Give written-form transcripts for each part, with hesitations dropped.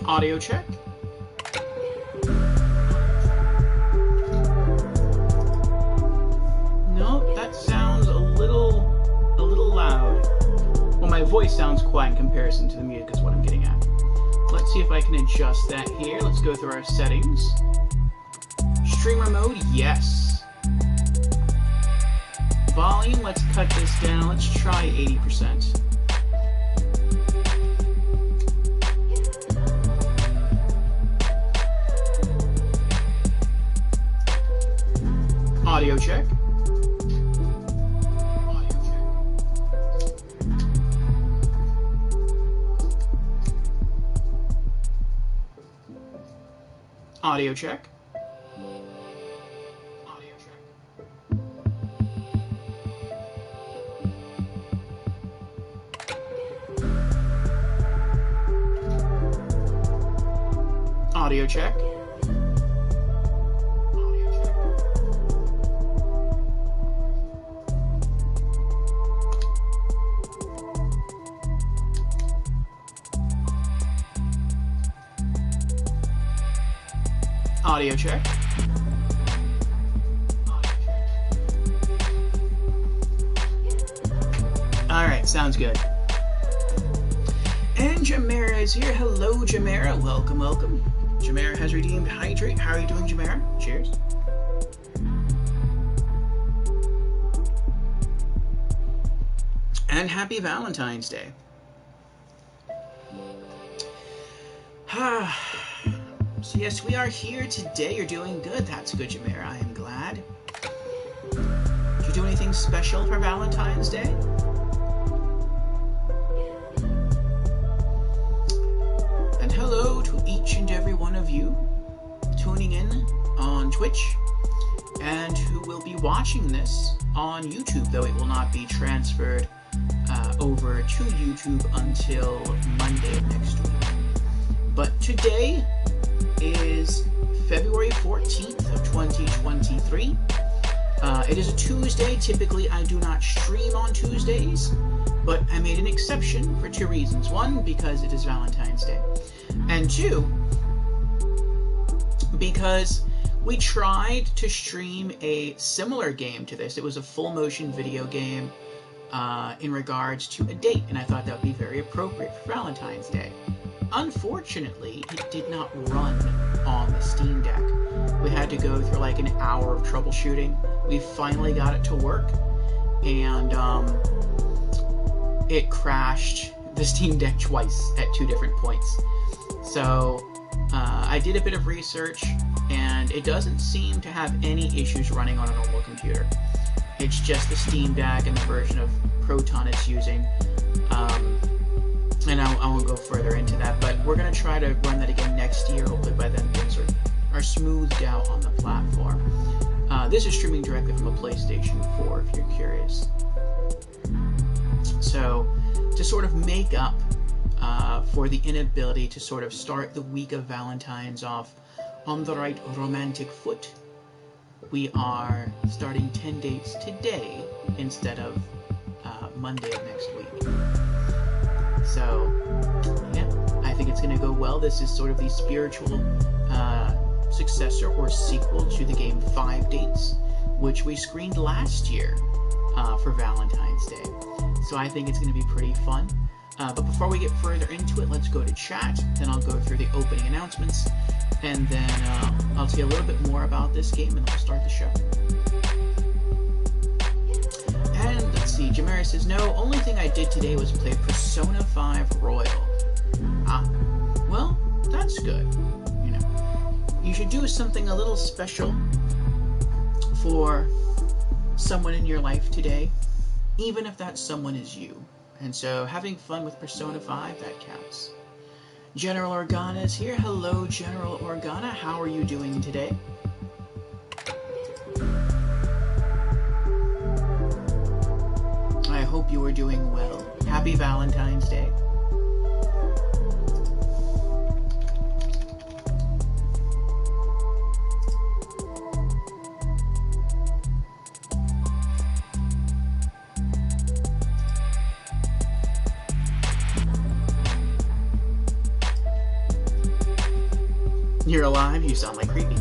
Audio check. Nope, that sounds a little loud. Well, my voice sounds quiet in comparison to the music is what I'm getting at. Let's see if I can adjust that here. Let's go through our settings. Streamer mode, yes. Volume, let's cut this down. Let's try 80%. Audio check. Audio check. Audio check. Audio check. Audio check. Alright, sounds good. And Jamera is here. Hello, Jamera. Welcome, welcome. Jamera has redeemed Hydrate. How are you doing, Jamera? Cheers. And happy Valentine's Day. So yes, we are here today. You're doing good. That's good, Jamera. I am glad. Did you do anything special for Valentine's Day? And hello to each and every one of you tuning in on Twitch and who will be watching this on YouTube, though it will not be transferred over to YouTube until Monday of next week. But today is February 14th of 2023. It is a Tuesday. Typically, I do not stream on Tuesdays, but I made an exception for two reasons. One, because it is Valentine's Day, and two, because we tried to stream a similar game to this. It was a full motion video game in regards to a date, and I thought that would be very appropriate for Valentine's Day. Unfortunately, it did not run on the Steam Deck. We had to go through like an hour of troubleshooting. We finally got it to work, and it crashed the Steam Deck twice at two different points. So I did a bit of research, and it doesn't seem to have any issues running on a normal computer. It's just the Steam Deck and the version of Proton it's using. And I won't go further into that, but we're going to try to run that again next year. Hopefully by then things are smoothed out on the platform. This is streaming directly from a PlayStation 4, if you're curious. So, to sort of make up for the inability to sort of start the week of Valentine's off on the right romantic foot, we are starting 10 dates today instead of Monday of next week. So, yeah, I think it's going to go well. This is sort of the spiritual successor or sequel to the game 5 Dates, which we screened last year for Valentine's Day. So I think it's going to be pretty fun. But before we get further into it, let's go to chat. Then I'll go through the opening announcements, and then I'll tell you a little bit more about this game, and then we'll start the show. And let's see, Jamera says, no, only thing I did today was play Persona 5 Royal. Well, that's good. You know, you should do something a little special for someone in your life today, even if that someone is you. And so having fun with Persona 5, that counts. General Organa is here. Hello, General Organa. How are you doing today? I hope you are doing well. Happy Valentine's Day. You're alive? You sound like creepy.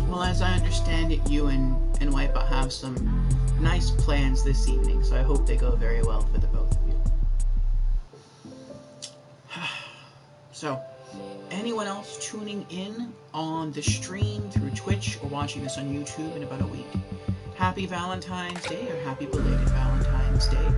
Well, as I understand it, you and Wipeout have some nice plans this evening, so I hope they go very well for the both of you. So, anyone else tuning in on the stream through Twitch or watching this on YouTube in about a week, happy Valentine's Day or happy belated Valentine's Day.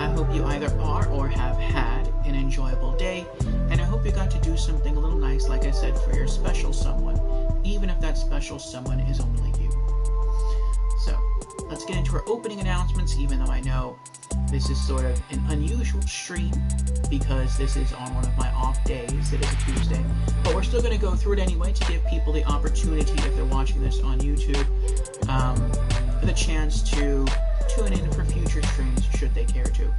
I hope you either are or have had an enjoyable day, and I hope you got to do something a little nice, like I said, for your special someone, even if that special someone is only you. So, let's get into our opening announcements, even though I know this is sort of an unusual stream because this is on one of my off days. It is a Tuesday. But we're still going to go through it anyway to give people the opportunity, if they're watching this on YouTube, the chance to tune in for future streams should they care to.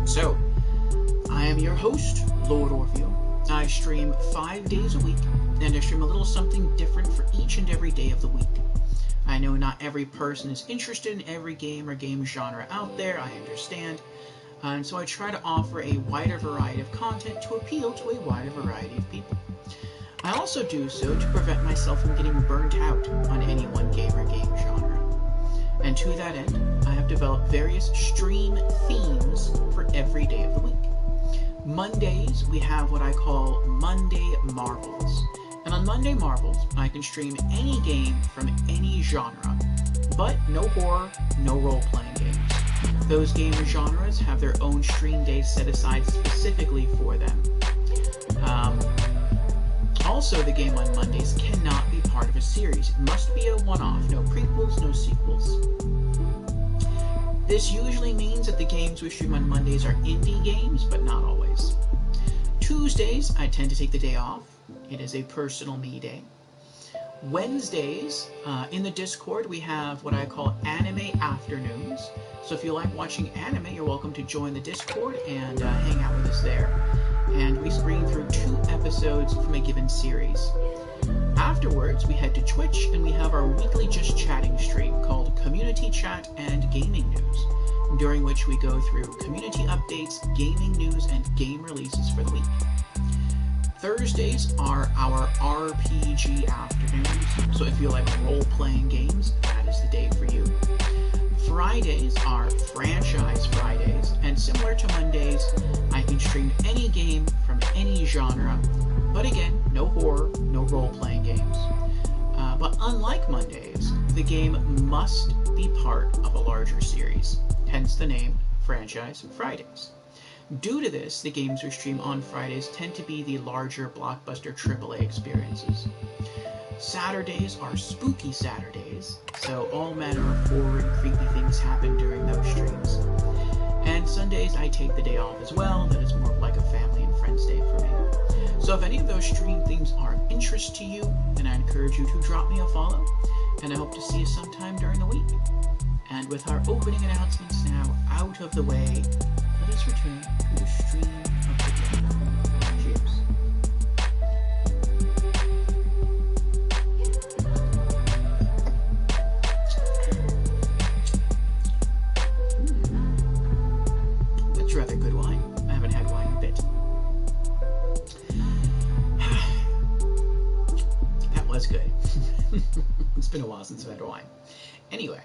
So, I am your host, Lord Orville. I stream 5 days a week, and I stream a little something different for each and every day of the week. I know not every person is interested in every game or game genre out there, I understand, and so I try to offer a wider variety of content to appeal to a wider variety of people. I also do so to prevent myself from getting burnt out on any one game or game genre. And to that end, I have developed various stream themes for every day of the week. Mondays, we have what I call Monday Marvels. And on Monday Marvels, I can stream any game from any genre, but no horror, no role-playing games. Those game genres have their own stream days set aside specifically for them. Also, the game on Mondays cannot be part of a series. It must be a one-off, no prequels, no sequels. This usually means that the games we stream on Mondays are indie games, but not always. Tuesdays, I tend to take the day off. It is a personal me day. Wednesdays, in the Discord, we have what I call Anime Afternoons. So if you like watching anime, you're welcome to join the Discord and hang out with us there. And we screen through 2 episodes from a given series. Afterwards, we head to Twitch and we have our weekly Just Chatting stream called Community Chat and Gaming News, during which we go through community updates, gaming news, and game releases for the week. Thursdays are our RPG afternoons, so if you like role-playing games, that is the day for you. Fridays are Franchise Fridays, and similar to Mondays, I can stream any game from any genre, but again, no horror, no role-playing games. But unlike Mondays, the game must be part of a larger series, hence the name Franchise Fridays. Due to this, the games we stream on Fridays tend to be the larger blockbuster AAA experiences. Saturdays are Spooky Saturdays, so all manner of horror and creepy things happen during those streams. And Sundays I take the day off as well. That is more like a family and friends day for me. So if any of those stream themes are of interest to you, then I encourage you to drop me a follow, and I hope to see you sometime during the week. And with our opening announcements now out of the way, let us return to the stream of the day. Cheers. That's rather good wine. I haven't had wine in a bit. That was good. It's been a while since I've had wine. Anyway.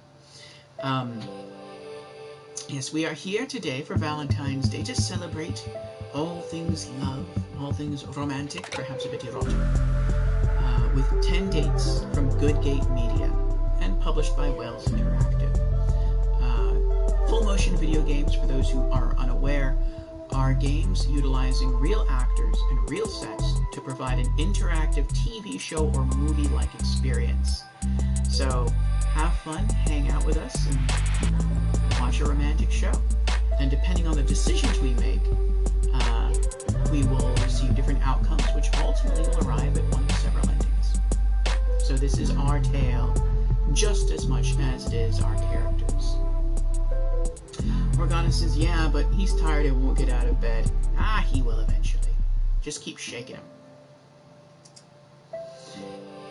Yes, we are here today for Valentine's Day to celebrate all things love, all things romantic, perhaps a bit erotic, with 10 dates from Goodgate Media and published by Wells Interactive. Full motion video games, for those who are unaware, are games utilizing real actors and real sets to provide an interactive TV show or movie-like experience. So, have fun, hang out with us, and watch a romantic show. And depending on the decisions we make, we will receive different outcomes, which ultimately will arrive at one of several endings. So this is our tale, just as much as it is our characters. Morgana says, yeah, but he's tired and won't get out of bed. Ah, he will eventually. Just keep shaking him.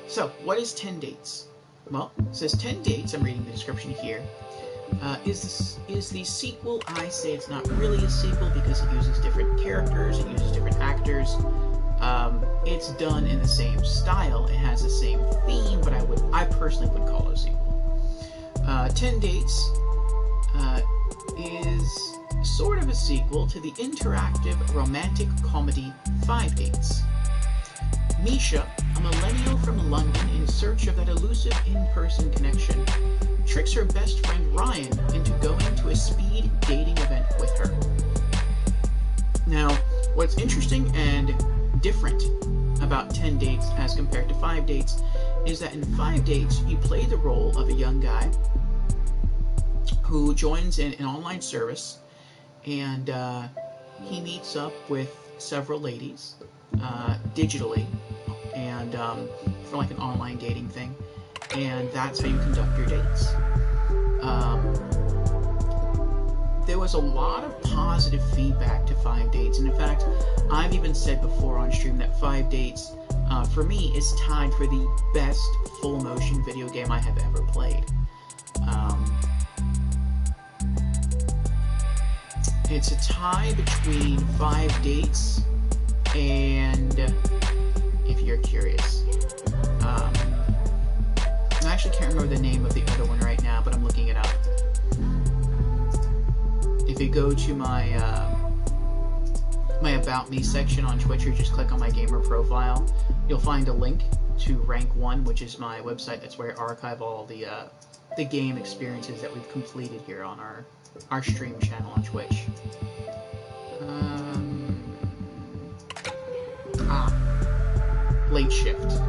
So, what is 10 dates? Well, it says 10 dates, I'm reading the description here, Is the sequel? I say it's not really a sequel because it uses different characters, it uses different actors. It's done in the same style, it has the same theme, but I personally would call it a sequel. 10 Dates is sort of a sequel to the interactive romantic comedy 5 Dates. Misha, a millennial from London in search of that elusive in-person connection, tricks her best friend Ryan into going to a speed dating event with her. Now, what's interesting and different about 10 Dates as compared to 5 Dates is that in 5 Dates, you play the role of a young guy who joins in an online service, and he meets up with several ladies digitally, and for like an online dating thing, and that's how you conduct your dates. There was a lot of positive feedback to 5 Dates, and in fact, I've even said before on stream that 5 Dates, for me, is tied for the best full-motion video game I have ever played. It's a tie between 5 Dates and, if you're curious, I actually can't remember the name of the other one right now, but I'm looking it up. If you go to my my About Me section on Twitch, or just click on my gamer profile, you'll find a link to Rank 1, which is my website. That's where I archive all the game experiences that we've completed here on our stream channel on Twitch. Late Shift.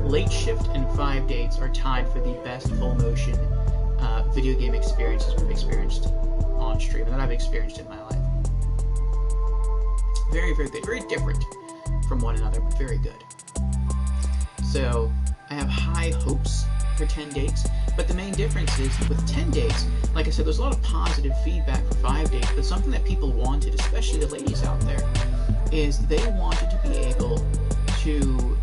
Late Shift and 5 Dates are tied for the best full-motion video game experiences we've experienced on stream, and that I've experienced in my life. Very, very good. Very different from one another, but very good. So, I have high hopes for 10 Dates, but the main difference is with 10 Dates, like I said, there's a lot of positive feedback for 5 Dates, but something that people wanted, especially the ladies out there, is they wanted to be able to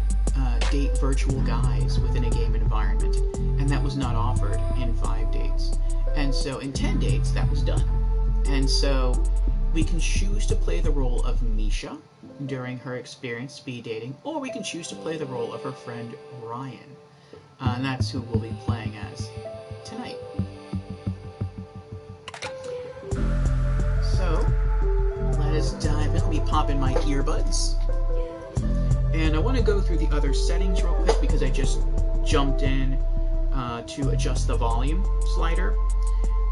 date virtual guys within a game environment, and that was not offered in 5 Dates. And so in 10 Dates, that was done. And so we can choose to play the role of Misha during her experience speed dating, or we can choose to play the role of her friend Ryan. And that's who we'll be playing as tonight. So, let us dive in. Let me pop in my earbuds. And I want to go through the other settings real quick because I just jumped in to adjust the volume slider,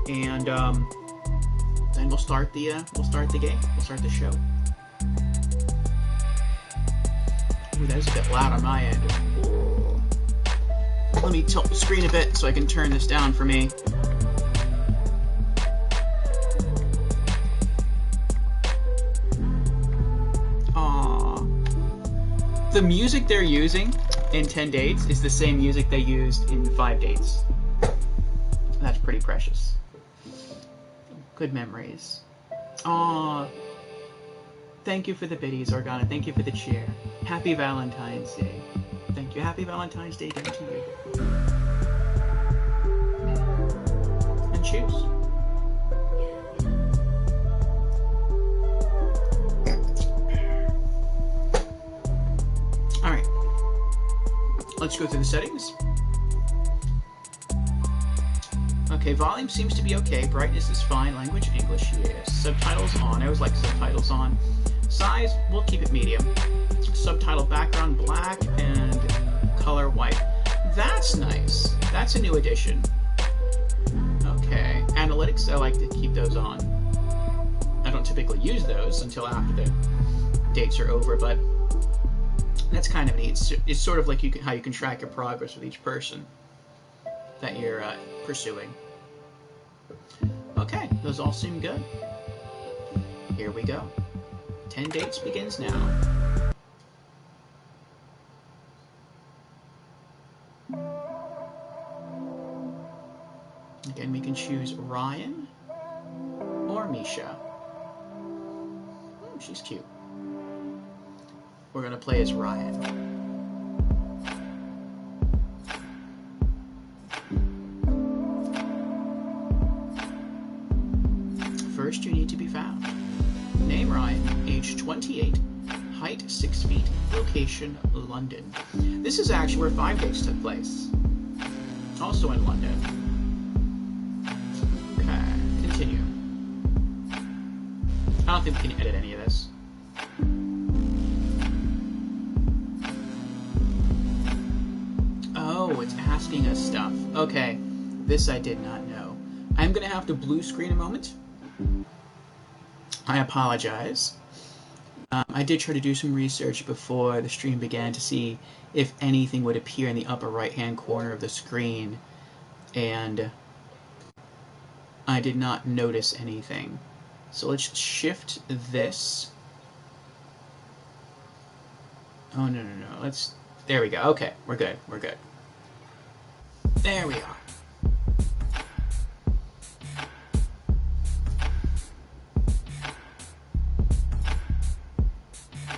and then we'll start the game. We'll start the show. Ooh, that is a bit loud on my end. Ooh. Let me tilt the screen a bit so I can turn this down for me. The music they're using in 10 Dates is the same music they used in 5 Dates. That's pretty precious. Good memories. Aww. Thank you for the biddies, Organa. Thank you for the cheer. Happy Valentine's Day. Thank you. Happy Valentine's Day again to you. And choose. Alright. Let's go through the settings. Okay, volume seems to be okay. Brightness is fine. Language, English, yes. Subtitles on. I always like subtitles on. Size, we'll keep it medium. Subtitle background, black, and color white. That's nice. That's a new addition. Okay. Analytics, I like to keep those on. I don't typically use those until after the dates are over, but that's kind of neat. It's sort of like how you can track your progress with each person that you're pursuing. Okay, those all seem good. Here we go. 10 Dates begins now. Again, we can choose Ryan or Misha. Oh, she's cute. We're going to play as Ryan. 28, height 6 feet, location London. This is actually where 5 dates took place. Also in London. Okay, continue. I don't think we can edit any of this. Oh, it's asking us stuff. Okay, this I did not know. I'm going to have to blue screen a moment. I apologize. I did try to do some research before the stream began to see if anything would appear in the upper right-hand corner of the screen, and I did not notice anything. So let's shift this. Oh, no. Let's... There we go. Okay, we're good. We're good. There we are.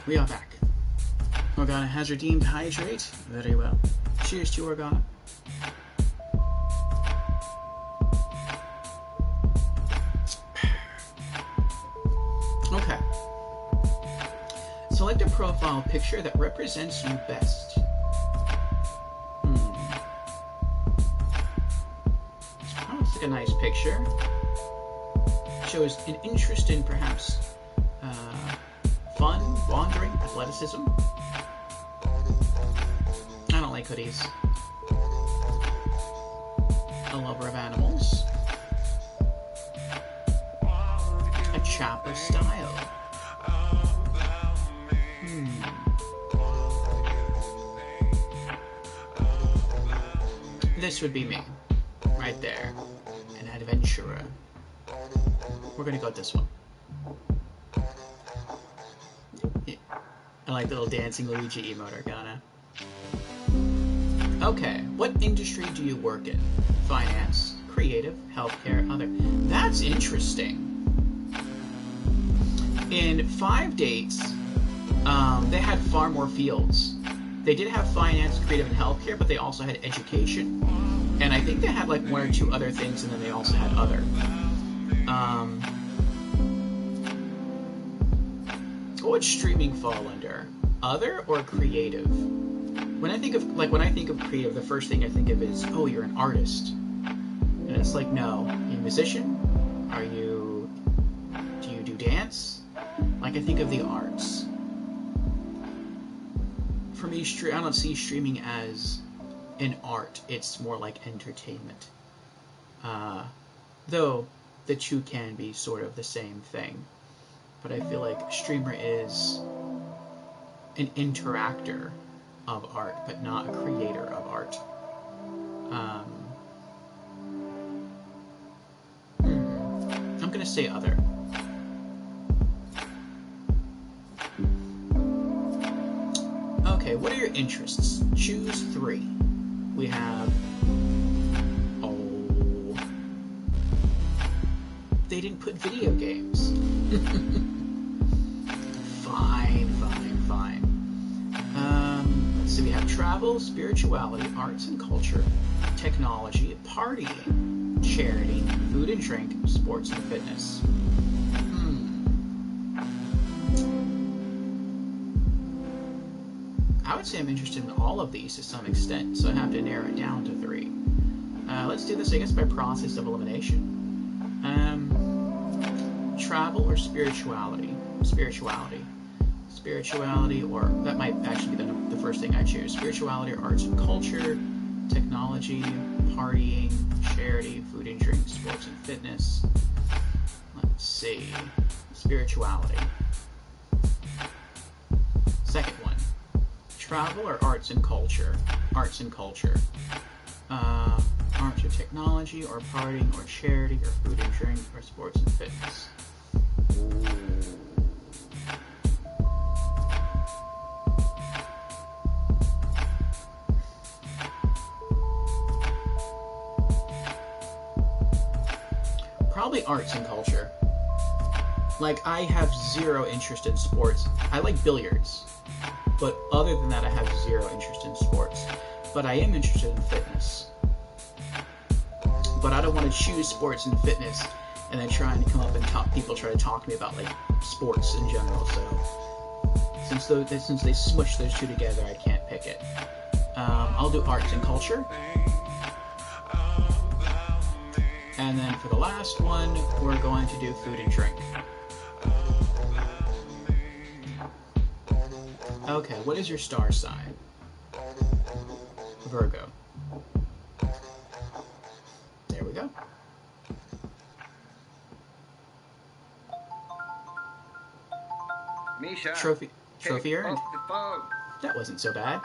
We are back. Organa has redeemed hydrate. Very well. Cheers to Organa. Okay. Select a profile picture that represents you best. That looks like a nice picture. Shows an interest in perhaps fun, wandering, athleticism. I don't like hoodies. A lover of animals. A chopper style. This would be me. Right there. An adventurer. We're gonna go with this one. I like the little dancing Luigi emote, Organa. Okay, what industry do you work in? Finance, creative, healthcare, other. That's interesting. In 5 dates, they had far more fields. They did have finance, creative, and healthcare, but they also had education. And I think they had like 1 or 2 other things, and then they also had other. What would streaming fall under? Other or creative? When I think of creative, the first thing I think of is, oh, you're an artist. And it's like, no. Are you a musician? Do you do dance? Like, I think of the arts. For me, I don't see streaming as an art. It's more like entertainment. Though the two can be sort of the same thing. But I feel like streamer is an interactor of art, but not a creator of art. I'm gonna say other. Okay, what are your interests? Choose 3. We have... Oh... They didn't put video games. Fine. So we have travel, spirituality, arts and culture, technology, partying, charity, food and drink, sports and fitness. I would say I'm interested in all of these to some extent, so I have to narrow it down to 3. Let's do this, I guess, by process of elimination. Travel or spirituality? Spirituality, or that might actually be the first thing I choose. Spirituality or arts and culture, technology, partying, charity, food and drink, sports and fitness. Let's see. Spirituality. Second one. Travel or arts and culture? Arts and culture. Arts or technology, or partying, or charity, or food and drink, or sports and fitness. Ooh. Probably arts and culture. Like, I have zero interest in sports. I like billiards. But other than that, I have zero interest in sports. But I am interested in fitness. But I don't want to choose sports and fitness and then trying to come up and talk. People try to talk to me about like sports in general. So since they smush those two together, I can't pick it. I'll do arts and culture. And then for the last one, we're going to do food and drink. Okay, what is your star sign? Virgo. There we go. Misha. Trophy earned. Off the phone. That wasn't so bad.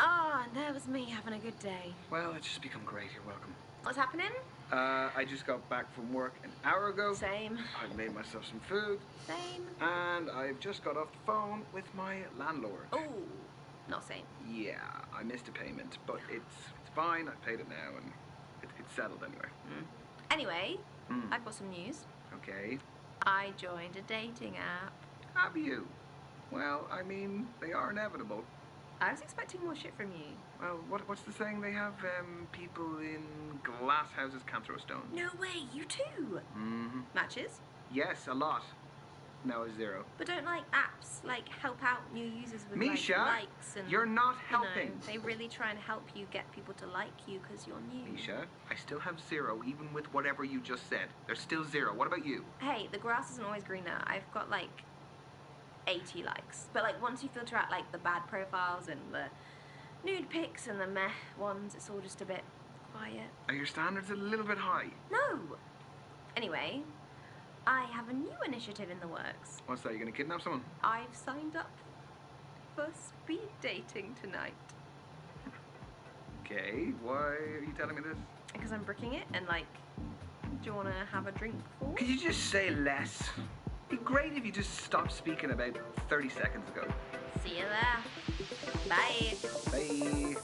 Ah, there was me having a good day. Well, it's just become great. You're welcome. What's happening? I just got back from work an hour ago. Same. I've made myself some food. Same. And I've just got off the phone with my landlord. Oh, not same. Yeah, I missed a payment, but it's fine. I paid it now, and it's settled anyway. Anyway, I've got some news. Okay. I joined a dating app. Have you? Well, I mean, they are inevitable. I was expecting more shit from you. Well, what's the saying? They have people in glass houses can't throw stones. No way, you too. Matches? Yes, a lot. No, 0. But don't like apps like help out new users with Misha, like likes and you're not you know, helping. they really try and help you get people to like you because you're new. Misha, I still have 0 even with whatever you just said. There's still 0. What about you? Hey, the grass isn't always greener. I've got like 80 likes. But like once you filter out like the bad profiles and the nude pics and the meh ones, it's all just a bit quiet. Are your standards a little bit high? No! Anyway, I have a new initiative in the works. What's that? You gonna kidnap someone? I've signed up for speed dating tonight. Okay, why are you telling me this? Because I'm bricking it and like, do you want to have a drink before? Could you just say less? It'd be great if you just stopped speaking about 30 seconds ago. See you there. Bye. Bye.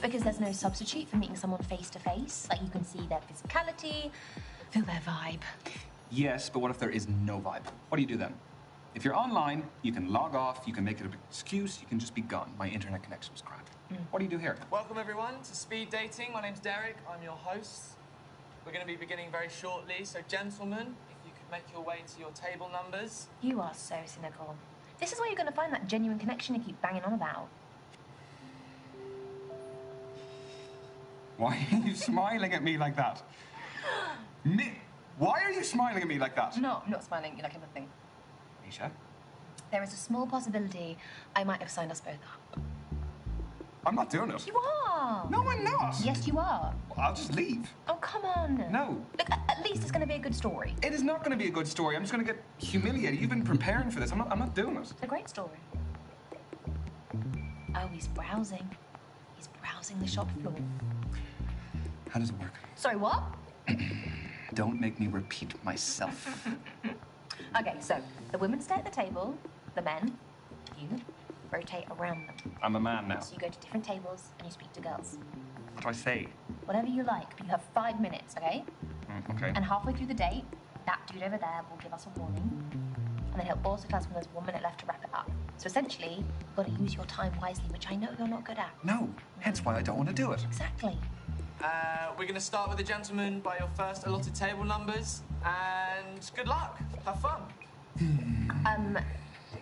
Because there's no substitute for meeting someone face to face. Like you can see their physicality, feel their vibe. Yes, but what if there is no vibe? What do you do then? If you're online, you can log off, you can make it an excuse, you can just be gone. My internet connection was crap. What do you do here? Welcome everyone to Speed Dating. My name's Derek, I'm your host. We're going to be beginning very shortly, so gentlemen, if you could make your way to your table numbers. You are so cynical. This is where you're going to find that genuine connection you keep banging on about. Why are you smiling at me like that? Me? Why are you smiling at me like that? No, I'm not smiling. You like anything. Misha? There is a small possibility I might have signed us both up. I'm not doing it. You are! No, I'm not. Yes, you are. I'll just leave. Oh, come on. No. Look, at least it's going to be a good story. It is not going to be a good story. I'm just going to get humiliated. You've been preparing for this. I'm not doing it. It's a great story. Oh, he's browsing. He's browsing the shop floor. How does it work? Sorry, what? Don't make me repeat myself. Okay, so the women stay at the table, the men, you, rotate around them. I'm a man now. So you go to different tables and you speak to girls. What do I say? Whatever you like, but you have 5 minutes, okay? Okay. And halfway through the date, that dude over there will give us a warning. And then he'll also tell us when there's 1 minute left to wrap it up. So essentially, you've got to use your time wisely, which I know you're not good at. No, hence why I don't want to do it. Exactly. We're going to start with the gentlemen by your first allotted table numbers. And good luck. Have fun.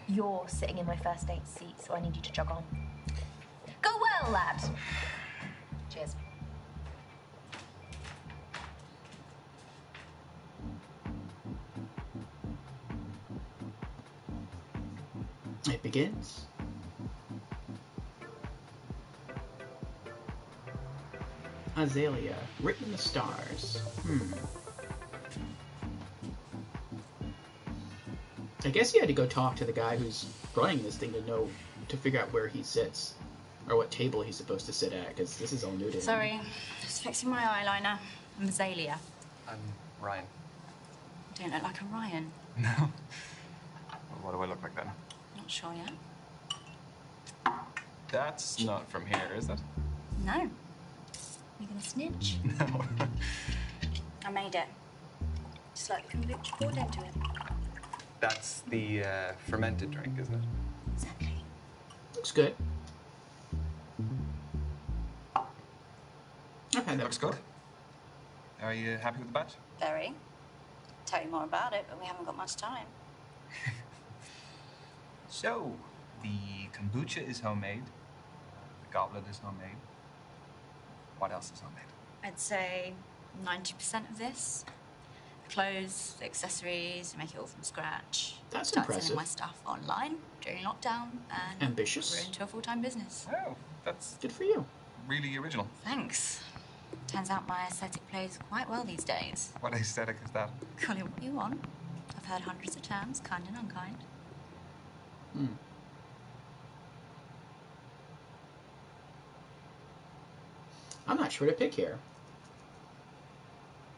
You're sitting in my first date seat, so I need you to jog on. Go well, lad. Cheers. It begins. Azalea, written in the stars. I guess you had to go talk to the guy who's running this thing to figure out where he sits. Or what table he's supposed to sit at, because this is all new to him. Sorry, just fixing my eyeliner. I'm Azalea. I'm Ryan. You don't look like a Ryan. No. Well, what do I look like then? Not sure yet. That's not from here, is it? No. You gonna snitch? No. I made it. Just like kombucha poured into it. That's the fermented drink, isn't it? Exactly. Looks good. I've had that Looks before. good. Are you happy with the batch? Very. Tell you more about it, but we haven't got much time. So, the kombucha is homemade. The goblet is homemade. What else is homemade? I'd say 90% of this. Clothes, accessories, make it all from scratch. That's Start impressive. selling my stuff online during lockdown and Ambitious. grew into a full-time business. Oh, that's Good for you. really original. Thanks. Turns out my aesthetic plays quite well these days. What aesthetic is that? Call it what you want. I've heard hundreds of terms, kind and unkind. Hmm. I'm not sure to pick here.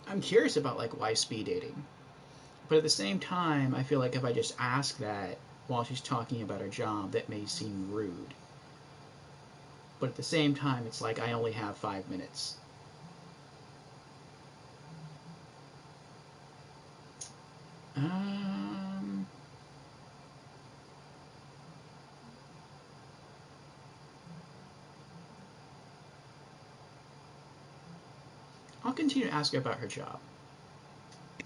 I'm curious about like why speed dating, but at the same time, I feel like if I just ask that while she's talking about her job, that may seem rude. But at the same time, it's like I only have 5 minutes. Um, I'll continue to ask her about her job.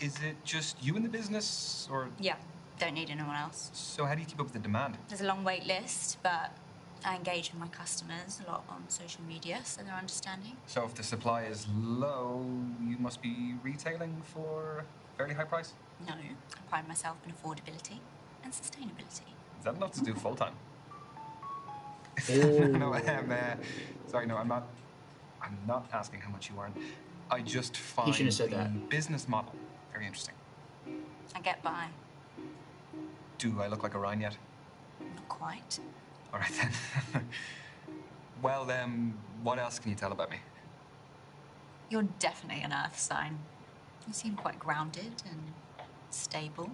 Is it just you in the business, or Yeah, don't need anyone else. so how do you keep up with the demand? There's a long wait list, but I engage with my customers a lot on social media, so they're understanding. So if the supply is low, you must be retailing for a fairly high price? No, I pride myself in affordability and sustainability. Is that enough to do full time? Oh. No, sorry, no, I'm not asking how much you earn. I just find shouldn't have said the that. business model very interesting. I get by. Do I look like a Ryan yet? Not quite. All right then. Well, what else can you tell about me? You're definitely an earth sign. You seem quite grounded and stable.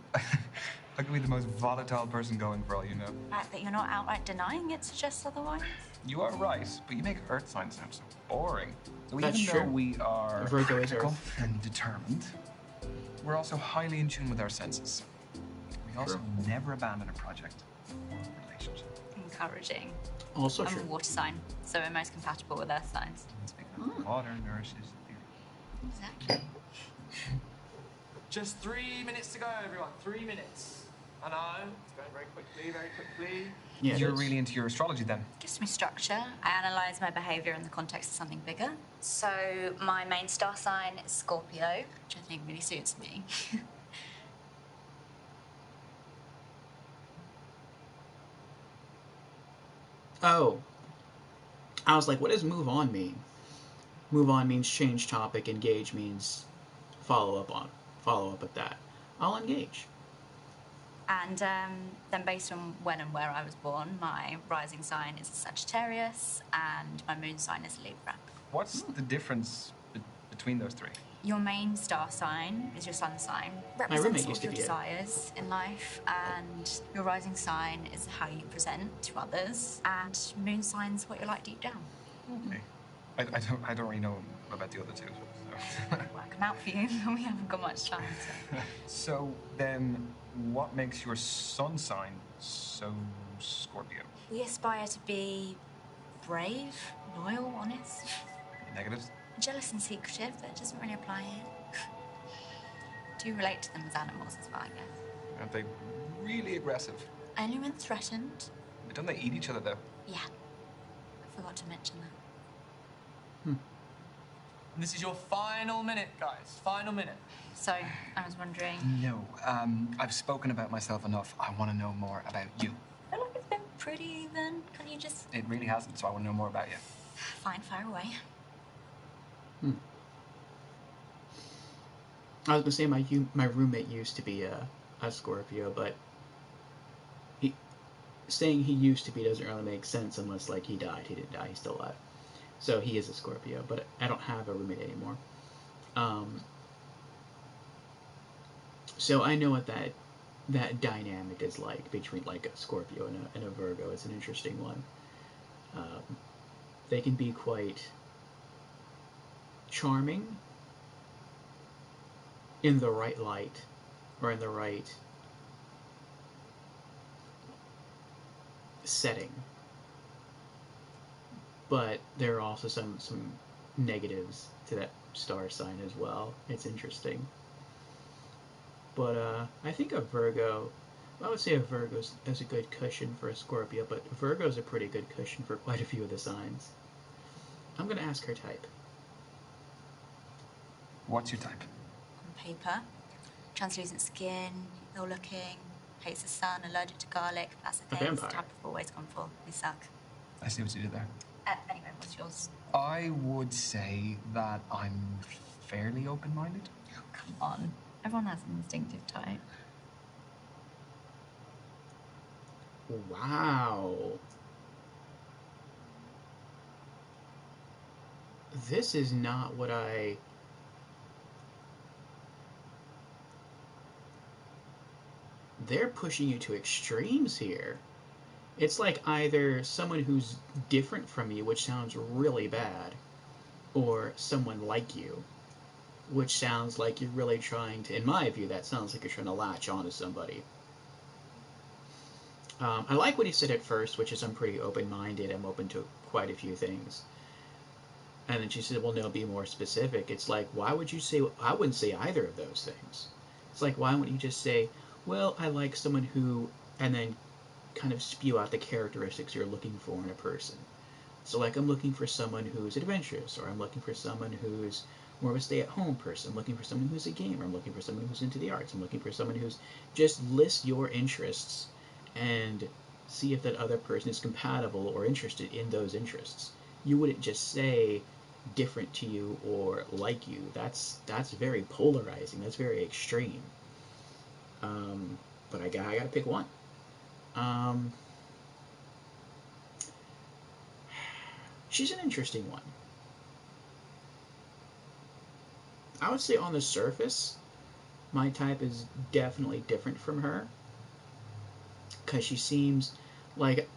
I could be the most volatile person going for all you know. The fact that you're not outright denying it suggests otherwise. You are right, but you make earth signs sound so boring. So That's even though true. we are Virgo is practical Earth. and determined, we're also highly in tune with our senses. We also never abandon a project or a relationship. Encouraging. Also I'm a true. water sign, so we're most compatible with earth signs. It's because water nourishes the earth. Exactly. Just 3 minutes to go, everyone. 3 minutes. I know, it's going very quickly, very quickly. Yeah, You're that's- really into your astrology then? Gives me structure. I analyse my behaviour in the context of something bigger. So my main star sign is Scorpio, which I think really suits me. Oh. I was like, what does move on mean? Move on means change topic, engage means follow up at that. I'll engage. And then based on when and where I was born, my rising sign is a Sagittarius and my moon sign is Libra. What's the difference between those three? Your main star sign is your sun sign, roommate represents all used to your be it. desires in life, and your rising sign is how you present to others, and moon sign's what you're like deep down. Okay. I don't really know about the other two. So. Work them out for you, we haven't got much time. So then, what makes your sun sign so Scorpio? We aspire to be brave, loyal, honest, Negatives? jealous and secretive, but it doesn't really apply here. Do relate to them as animals as well, I guess. Aren't they really aggressive? Only when threatened. But don't they eat each other though? Yeah. I forgot to mention that. And this is your final minute, guys. Final minute. So, I was wondering, No. I've spoken about myself enough. I want to know more about you. I feel like it's been pretty even. Can you just... It really hasn't, so I want to know more about you. Fine, fire away. I was gonna say my roommate used to be a Scorpio, but saying he used to be doesn't really make sense unless like he died. He didn't die. He's still alive. So he is a Scorpio, but I don't have a roommate anymore. So I know what that dynamic is like between like a Scorpio and a Virgo. It's an interesting one. They can be quite charming, in the right light or in the right setting. But there are also some negatives to that star sign as well. It's interesting. But I think a Virgo, I would say a Virgo is a good cushion for a Scorpio, but Virgo is a pretty good cushion for quite a few of the signs. I'm going to ask her type. What's your type? On paper, translucent skin, ill looking, hates the sun, allergic to garlic, that's the A things vampire. type I've always gone for. They suck. I see what you did there. Anyway, what's yours? I would say that I'm fairly open-minded. Oh, come on. Everyone has an instinctive type. Wow. This is not what I... They're pushing you to extremes here. It's like either someone who's different from you, which sounds really bad, or someone like you, which sounds like you're really trying to, in my view, that sounds like you're trying to latch onto somebody. I like what he said at first, which is I'm pretty open-minded, I'm open to quite a few things. And then she said, well, no, be more specific. It's like, why would you say, I wouldn't say either of those things. It's like, why wouldn't you just say, well, I like someone who, and then kind of spew out the characteristics you're looking for in a person. So like, I'm looking for someone who's adventurous, or I'm looking for someone who's more of a stay-at-home person. I'm looking for someone who's a gamer. I'm looking for someone who's into the arts. I'm looking for someone who's just list your interests and see if that other person is compatible or interested in those interests. You wouldn't just say different to you or like you. That's very polarizing. That's very extreme. But I gotta pick one. She's an interesting one. I would say on the surface, my type is definitely different from her. Because she seems like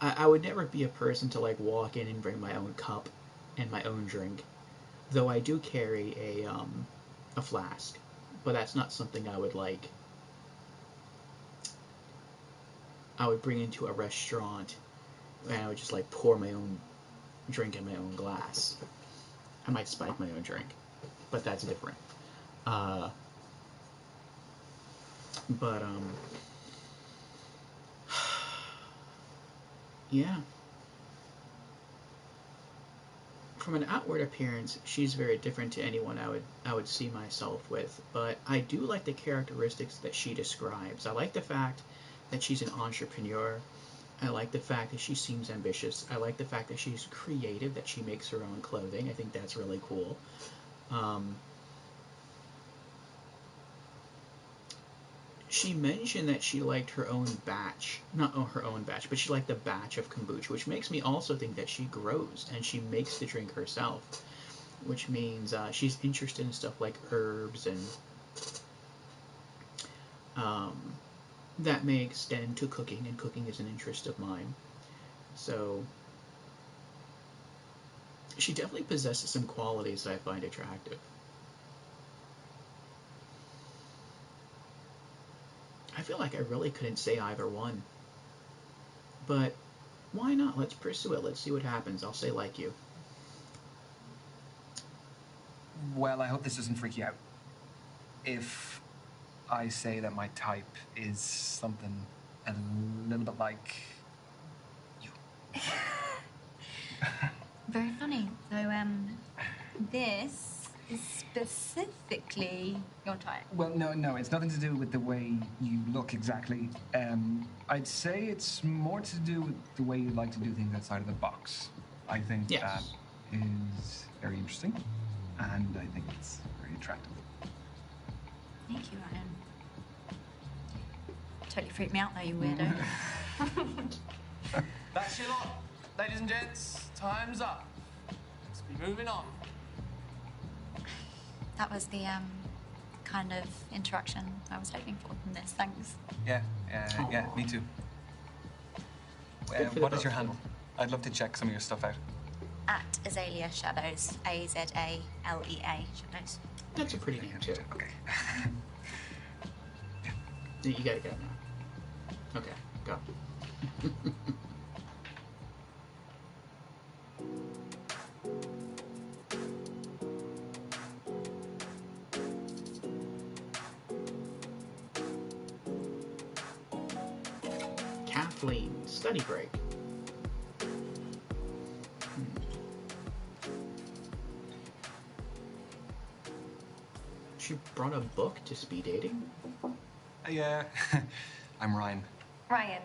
I would never be a person to like walk in and bring my own cup and my own drink. Though I do carry a flask. But that's not something I would like. I would bring into a restaurant and I would just like pour my own drink in my own glass. I might spike my own drink, but that's different. But yeah. From an outward appearance, she's very different to anyone I would see myself with, but I do like the characteristics that she describes. I like the fact that she's an entrepreneur. I like the fact that she seems ambitious. I like the fact that she's creative, that she makes her own clothing. I think that's really cool. She mentioned that she liked her own batch. Not her own batch, but she liked the batch of kombucha, which makes me also think that she grows and she makes the drink herself, which means she's interested in stuff like herbs and that may extend to cooking, and cooking is an interest of mine. So she definitely possesses some qualities that I find attractive. I feel like I really couldn't say either one. But why not? Let's pursue it. Let's see what happens. I'll say like you. Well, I hope this doesn't freak you out. If I say that my type is something a little bit like you. Very funny. So, this is specifically your type. Well, no, it's nothing to do with the way you look exactly. I'd say it's more to do with the way you like to do things outside of the box. I think that is very interesting, and I think it's very attractive. Thank you, Ryan. Totally freaked me out though, you weirdo. That's your lot. Ladies and gents, time's up. Let's be moving on. That was the kind of interaction I was hoping for from this. Thanks. Yeah, me too. What is your handle? I'd love to check some of your stuff out. At Azalea Shadows. Azalea Shadows. That's a pretty name, too. Okay. You gotta go now. Okay, go. Kathleen, study break. She brought a book to speed dating? Yeah, I'm Ryan. Ryan,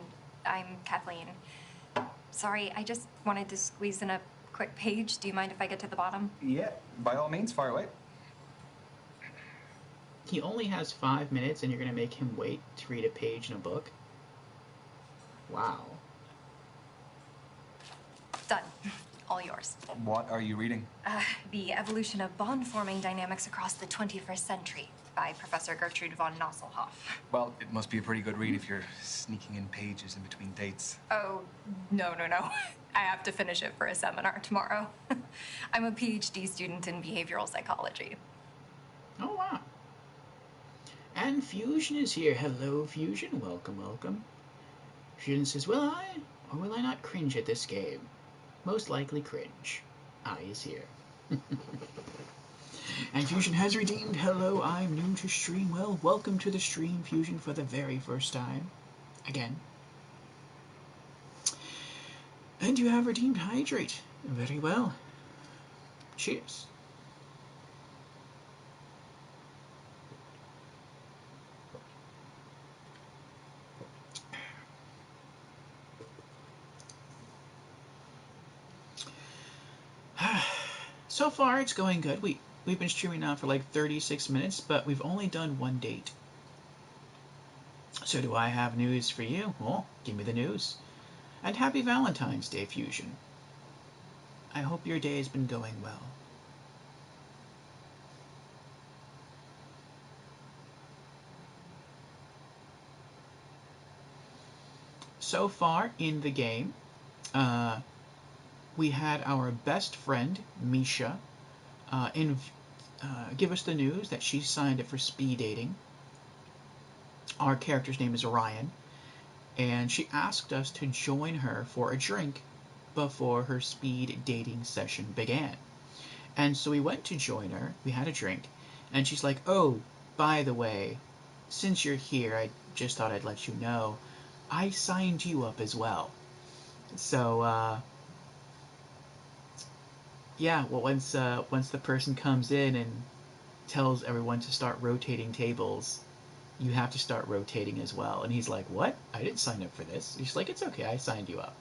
I'm Kathleen. Sorry, I just wanted to squeeze in a quick page. Do you mind if I get to the bottom? Yeah, by all means, fire away. He only has 5 minutes and you're gonna make him wait to read a page in a book? Wow. Done. All yours. What are you reading? The Evolution of Bond-Forming Dynamics Across the 21st Century by Professor Gertrude von Nosselhoff. Well, it must be a pretty good read if you're sneaking in pages in between dates. Oh, no. I have to finish it for a seminar tomorrow. I'm a PhD student in behavioral psychology. Oh, wow. And Fusion is here. Hello, Fusion. Welcome, welcome. Fusion says, will I or will I not cringe at this game? Most likely cringe. I is here. And Fusion has redeemed. Hello, I'm new to stream. Well, welcome to the stream, Fusion, for the very first time. Again. And you have redeemed Hydrate. Very well. Cheers. So far, it's going good. We've been streaming now for like 36 minutes, but we've only done one date. So do I have news for you? Well, give me the news. And happy Valentine's Day, Fusion. I hope your day has been going well. So far in the game, we had our best friend, Misha, give us the news that she signed up for speed dating. Our character's name is Ryan, and she asked us to join her for a drink before her speed dating session began. And so we went to join her, we had a drink, and she's like, oh, by the way, since you're here, I just thought I'd let you know, I signed you up as well. So, yeah, well, once the person comes in and tells everyone to start rotating tables, you have to start rotating as well. And he's like, what? I didn't sign up for this. She's like, it's okay, I signed you up.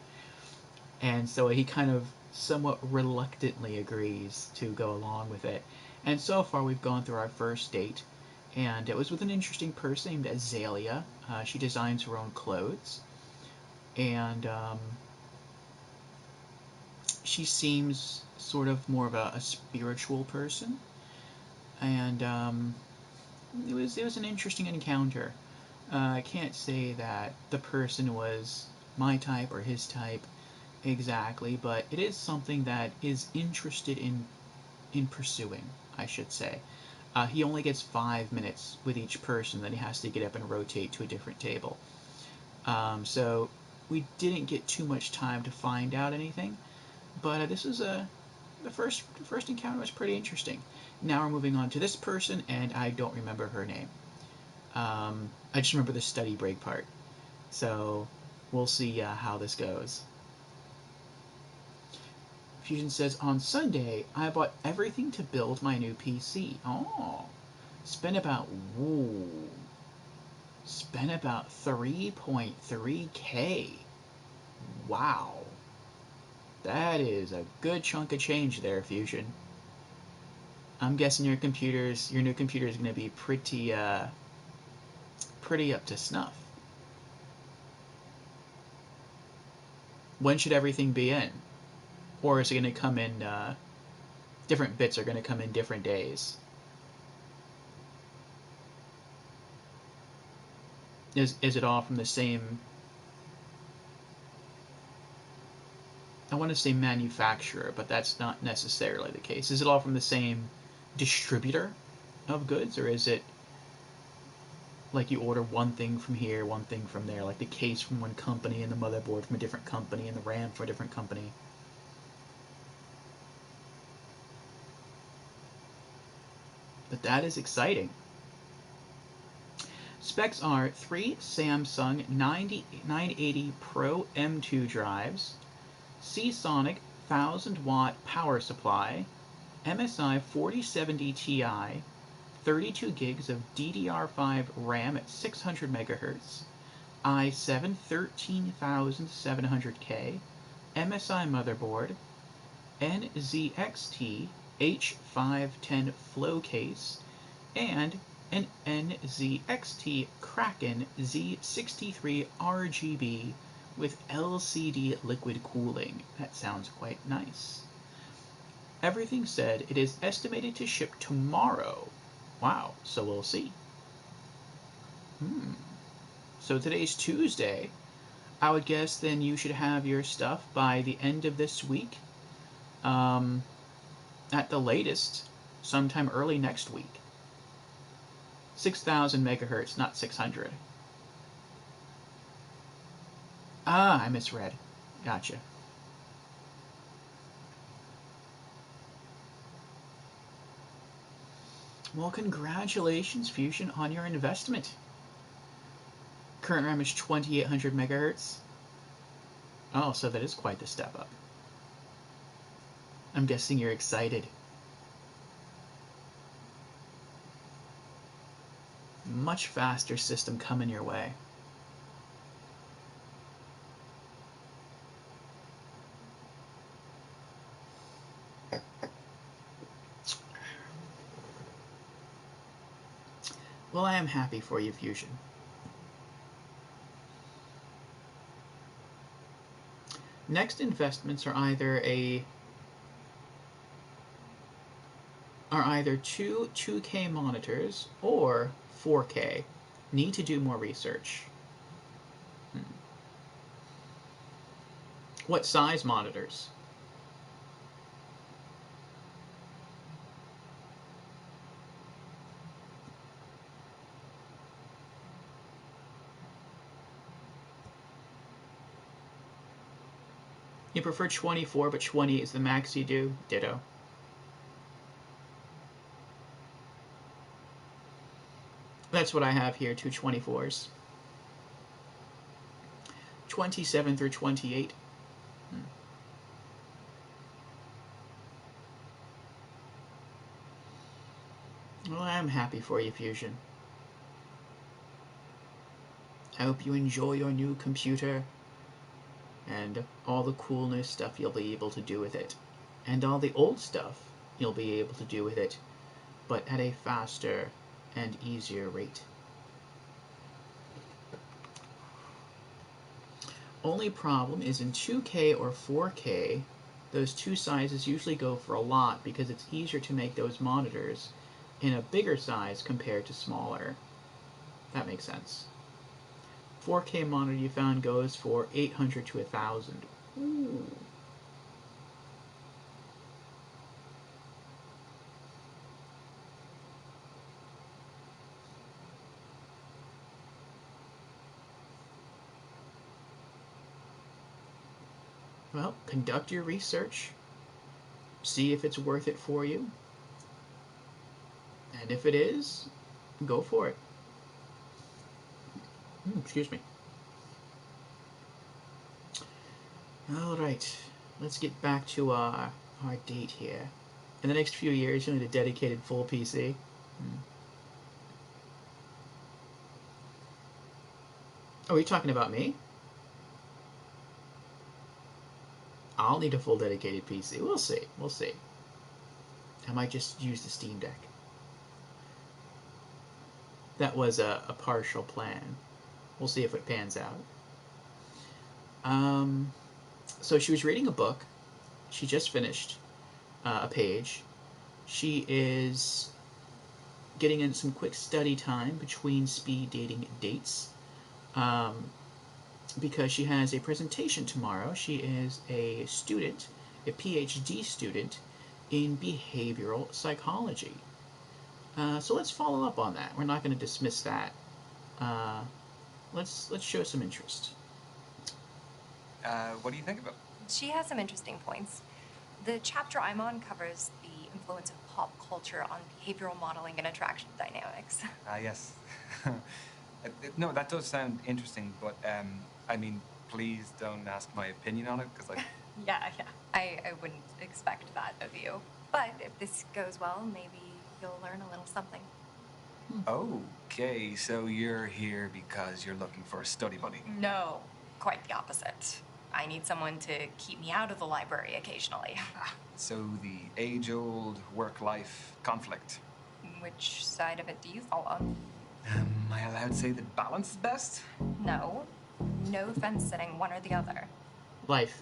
And so he kind of somewhat reluctantly agrees to go along with it. And so far we've gone through our first date, and it was with an interesting person named Azalea. She designs her own clothes, and she seems sort of more of a spiritual person, and it was an interesting encounter. I can't say that the person was my type or his type exactly, but it is something that is interested in pursuing, I should say. He only gets 5 minutes with each person, then he has to get up and rotate to a different table. So we didn't get too much time to find out anything, but this is the first encounter was pretty interesting. Now we're moving on to this person, and I don't remember her name. I just remember the study break part. So we'll see how this goes. Fusion says, on Sunday, I bought everything to build my new PC. Oh, spent about 3.3K. Wow. That is a good chunk of change there, Fusion. I'm guessing your new computer is going to be pretty up to snuff. When should everything be in? Or is it going to come in, different bits are going to come in different days? Is it all from the same I want to say manufacturer, but that's not necessarily the case. Is it all from the same distributor of goods, or is it like you order one thing from here, one thing from there, like the case from one company and the motherboard from a different company and the RAM from a different company? But that is exciting. Specs are 3 Samsung 980 Pro M2 drives, Seasonic 1000-watt power supply, MSI 4070 Ti, 32 gigs of DDR5 RAM at 600 MHz, i7 13700K, MSI motherboard, NZXT H510 flow case, and an NZXT Kraken Z63 RGB with LCD liquid cooling. That sounds quite nice. Everything said, it is estimated to ship tomorrow. Wow, so we'll see. So today's Tuesday. I would guess then you should have your stuff by the end of this week. At the latest, sometime early next week. 6,000 megahertz, not 600. Ah, I misread. Gotcha. Well, congratulations, Fusion, on your investment. Current RAM is 2,800 megahertz. Oh, so that is quite the step up. I'm guessing you're excited. Much faster system coming your way. Well, I am happy for you, Fusion. Next investments are either two 2K monitors or 4K. Need to do more research. What size monitors? You prefer 24, but 20 is the max you do? Ditto. That's what I have here, two 24s. 27 through 28. Well, I'm happy for you, Fusion. I hope you enjoy your new computer and all the cool new stuff you'll be able to do with it. And all the old stuff you'll be able to do with it, but at a faster and easier rate. Only problem is in 2K or 4K, those two sizes usually go for a lot because it's easier to make those monitors in a bigger size compared to smaller. That makes sense. 4K monitor you found goes for 800 to 1,000. Ooh. Well, conduct your research. See if it's worth it for you. And if it is, go for it. Excuse me. Alright, let's get back to our date here. In the next few years, you'll need a dedicated full PC. Oh, are you talking about me? I'll need a full dedicated PC. We'll see. We'll see. I might just use the Steam Deck. That was a partial plan. We'll see if it pans out. So she was reading a book. She just finished a page. She is getting in some quick study time between speed dating dates. because she has a presentation tomorrow. She is a student, a PhD student in behavioral psychology. So let's follow up on that. We're not going to dismiss that. Let's show some interest. What do you think of it? She has some interesting points. The chapter I'm on covers the influence of pop culture on behavioral modeling and attraction dynamics. Yes. No, that does sound interesting, but I mean, please don't ask my opinion on it, because Yeah. I wouldn't expect that of you. But if this goes well, maybe you'll learn a little something. Okay, so you're here because you're looking for a study buddy. No, quite the opposite. I need someone to keep me out of the library occasionally. So the age-old work-life conflict. Which side of it do you fall on? Am I allowed to say that balance is best? No. No fence sitting, one or the other. Life.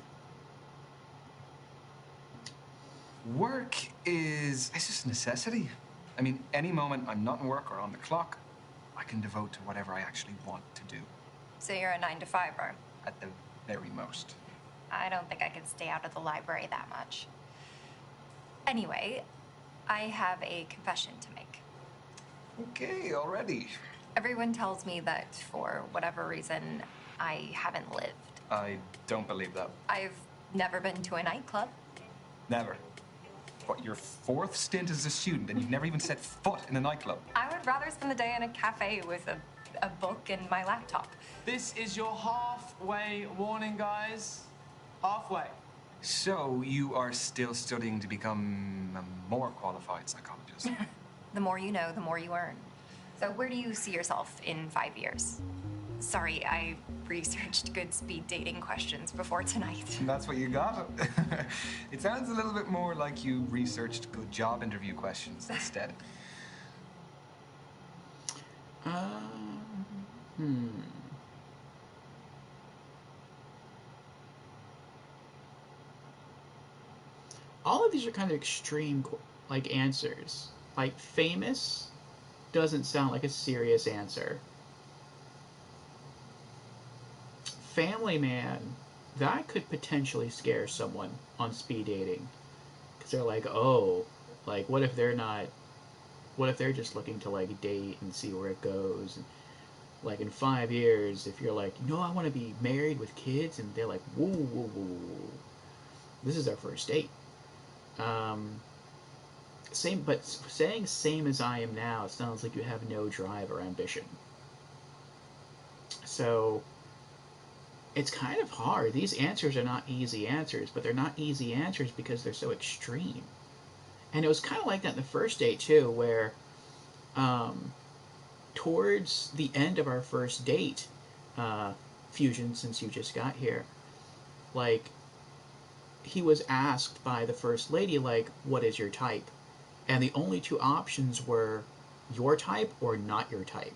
Work is... it's just a necessity. I mean, any moment I'm not in work or on the clock, I can devote to whatever I actually want to do. So you're a 9-to-5er? At the very most. I don't think I could stay out of the library that much. Anyway, I have a confession to make. Okay, already. Everyone tells me that for whatever reason, I haven't lived. I don't believe that. I've never been to a nightclub. Never. What, your fourth stint as a student and you've never even set foot in a nightclub? I would rather spend the day in a cafe with a book and my laptop. This is your halfway warning, guys. Halfway. So, you are still studying to become a more qualified psychologist? The more you know, the more you earn. So where do you see yourself in 5 years? Sorry, I researched good speed dating questions before tonight. That's what you got? It sounds a little bit more like you researched good job interview questions instead. All of these are kind of extreme, like, answers. Like, famous doesn't sound like a serious answer. Family man, that could potentially scare someone on speed dating. Because they're like, oh, like, what if they're just looking to, like, date and see where it goes? And, like, in 5 years, if you're like, no, I want to be married with kids, and they're like, whoa, whoa, whoa, whoa. This is our first date. But saying same as I am now sounds like you have no drive or ambition. So, it's kind of hard. These answers are not easy answers, but they're not easy answers because they're so extreme. And it was kind of like that in the first date, too, where towards the end of our first date, Fusion, since you just got here, like, he was asked by the first lady, like, what is your type? And the only two options were your type or not your type.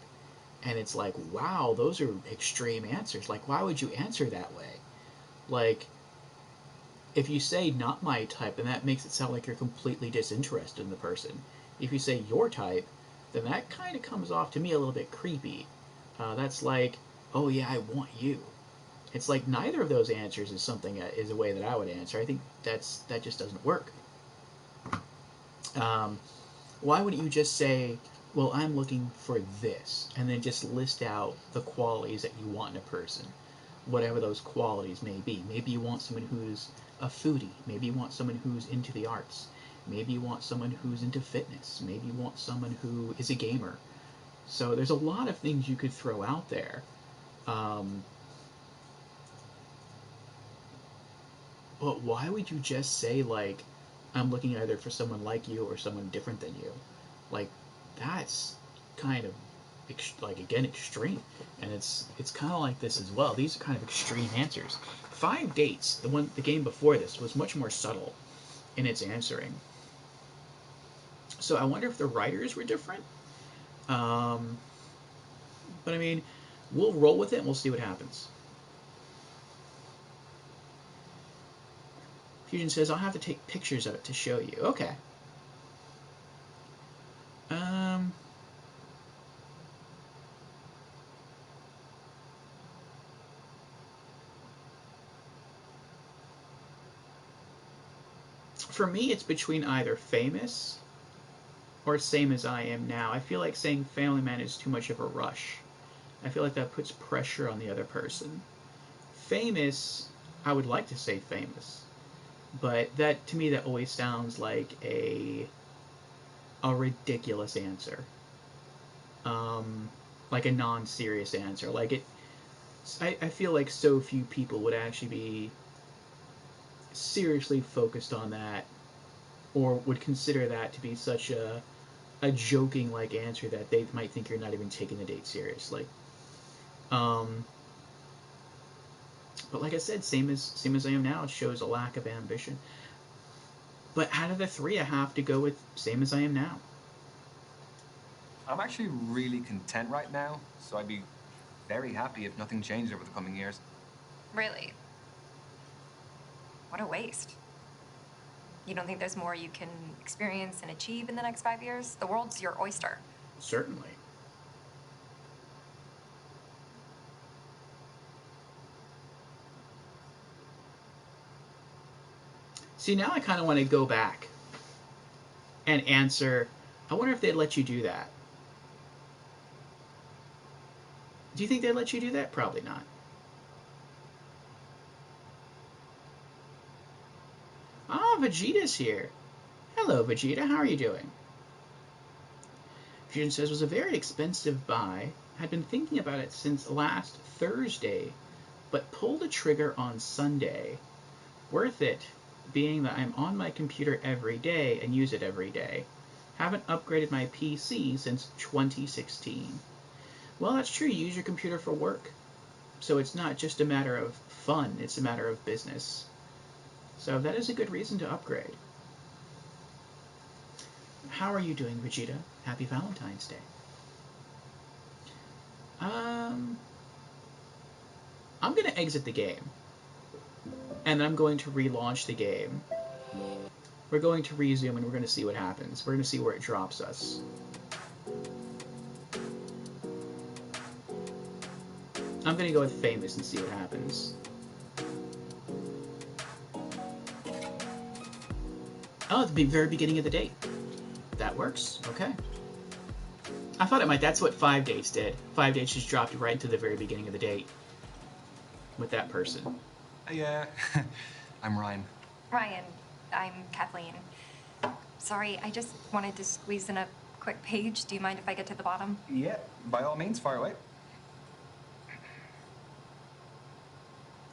And it's like, wow, those are extreme answers. Like, why would you answer that way? Like, if you say not my type, then that makes it sound like you're completely disinterested in the person. If you say your type, then that kind of comes off to me a little bit creepy. That's like, oh yeah, I want you. It's like neither of those answers is something is a way that I would answer. I think that just doesn't work. Why wouldn't you just say, well, I'm looking for this, and then just list out the qualities that you want in a person, whatever those qualities may be. Maybe you want someone who's a foodie. Maybe you want someone who's into the arts. Maybe you want someone who's into fitness. Maybe you want someone who is a gamer. So there's a lot of things you could throw out there. But why would you just say, like, I'm looking either for someone like you or someone different than you? Like, that's kind of, like, again, extreme. And it's kind of like this as well. These are kind of extreme answers. 5 dates, the game before this, was much more subtle in its answering. So I wonder if the writers were different. But I mean, we'll roll with it and we'll see what happens. Fusion says, I'll have to take pictures of it to show you. Okay. For me, it's between either famous or same as I am now. I feel like saying family man is too much of a rush. I feel like that puts pressure on the other person. Famous, I would like to say famous, but that to me that always sounds like a ridiculous answer, like a non-serious answer. Like it, I feel like so few people would actually be seriously focused on that, or would consider that to be such a joking like answer that they might think you're not even taking the date seriously. But like I said, same as I am now, it shows a lack of ambition. But out of the three, I have to go with same as I am now. I'm actually really content right now, so I'd be very happy if nothing changed over the coming years. Really? What a waste. You don't think there's more you can experience and achieve in the next 5 years? The world's your oyster. Certainly. See, now I kind of want to go back and answer, I wonder if they'd let you do that. Do you think they'd let you do that? Probably not. Ah, Vegeta's here. Hello, Vegeta. How are you doing? Vegeta says, was a very expensive buy. Had been thinking about it since last Thursday, but pulled the trigger on Sunday. Worth it, being that I'm on my computer every day and use it every day. Haven't upgraded my PC since 2016. Well, that's true. You use your computer for work. So it's not just a matter of fun, it's a matter of business. So that is a good reason to upgrade. How are you doing, Vegeta? Happy Valentine's Day. I'm going to exit the game. And I'm going to relaunch the game. We're going to resume and we're going to see what happens. We're going to see where it drops us. I'm going to go with famous and see what happens. Oh, at the very beginning of the date. That works. Okay. I thought it might. That's what 5 dates did. 5 dates just dropped right into the very beginning of the date with that person. Yeah, I'm Ryan. Ryan, I'm Kathleen. Sorry, I just wanted to squeeze in a quick page. Do you mind if I get to the bottom? Yeah, by all means, fire away.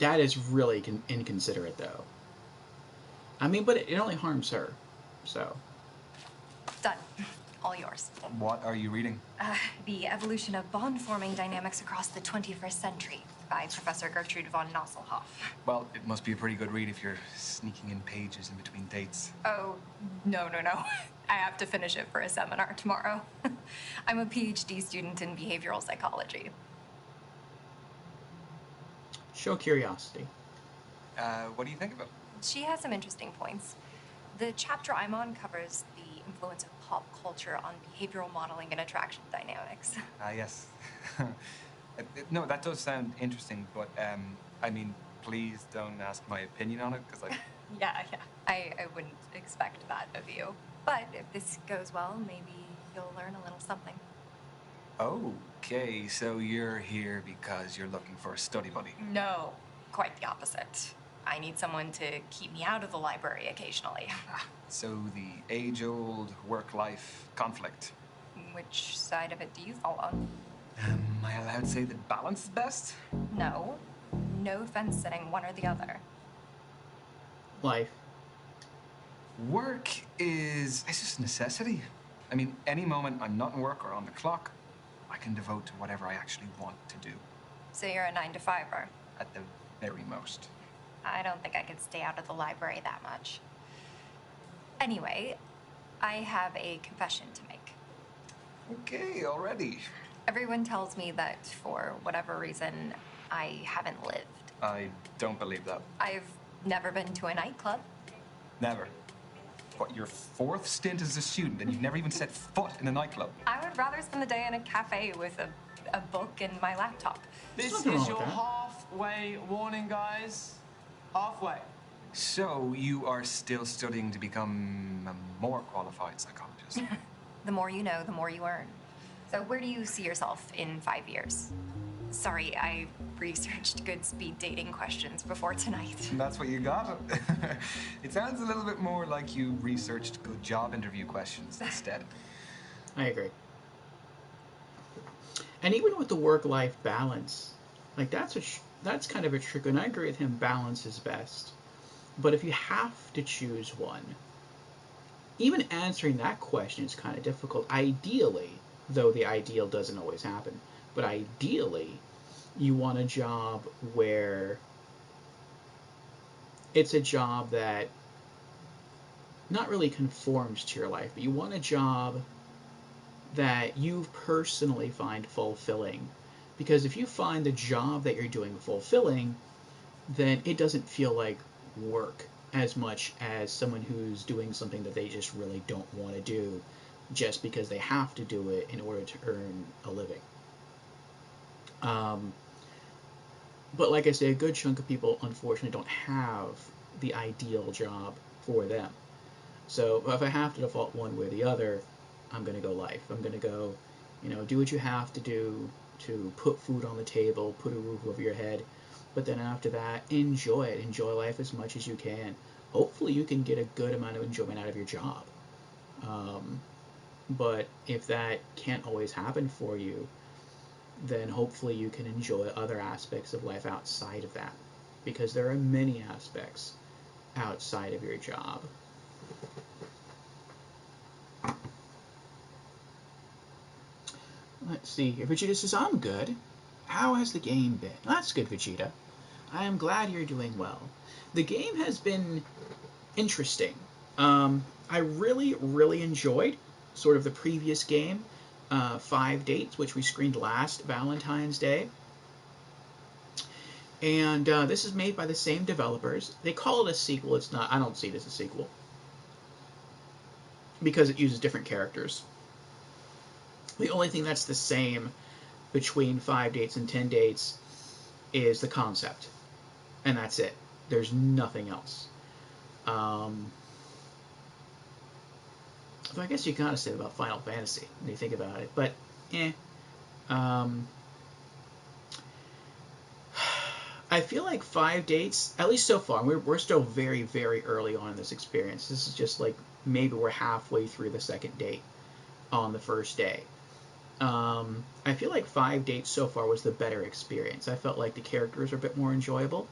That is really inconsiderate, though. I mean, but it only harms her, so. Done. All yours. What are you reading? The Evolution of Bond-Forming Dynamics Across the 21st Century by Professor Gertrude von Nosselhoff. Well, it must be a pretty good read if you're sneaking in pages in between dates. Oh, no. I have to finish it for a seminar tomorrow. I'm a PhD student in behavioral psychology. Show curiosity. What do you think of it? She has some interesting points. The chapter I'm on covers the influence of pop culture on behavioral modeling and attraction dynamics. Yes. No, that does sound interesting, but, I mean, please don't ask my opinion on it, because I... Yeah. I wouldn't expect that of you. But if this goes well, maybe you'll learn a little something. Okay, so you're here because you're looking for a study buddy. No, quite the opposite. I need someone to keep me out of the library occasionally. So the age-old work-life conflict. Which side of it do you fall on? Am I allowed to say that balance is best? No. No fence-sitting, one or the other. Life. Work is... it's just a necessity. I mean, any moment I'm not in work or on the clock, I can devote to whatever I actually want to do. So you're a 9-to-5-er? At the very most. I don't think I could stay out of the library that much. Anyway, I have a confession to make. Okay, already. Everyone tells me that for whatever reason, I haven't lived. I don't believe that. I've never been to a nightclub. Never. What, your fourth stint as a student and you've never even set foot in a nightclub? I would rather spend the day in a cafe with a book and my laptop. This Nothing wrong is with your that. halfway warning, guys. Halfway. So, you are still studying to become a more qualified psychologist? The more you know, the more you earn. So where do you see yourself in 5 years? Sorry, I researched good speed dating questions before tonight. That's what you got? It sounds a little bit more like you researched good job interview questions instead. I agree. And even with the work-life balance, like that's kind of a trick. And I agree with him. Balance is best. But if you have to choose one, even answering that question is kind of difficult. Ideally, though the ideal doesn't always happen, but ideally, you want a job where it's a job that not really conforms to your life, but you want a job that you personally find fulfilling. Because if you find the job that you're doing fulfilling, then it doesn't feel like work as much as someone who's doing something that they just really don't want to do just because they have to do it in order to earn a living. But like I say, a good chunk of people unfortunately don't have the ideal job for them. So if I have to default one way or the other, I'm going to go life. I'm going to go, do what you have to do to put food on the table, put a roof over your head. But then after that, enjoy it. Enjoy life as much as you can. Hopefully you can get a good amount of enjoyment out of your job. But if that can't always happen for you, then hopefully you can enjoy other aspects of life outside of that. Because there are many aspects outside of your job. Let's see here. Vegeta says, I'm good. How has the game been? That's good, Vegeta. I am glad you're doing well. The game has been interesting. I really, really enjoyed sort of the previous game, 5 Dates, which we screened last Valentine's Day. And this is made by the same developers. They call it a sequel. It's not. I don't see it as a sequel because it uses different characters. The only thing that's the same between 5 Dates and 10 Dates is the concept. And that's it. There's nothing else. So I guess you can kind of say about Final Fantasy when you think about it. But, I feel like 5 Dates, at least so far, we're still very, very early on in this experience. This is just like maybe we're halfway through the second date on the first day. I feel like 5 Dates so far was the better experience. I felt like the characters were a bit more enjoyable.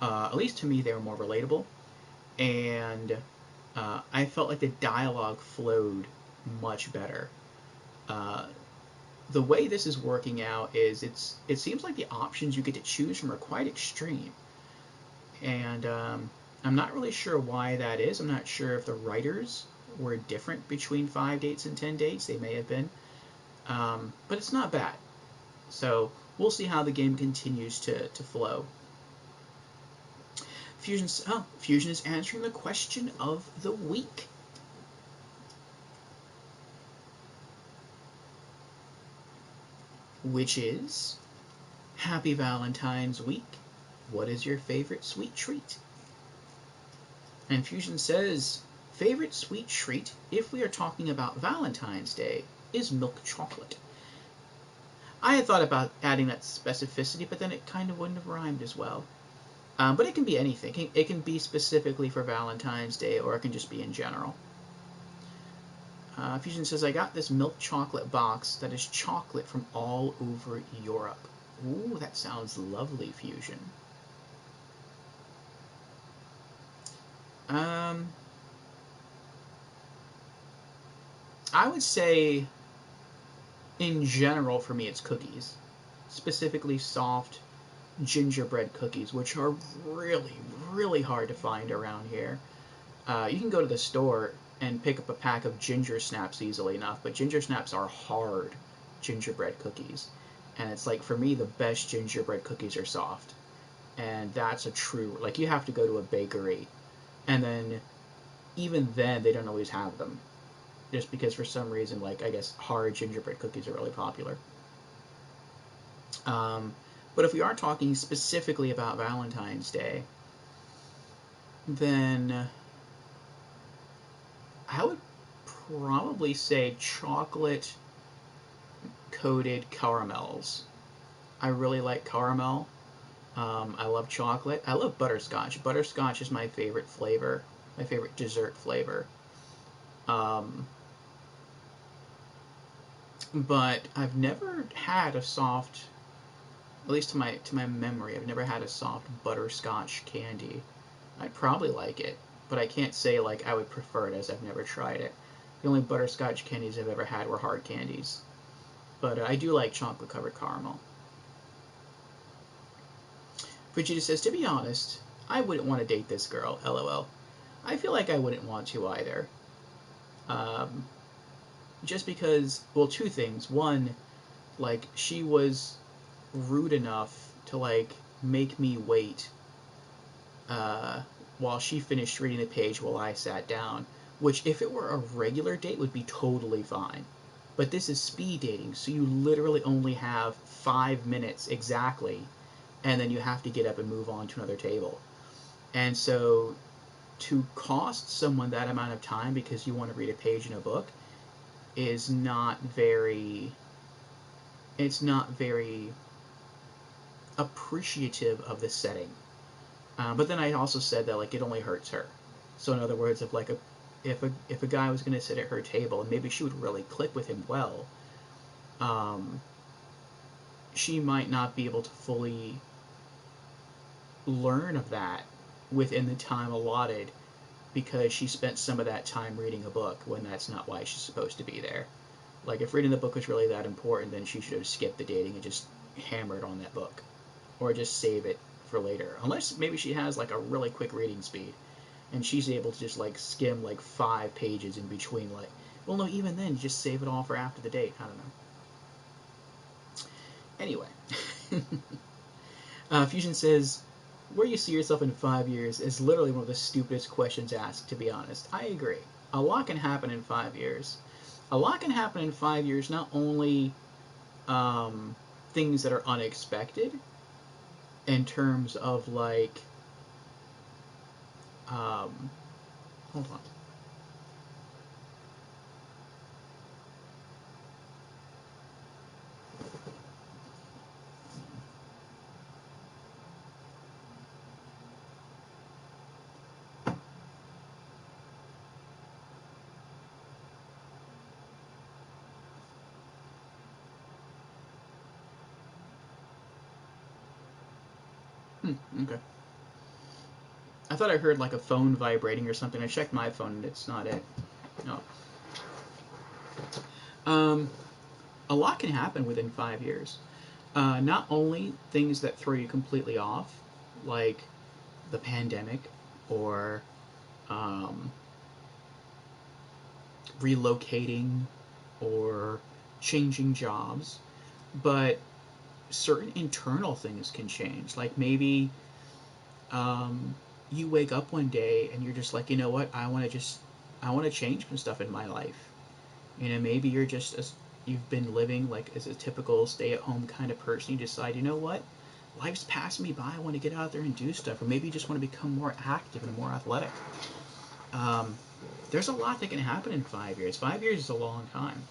At least to me, they were more relatable. And I felt like the dialogue flowed much better. The way this is working out is it seems like the options you get to choose from are quite extreme. And I'm not really sure why that is. I'm not sure if the writers were different between 5 Dates and 10 Dates. They may have been. But it's not bad. So we'll see how the game continues to flow. Fusion is answering the question of the week. Which is, Happy Valentine's Week. What is your favorite sweet treat? And Fusion says, favorite sweet treat, if we are talking about Valentine's Day, is milk chocolate. I had thought about adding that specificity, but then it kind of wouldn't have rhymed as well. But it can be anything. It can be specifically for Valentine's Day, or it can just be in general. Fusion says, I got this milk chocolate box that is chocolate from all over Europe. Ooh, that sounds lovely, Fusion. I would say, in general, for me, it's cookies. Specifically soft gingerbread cookies, which are really, really hard to find around here. You can go to the store and pick up a pack of ginger snaps easily enough, but ginger snaps are hard gingerbread cookies. And it's like, for me, the best gingerbread cookies are soft. And that's a true, like, you have to go to a bakery. And then, even then, they don't always have them. Just because for some reason, like, I guess hard gingerbread cookies are really popular. But if we are talking specifically about Valentine's Day, then I would probably say chocolate coated caramels. I really like caramel. I love chocolate. I love butterscotch. Butterscotch is my favorite flavor, my favorite dessert flavor. But I've never had a soft, at least to my memory, I've never had a soft butterscotch candy. I'd probably like it, but I can't say like I would prefer it as I've never tried it. The only butterscotch candies I've ever had were hard candies. But I do like chocolate covered caramel. Vegeta says, to be honest, I wouldn't want to date this girl, lol. I feel like I wouldn't want to either. Just because, well, two things. One, like, she was rude enough to, like, make me wait while she finished reading the page while I sat down, which, if it were a regular date, would be totally fine. But this is speed dating, so you literally only have 5 minutes exactly, and then you have to get up and move on to another table. And so, to cost someone that amount of time because you want to read a page in a book is not very, it's not very appreciative of the setting. But then I also said that, like, it only hurts her. So in other words, if a guy was going to sit at her table and maybe she would really click with him well, she might not be able to fully learn of that within the time allotted because she spent some of that time reading a book when that's not why she's supposed to be there. Like, if reading the book was really that important, then she should have skipped the dating and just hammered on that book. Or just save it for later. Unless maybe she has, like, a really quick reading speed, and she's able to just, like, skim, like, 5 pages in between, like, well, no, even then, just save it all for after the date. I don't know. Anyway. Fusion says, where you see yourself in 5 years is literally one of the stupidest questions asked, to be honest. I agree. A lot can happen in 5 years. A lot can happen in 5 years, not only things that are unexpected, in terms of, like, hold on. Okay. I thought I heard, like, a phone vibrating or something. I checked my phone and it's not it. No. A lot can happen within 5 years. Not only things that throw you completely off, like the pandemic or relocating or changing jobs, but certain internal things can change. Like, maybe you wake up one day and you're just like, you know what, I want to change some stuff in my life. You know, maybe you've been living like as a typical stay-at-home kind of person. You decide, you know what, life's passing me by. I want to get out there and do stuff, or maybe you just want to become more active and more athletic. There's a lot that can happen in 5 years. 5 years is a long time.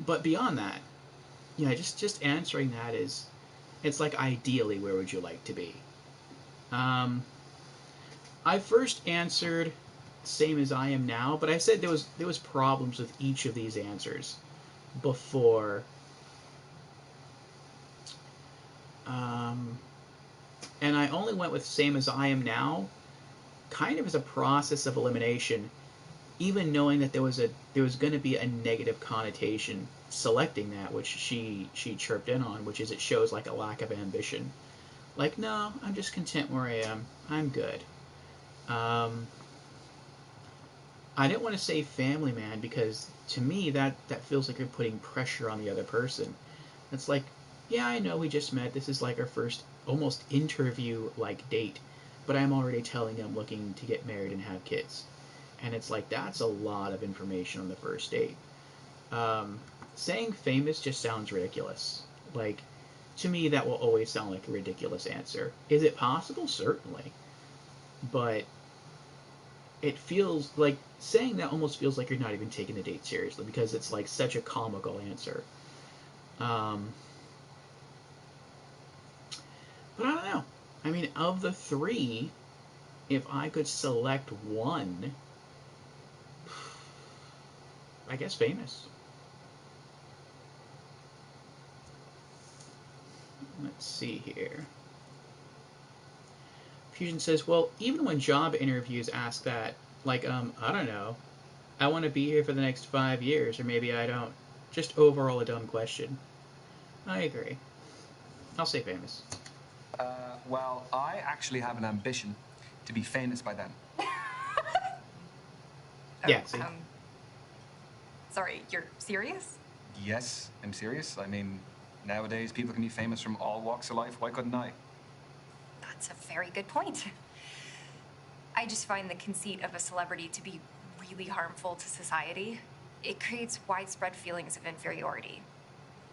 But beyond that, yeah, just answering that is, it's like, ideally, where would you like to be? I first answered same as I am now, but I said there was problems with each of these answers before. And I only went with same as I am now, kind of as a process of elimination, even knowing that there was going to be a negative connotation selecting that, which she chirped in on, which is it shows like a lack of ambition. Like, no, I'm just content where I am. I'm good. I didn't want to say family man because to me that feels like you're putting pressure on the other person. It's like, yeah, I know we just met. This is like our first almost interview-like date, but I'm already telling him I'm looking to get married and have kids. And it's like, that's a lot of information on the first date. Saying famous just sounds ridiculous. Like, to me, that will always sound like a ridiculous answer. Is it possible? Certainly. But it feels like saying that almost feels like you're not even taking the date seriously because it's like such a comical answer. But I don't know. I mean, of the three, if I could select one, I guess famous. Let's see here. Fusion says, well, even when job interviews ask that, like, I don't know, I want to be here for the next 5 years, or maybe I don't. Just overall a dumb question. I agree. I'll say famous. Well, I actually have an ambition to be famous by then. Yeah, see? Sorry, you're serious? Yes, I'm serious. I mean, nowadays people can be famous from all walks of life. Why couldn't I? That's a very good point. I just find the conceit of a celebrity to be really harmful to society. It creates widespread feelings of inferiority.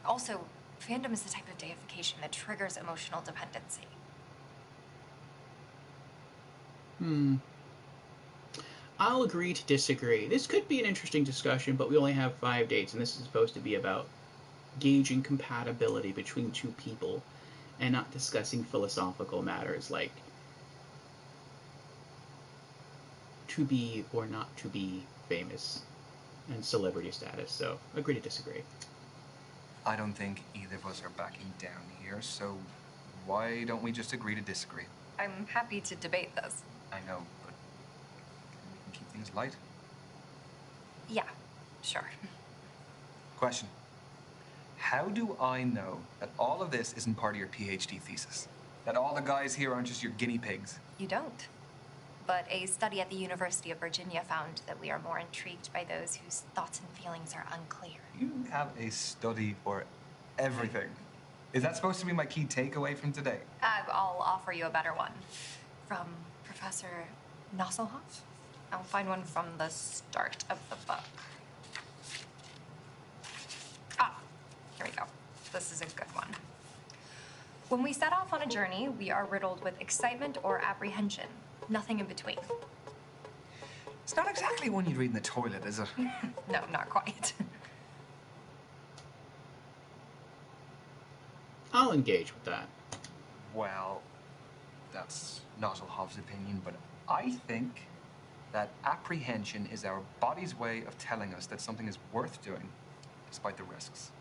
Also, fandom is the type of deification that triggers emotional dependency. I'll agree to disagree. This could be an interesting discussion, but we only have 5 dates, and this is supposed to be about gauging compatibility between two people and not discussing philosophical matters like to be or not to be famous and celebrity status. So, agree to disagree. I don't think either of us are backing down here, so why don't we just agree to disagree? I'm happy to debate this. I know, but we can keep things light. Yeah, sure. Question. How do I know that all of this isn't part of your PhD thesis? That all the guys here aren't just your guinea pigs? You don't. But a study at the University of Virginia found that we are more intrigued by those whose thoughts and feelings are unclear. You have a study for everything. Is that supposed to be my key takeaway from today? I'll offer you a better one. From Professor Nosselhoff? I'll find one from the start of the book. Ah, here we go. This is a good one. When we set off on a journey, we are riddled with excitement or apprehension. Nothing in between. It's not exactly one you'd read in the toilet, is it? No, not quite. I'll engage with that. Well, that's Nosselhoff's opinion, but I think that apprehension is our body's way of telling us that something is worth doing, despite the risks.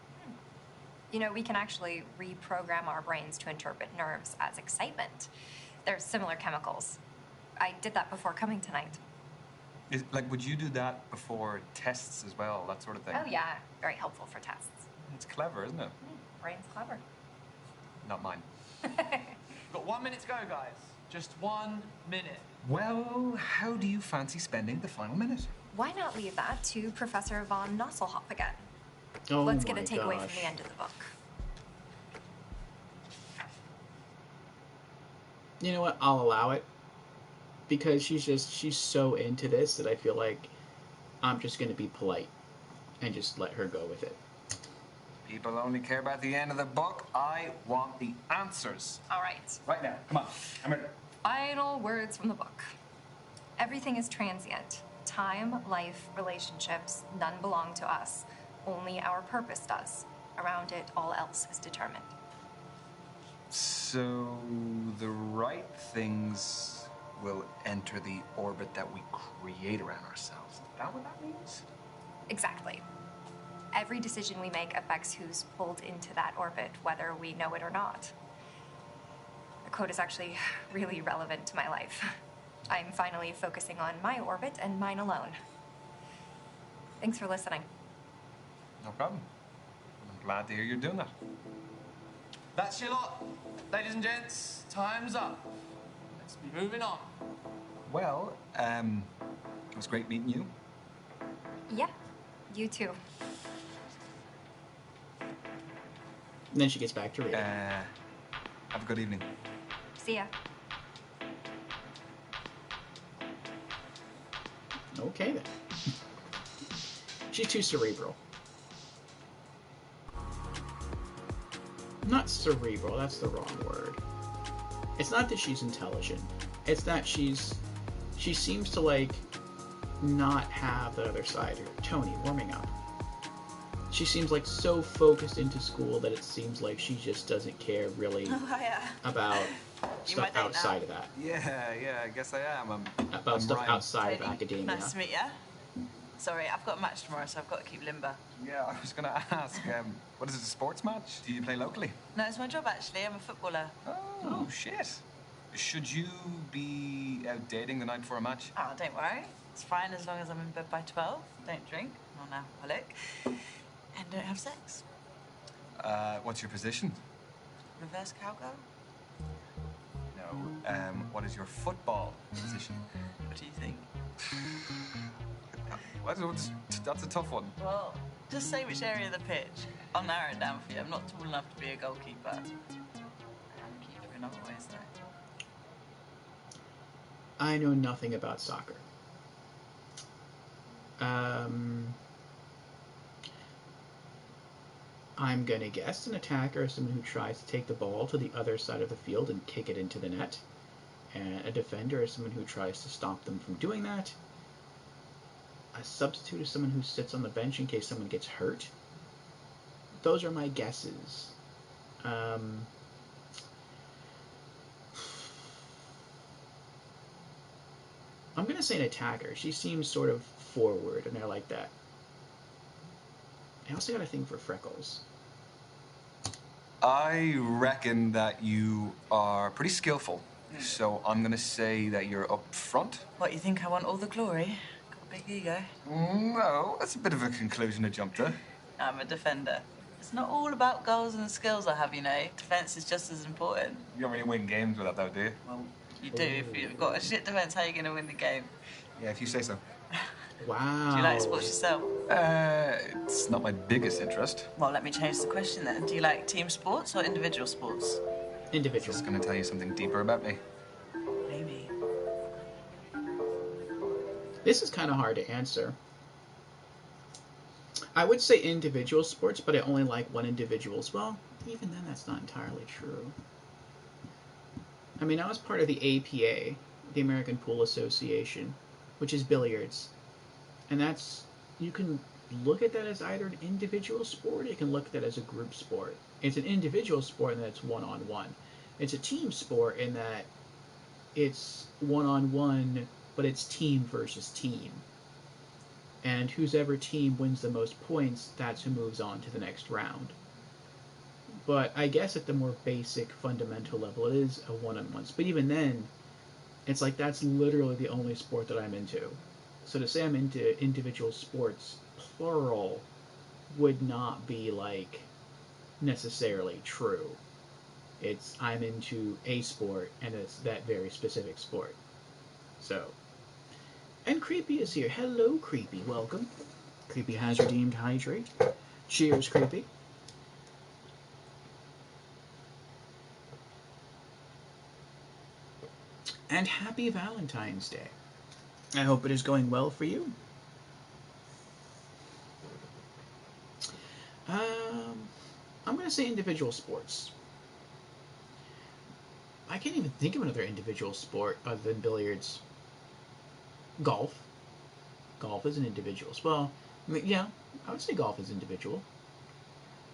You know, we can actually reprogram our brains to interpret nerves as excitement. They're similar chemicals. I did that before coming tonight. Would you do that before tests as well, that sort of thing? Oh, yeah. Very helpful for tests. It's clever, isn't it? Brain's clever. Not mine. Got 1 minute to go, guys. Just 1 minute. Well, how do you fancy spending the final minute? Why not leave that to Professor von Nosselhoff again? Oh, Let's get a my takeaway gosh. from the end of the book. You know what? I'll allow it. Because she's so into this that I feel like I'm just going to be polite and just let her go with it. People only care about the end of the book. I want the answers. All right. Right now. Come on. I'm ready. Final words from the book. Everything is transient. Time, life, relationships, none belong to us. Only our purpose does. Around it, all else is determined. So the right things will enter the orbit that we create around ourselves. Is that what that means? Exactly. Every decision we make affects who's pulled into that orbit, whether we know it or not. The quote is actually really relevant to my life. I'm finally focusing on my orbit and mine alone. Thanks for listening. No problem. I'm glad to hear you're doing that. That's your lot. Ladies and gents, time's up. Let's be moving on. Well, it was great meeting you. Yeah, you too. And then she gets back to reading. Have a good evening. See ya. Okay, then. She's too cerebral. not cerebral, that's the wrong word. It's not that she's intelligent. It's that she seems to, like, not have the other side here. Toni, warming up. She seems like so focused into school that it seems like she just doesn't care really about stuff outside of that. Yeah, I guess I am. About stuff Ryan. outside of academia. Nice to meet you. Sorry, I've got a match tomorrow, so I've got to keep limber. Yeah, I was going to ask, what is it, a sports match? Do you play locally? No, it's my job, actually. I'm a footballer. Oh, shit. Should you be out dating the night before a match? Oh, don't worry. It's fine as long as I'm in bed by 12. Don't drink, non-alcoholic, and don't have sex. What's your position? Reverse cowgirl? No. What is your football position? What do you think? That's a tough one. Well, just say which area of the pitch. I'll narrow it down for you. I'm not tall enough to be a goalkeeper. I'm a keeper in other ways, though. I know nothing about soccer. I'm gonna guess an attacker is someone who tries to take the ball to the other side of the field and kick it into the net. And a defender is someone who tries to stop them from doing that. A substitute is someone who sits on the bench in case someone gets hurt. Those are my guesses. I'm going to say an attacker. She seems sort of forward, and I like that. I also got a thing for freckles. I reckon that you are pretty skillful. So I'm going to say that you're up front. What, you think I want all the glory? Got a big ego. No, that's a bit of a conclusion to jump to. I'm a defender. It's not all about goals and skills I have, you know. Defence is just as important. You don't really win games with that, though, do you? Well, you do. If you've got a shit defence, how are you going to win the game? Yeah, if you say so. Wow. Do you like sports yourself? It's not my biggest interest. Well, let me change the question then. Do you like team sports or individual sports? Individual. Is this going to tell you something deeper about me? Maybe. This is kind of hard to answer. I would say individual sports, but I only like one individual as well. Even then, that's not entirely true. I mean, I was part of the APA, the American Pool Association, which is billiards. And that's, you can look at that as either an individual sport, or you can look at that as a group sport. It's an individual sport in that it's one-on-one. It's a team sport in that it's one-on-one, but it's team versus team. And whoever team wins the most points, that's who moves on to the next round. But I guess at the more basic, fundamental level, it is a one-on-one. But even then, it's like that's literally the only sport that I'm into. So to say I'm into individual sports, plural, would not be, like, necessarily true. It's, I'm into a sport, and it's that very specific sport. So, and Creepy is here. Hello, Creepy. Welcome. Creepy has redeemed Hydrate. Cheers, Creepy. And happy Valentine's Day. I hope it is going well for you. I'm going to say individual sports. I can't even think of another individual sport other than billiards. Golf. Golf is an individual. Well, I mean, yeah, I would say golf is individual.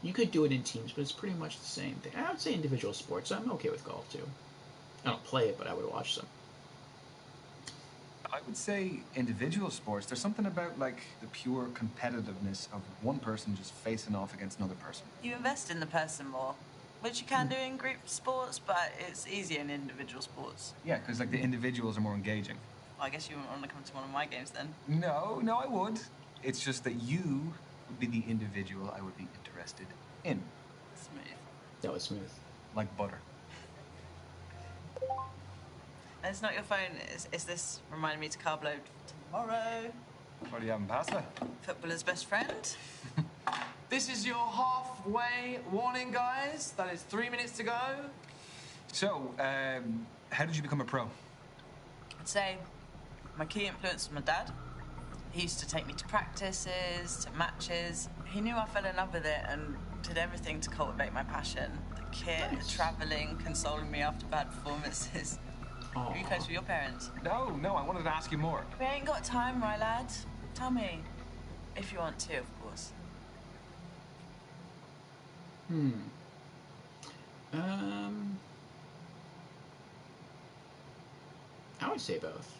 You could do it in teams, but it's pretty much the same thing. I would say individual sports. I'm okay with golf, too. I don't play it, but I would watch some. I would say individual sports, there's something about, like, the pure competitiveness of one person just facing off against another person. You invest in the person more, which you can do in group sports, but it's easier in individual sports. Yeah, because, like, the individuals are more engaging. Well, I guess you wouldn't want to come to one of my games then. No, I would. It's just that you would be the individual I would be interested in. Smooth. That was smooth. Like butter. And it's not your phone, is this reminding me to carb load tomorrow? What are you having, pasta? Footballer's best friend. This is your halfway warning, guys. That is 3 minutes to go. So, how did you become a pro? I'd say my key influence was my dad. He used to take me to practices, to matches. He knew I fell in love with it, and did everything to cultivate my passion. The kit, the travelling, consoling me after bad performances. Are you close with your parents? No, I wanted to ask you more. We ain't got time, my lad. Tell me. If you want to, of course. I would say both.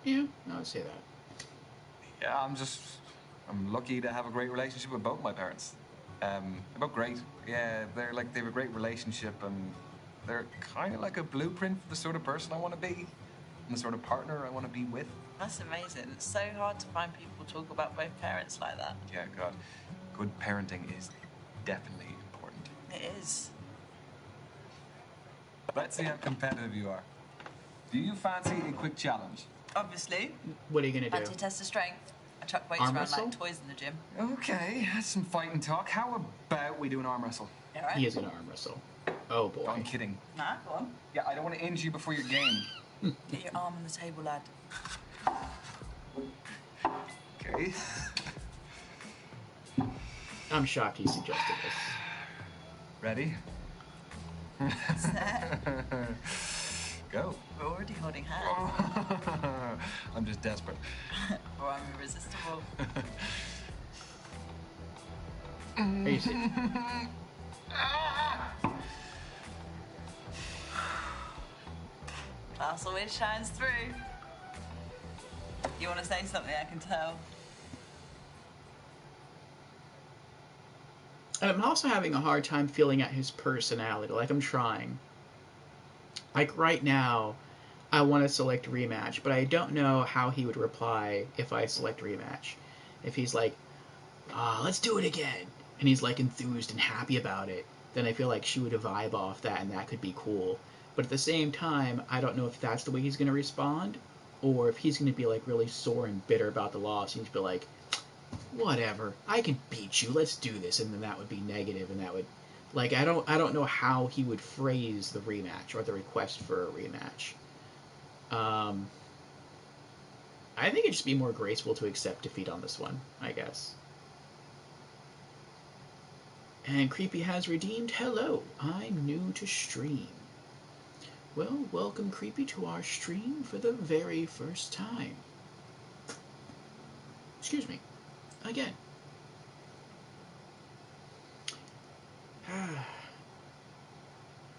Yeah, I would say that. Yeah, I'm lucky to have a great relationship with both my parents. They're both great. Yeah, they have a great relationship, and they're kind of like a blueprint for the sort of person I want to be and the sort of partner I want to be with. That's amazing. It's so hard to find people talk about both parents like that. Yeah, God. Good parenting is definitely important. It is. Let's see how competitive you are. Do you fancy a quick challenge? Obviously. What are you going to do? Fancy test of strength. I chuck weights Arm around wrestle? like toys in the gym. Okay, that's some fighting talk. How about we do an arm wrestle? Yeah, right? He is going to arm wrestle. Oh, boy. I'm kidding. Nah, go on. Yeah, I don't want to injure you before your game. Get your arm on the table, lad. Okay. I'm shocked he suggested this. Ready? Set. Go. We're already holding hands. I'm just desperate. Or I'm irresistible. Are you serious? Class always shines through. You want to say something, I can tell. I'm also having a hard time feeling out his personality. Like, I'm trying. Like, right now, I want to select rematch, but I don't know how he would reply if I select rematch. If he's like, let's do it again, and he's, like, enthused and happy about it, then I feel like she would vibe off that, and that could be cool. But at the same time, I don't know if that's the way he's going to respond, or if he's going to be, like, really sore and bitter about the loss, and he'd be like, whatever, I can beat you, let's do this, and then that would be negative, and that would, like, I don't know how he would phrase the rematch, or the request for a rematch. I think it'd just be more graceful to accept defeat on this one, I guess. And Creepy has redeemed, hello, I'm new to stream. Well, welcome Creepy to our stream for the very first time. Excuse me. Again.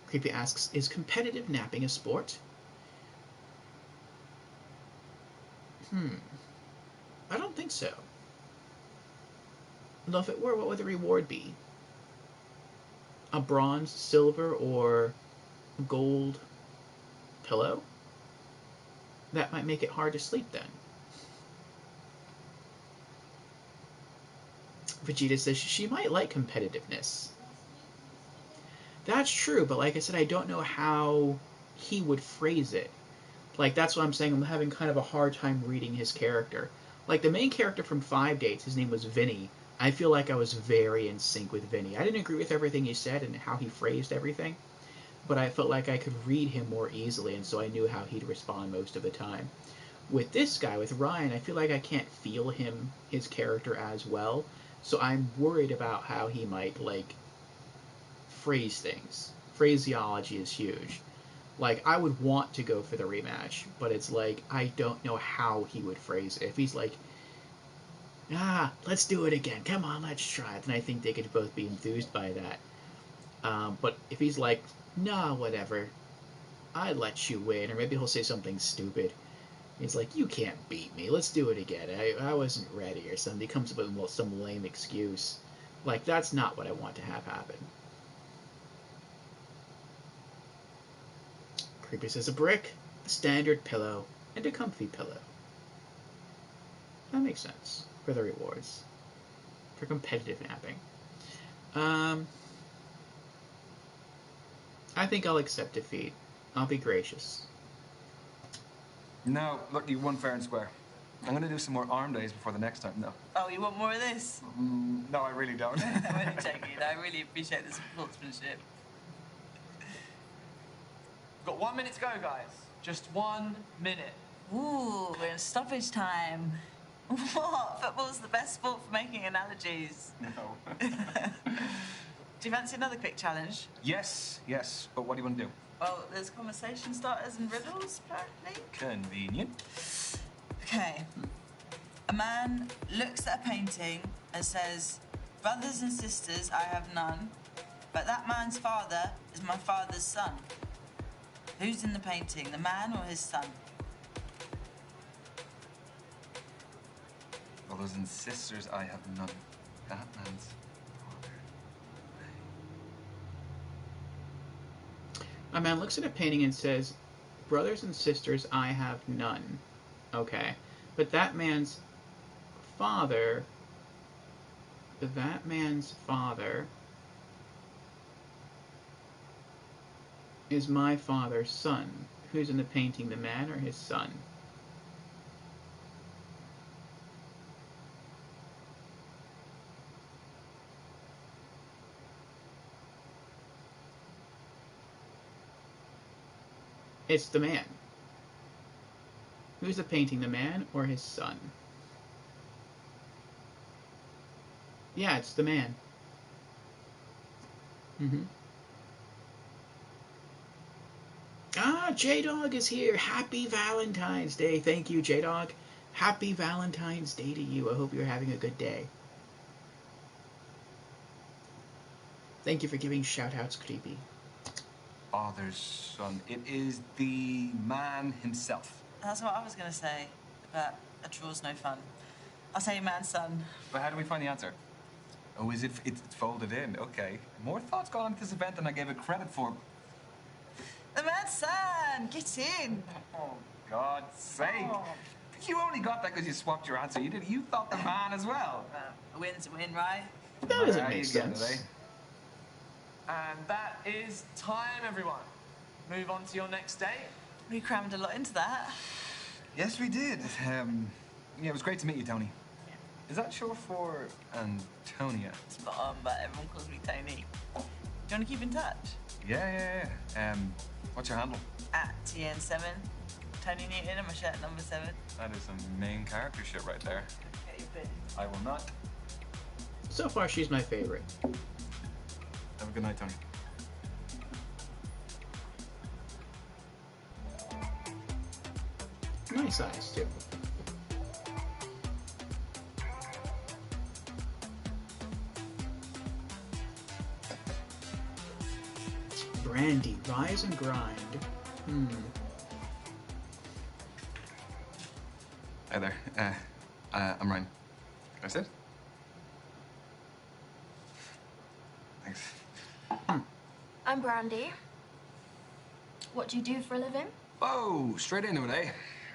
Creepy asks, is competitive napping a sport? I don't think so. Though if it were, what would the reward be? A bronze, silver, or gold pillow? That might make it hard to sleep then. Vegeta says she might like competitiveness. That's true, but like I said, I don't know how he would phrase it. Like, that's what I'm saying. I'm having kind of a hard time reading his character. Like, the main character from 5 Dates, his name was Vinny. I feel like I was very in sync with Vinny. I didn't agree with everything he said and how he phrased everything, but I felt like I could read him more easily, and so I knew how he'd respond most of the time. With this guy, with Ryan, I feel like I can't feel his character as well, so I'm worried about how he might, like, phrase things. Phraseology is huge. Like, I would want to go for the rematch, but it's like, I don't know how he would phrase it. If he's like, let's do it again, come on, let's try it, then I think they could both be enthused by that. But if he's like, nah, whatever, I let you win, or maybe he'll say something stupid. He's like, you can't beat me, let's do it again, I wasn't ready, or something. He comes up with some lame excuse. Like, that's not what I want to have happen. Creepy says a brick, a standard pillow, and a comfy pillow. That makes sense for the rewards. For competitive napping. I think I'll accept defeat. I'll be gracious. No, look, you won fair and square. I'm going to do some more arm days before the next time, though. Oh, you want more of this? No, I really don't. I'm only joking. I really appreciate the sportsmanship. We've got 1 minute to go, guys. Just 1 minute. Ooh, we're in stoppage time. What? Football's the best sport for making analogies. No. Do you fancy another quick challenge? Yes. But what do you want to do? Well, there's conversation starters and riddles, apparently. Convenient. Okay. A man looks at a painting and says, "Brothers and sisters, I have none, but that man's father is my father's son." Who's in the painting, the man or his son? Brothers and sisters, I have none. That man's father. A man looks at a painting and says, "Brothers and sisters, I have none." Okay. But that man's father is my father's son. Who's in the painting, the man or his son? It's the man. Who's the painting, the man or his son? Yeah, it's the man. Ah, J-Dog is here. Happy Valentine's Day. Thank you, J-Dog. Happy Valentine's Day to you. I hope you're having a good day. Thank you for giving shout-outs, Creepy. Father's son. It is the man himself. That's what I was going to say, but a draw's no fun. I'll say man's son. But how do we find the answer? Oh, is it? It's folded in. Okay. More thought's gone into this event than I gave it credit for. The man's son! Get in! Oh, God's sake. Oh. You only got that because you swapped your answer. You thought the man as well. A win's a win, right? That doesn't make sense. And that is time, everyone. Move on to your next date. We crammed a lot into that. Yes, we did. Yeah, it was great to meet you, Tony. Yeah. Is that short for Antonia? Spot on, but everyone calls me Toni. Do you want to keep in touch? Yeah. What's your handle? @TN7. Toni Newton and my shirt number 7. That is some main character shit right there. Get your bit. I will not. So far, she's my favorite. Have a good night, Tony. Nice eyes, too. Brandy, rise and grind. Hi there. I'm Ryan. Can I sit? Thanks. I'm Brandy. What do you do for a living? Oh, straight into it, eh?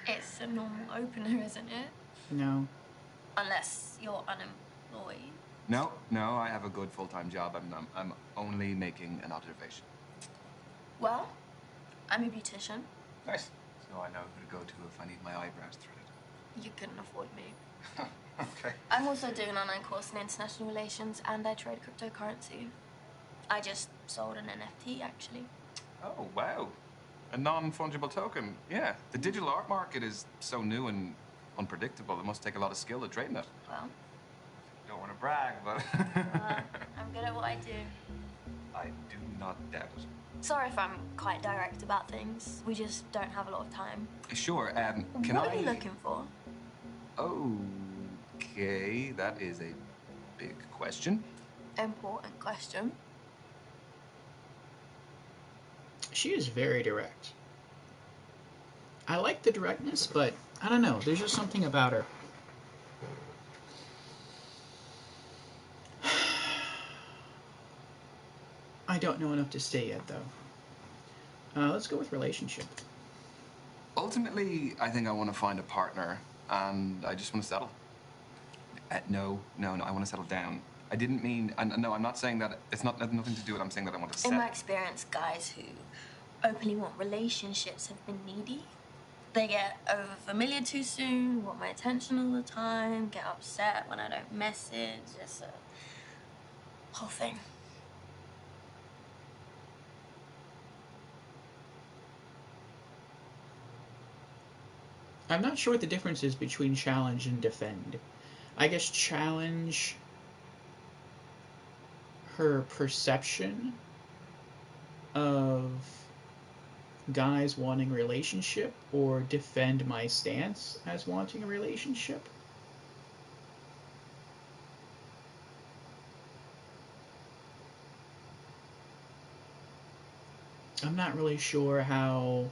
It's a normal opener, isn't it? No. Unless you're unemployed. No, I have a good full-time job. I'm only making an observation. Well, I'm a beautician. Nice. So I know who to go to if I need my eyebrows threaded. You couldn't afford me. Okay. I'm also doing an online course in international relations and I trade cryptocurrency. I just sold an NFT, actually. Oh, wow. A non-fungible token. Yeah. The digital art market is so new and unpredictable. It must take a lot of skill to trade in it. Well, Don't want to brag, but... I'm good at what I do. I do not doubt it. Sorry if I'm quite direct about things. We just don't have a lot of time. Sure, can What are you looking for? Okay, that is a big question. Important question. She is very direct. I like the directness, but I don't know. There's just something about her. I don't know enough to say yet, though. Let's go with relationship. Ultimately, I think I want to find a partner, and I just want to settle. No, I want to settle down. I didn't mean... No, I'm not saying that... It's not nothing to do with... I'm saying that I want to settle. In my experience, guys who openly want relationships have been needy. They get over familiar too soon, want my attention all the time, get upset when I don't message. It's a whole thing. I'm not sure what the difference is between challenge and defend. I guess challenge her perception of guys wanting a relationship, or defend my stance as wanting a relationship. I'm not really sure how...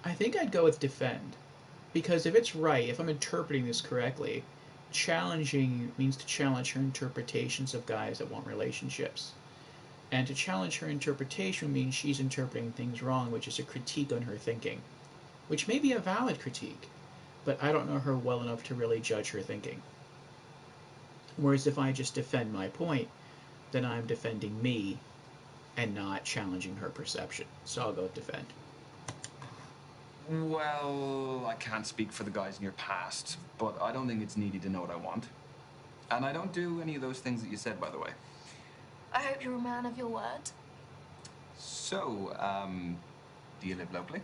I think I'd go with defend. Because if it's right, if I'm interpreting this correctly, challenging means to challenge her interpretations of guys that want relationships. And to challenge her interpretation means she's interpreting things wrong, which is a critique on her thinking. Which may be a valid critique, but I don't know her well enough to really judge her thinking. Whereas if I just defend my point, then I'm defending me and not challenging her perception. So I'll go with defend. Well, I can't speak for the guys in your past, but I don't think it's needy to know what I want. And I don't do any of those things that you said, by the way. I hope you're a man of your word. So, do you live locally?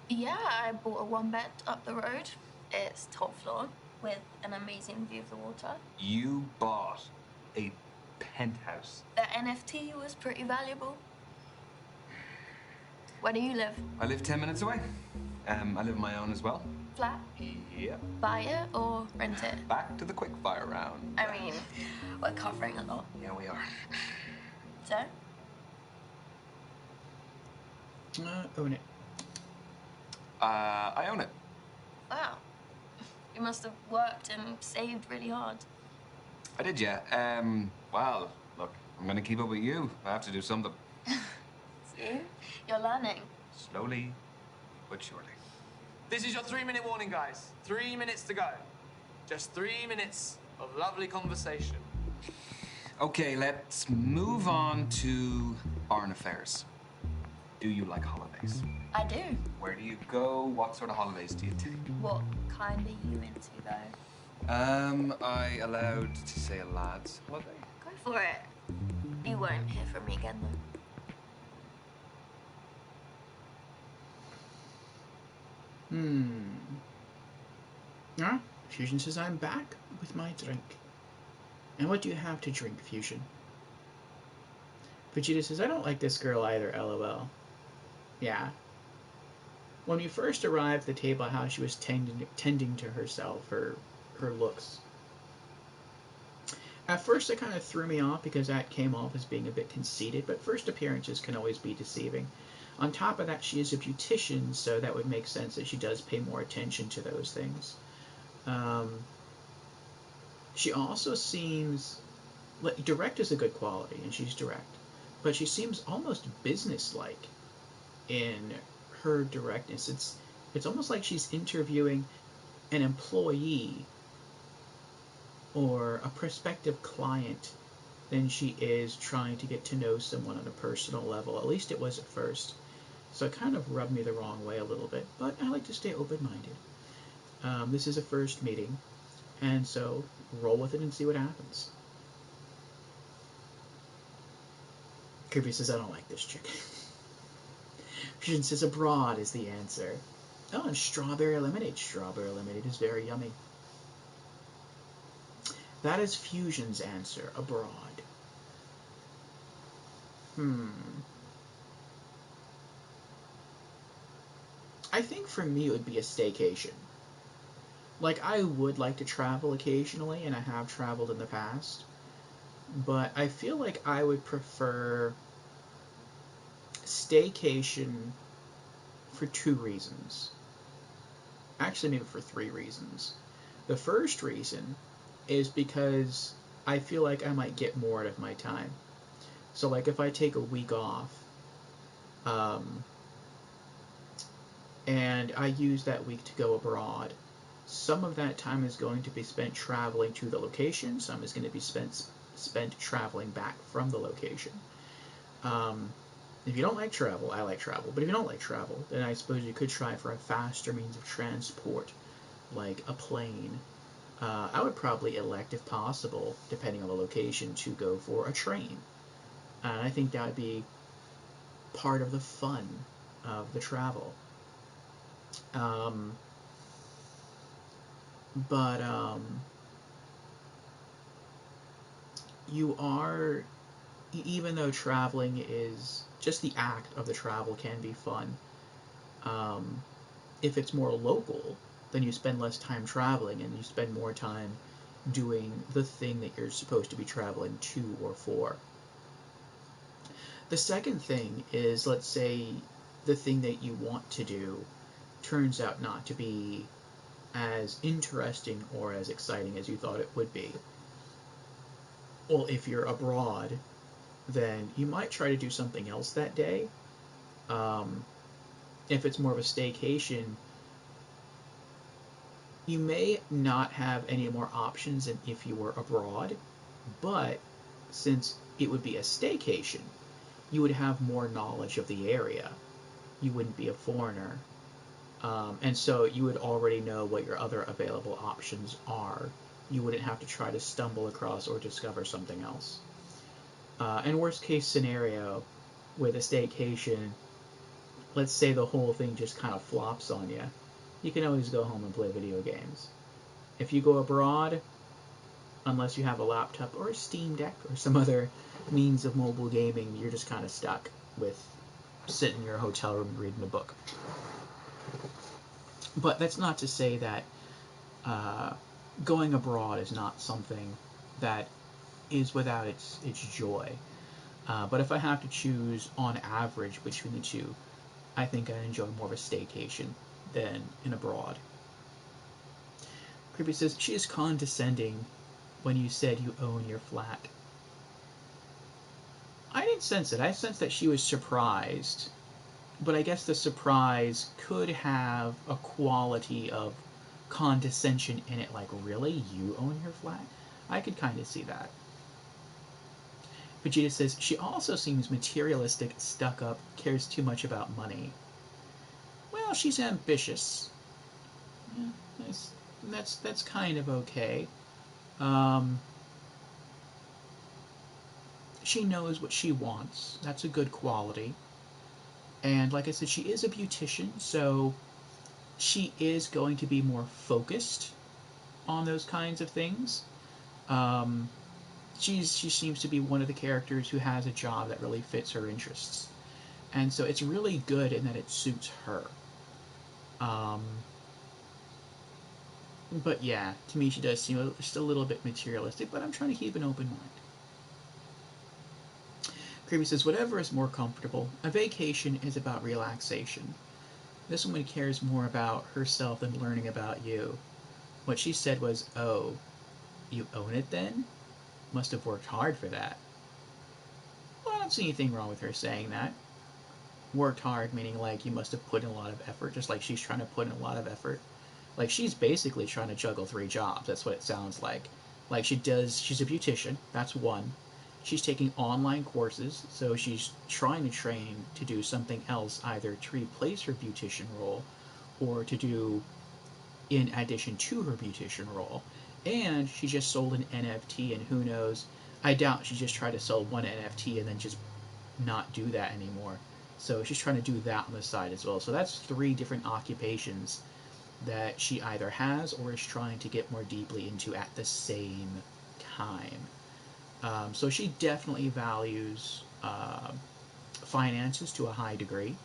Yeah, I bought a one-bed up the road. It's top floor with an amazing view of the water. You bought a penthouse. The NFT was pretty valuable. Where do you live? I live 10 minutes away. I live on my own as well. Flat? Yep. Buy it or rent it? Back to the quickfire round. I mean, we're covering a lot. Yeah, we are. So? Own it. I own it. Wow. You must have worked and saved really hard. I did, yeah. Well, look, I'm gonna keep up with you. I have to do something. See? You're learning. Slowly, but surely. This is your 3-minute warning, guys. 3 minutes to go. Just 3 minutes of lovely conversation. Okay, let's move on to foreign affairs. Do you like holidays? I do. Where do you go? What sort of holidays do you take? What kind are you into, though? I allowed to say a lad's holiday? Go for it. You won't hear from me again, though. Fusion says I'm back with my drink. And what do you have to drink, Fusion? Vegeta says, I don't like this girl either, LOL. Yeah. When we first arrived at the table, how she was tending to herself, her looks. At first, it kind of threw me off because that came off as being a bit conceited, but first appearances can always be deceiving. On top of that, she is a beautician, so that would make sense that she does pay more attention to those things. She also seems... direct is a good quality, and she's direct. But she seems almost businesslike in her directness. It's almost like she's interviewing an employee or a prospective client than she is trying to get to know someone on a personal level. At least it was at first. So it kind of rubbed me the wrong way a little bit. But I like to stay open-minded. This is a first meeting, and so roll with it and see what happens. Kirby says, I don't like this chick. Fusion says abroad is the answer. Oh, and strawberry lemonade. Strawberry lemonade is very yummy. That is Fusion's answer, abroad. I think for me it would be a staycation. Like, I would like to travel occasionally, and I have traveled in the past. But I feel like I would prefer staycation for 2 reasons. Actually, maybe for 3 reasons. The first reason is because I feel like I might get more out of my time. So, like, if I take a week off, and I use that week to go abroad, some of that time is going to be spent traveling to the location, some is going to be spent traveling back from the location. If you don't like travel, I like travel, but if you don't like travel, then I suppose you could try for a faster means of transport, like a plane. I would probably elect, if possible, depending on the location, to go for a train. And I think that would be part of the fun of the travel. But you are, even though traveling is, just the act of the travel can be fun, if it's more local, then you spend less time traveling and you spend more time doing the thing that you're supposed to be traveling to or for. The second thing is, let's say the thing that you want to do turns out not to be as interesting or as exciting as you thought it would be. Well, if you're abroad, then you might try to do something else that day. If it's more of a staycation, you may not have any more options than if you were abroad, but since it would be a staycation, you would have more knowledge of the area. You wouldn't be a foreigner. And so you would already know what your other available options are. You wouldn't have to try to stumble across or discover something else. And worst case scenario, with a staycation, let's say the whole thing just kind of flops on you. You can always go home and play video games. If you go abroad, unless you have a laptop or a Steam Deck or some other means of mobile gaming, you're just kind of stuck with sitting in your hotel room reading a book. But that's not to say that going abroad is not something that is without its joy. But if I have to choose on average between the two, I think I enjoy more of a staycation than an abroad. Creepy says, she is condescending when you said you own your flat. I didn't sense it. I sensed that she was surprised. But I guess the surprise could have a quality of condescension in it. Like, really? You own your flat? I could kind of see that. Vegeta says, she also seems materialistic, stuck up, cares too much about money. Well, she's ambitious. Yeah, that's kind of okay. She knows what she wants. That's a good quality. And like I said, she is a beautician, so she is going to be more focused on those kinds of things. She seems to be one of the characters who has a job that really fits her interests. And so it's really good in that it suits her. But yeah, to me she does seem just a little bit materialistic, but I'm trying to keep an open mind. Creepy says, whatever is more comfortable. A vacation is about relaxation. This woman cares more about herself than learning about you. What she said was, oh, you own it then? Must have worked hard for that. Well, I don't see anything wrong with her saying that. Worked hard, meaning like you must have put in a lot of effort, just like she's trying to put in a lot of effort. Like she's basically trying to juggle 3 jobs, that's what it sounds like. Like she's a beautician, that's one. She's taking online courses, so she's trying to train to do something else, either to replace her beautician role or to do in addition to her beautician role. And she just sold an NFT, and who knows, I doubt she just tried to sell one NFT and then just not do that anymore. So she's trying to do that on the side as well. So that's 3 different occupations that she either has or is trying to get more deeply into at the same time. So she definitely values finances to a high degree.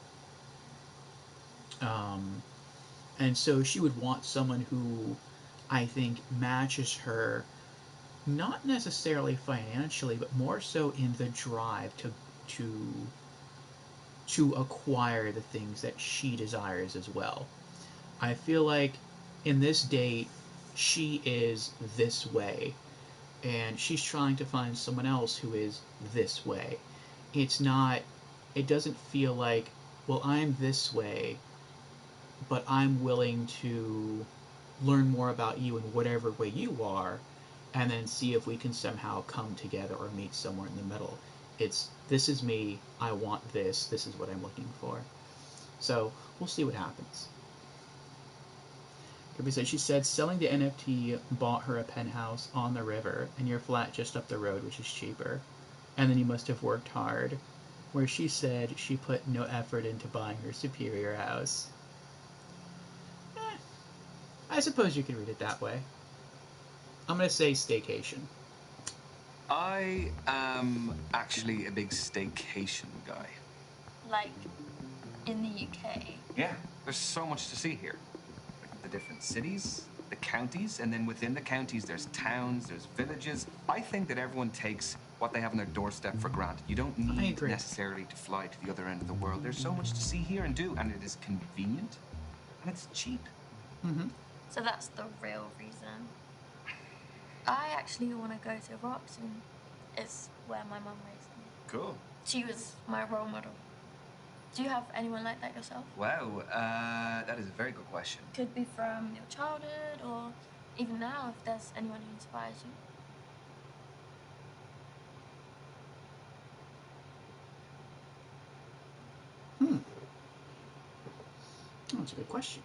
And so she would want someone who I think matches her, not necessarily financially, but more so in the drive to acquire the things that she desires as well. I feel like in this date, she is this way, and she's trying to find someone else who is this way. It doesn't feel like, well, I'm this way, but I'm willing to learn more about you in whatever way you are, and then see if we can somehow come together or meet somewhere in the middle. It's, this is me, I want this is what I'm looking for. So we'll see what happens. She said, selling the NFT bought her a penthouse on the river and your flat just up the road, which is cheaper. And then you must have worked hard. Where she said she put no effort into buying her superior house. I suppose you could read it that way. I'm going to say staycation. I am actually a big staycation guy. Like, in the UK? Yeah, there's so much to see here. The different cities, the counties, and then within the counties there's towns, there's villages. I think that everyone takes what they have on their doorstep for granted. You don't need necessarily to fly to the other end of the world. There's so much to see here and do, and it is convenient, and it's cheap. Mm-hmm. So that's the real reason. I actually want to go to Roxton. It's where my mum raised me. Cool. She was my role model. Do you have anyone like that yourself? Wow, that is a very good question. Could be from your childhood, or even now, if there's anyone who inspires you. Oh, that's a good question.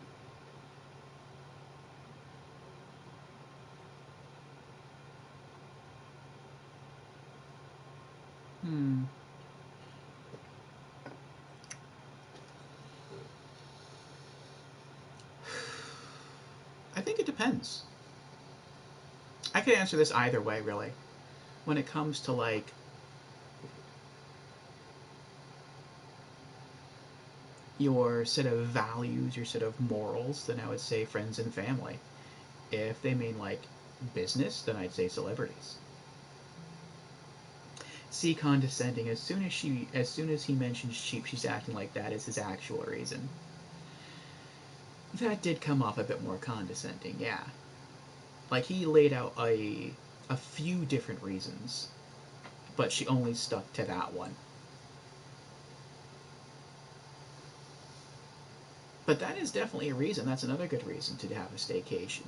I think it depends. I could answer this either way, really. When it comes to, like, your set of values, your set of morals, then I would say friends and family. If they mean, like, business, then I'd say celebrities. See, condescending. As soon as he mentions cheap, she's acting like that is his actual reason. That did come off a bit more condescending, yeah. Like, he laid out a few different reasons, but she only stuck to that one. But that is definitely a reason. That's another good reason to have a staycation.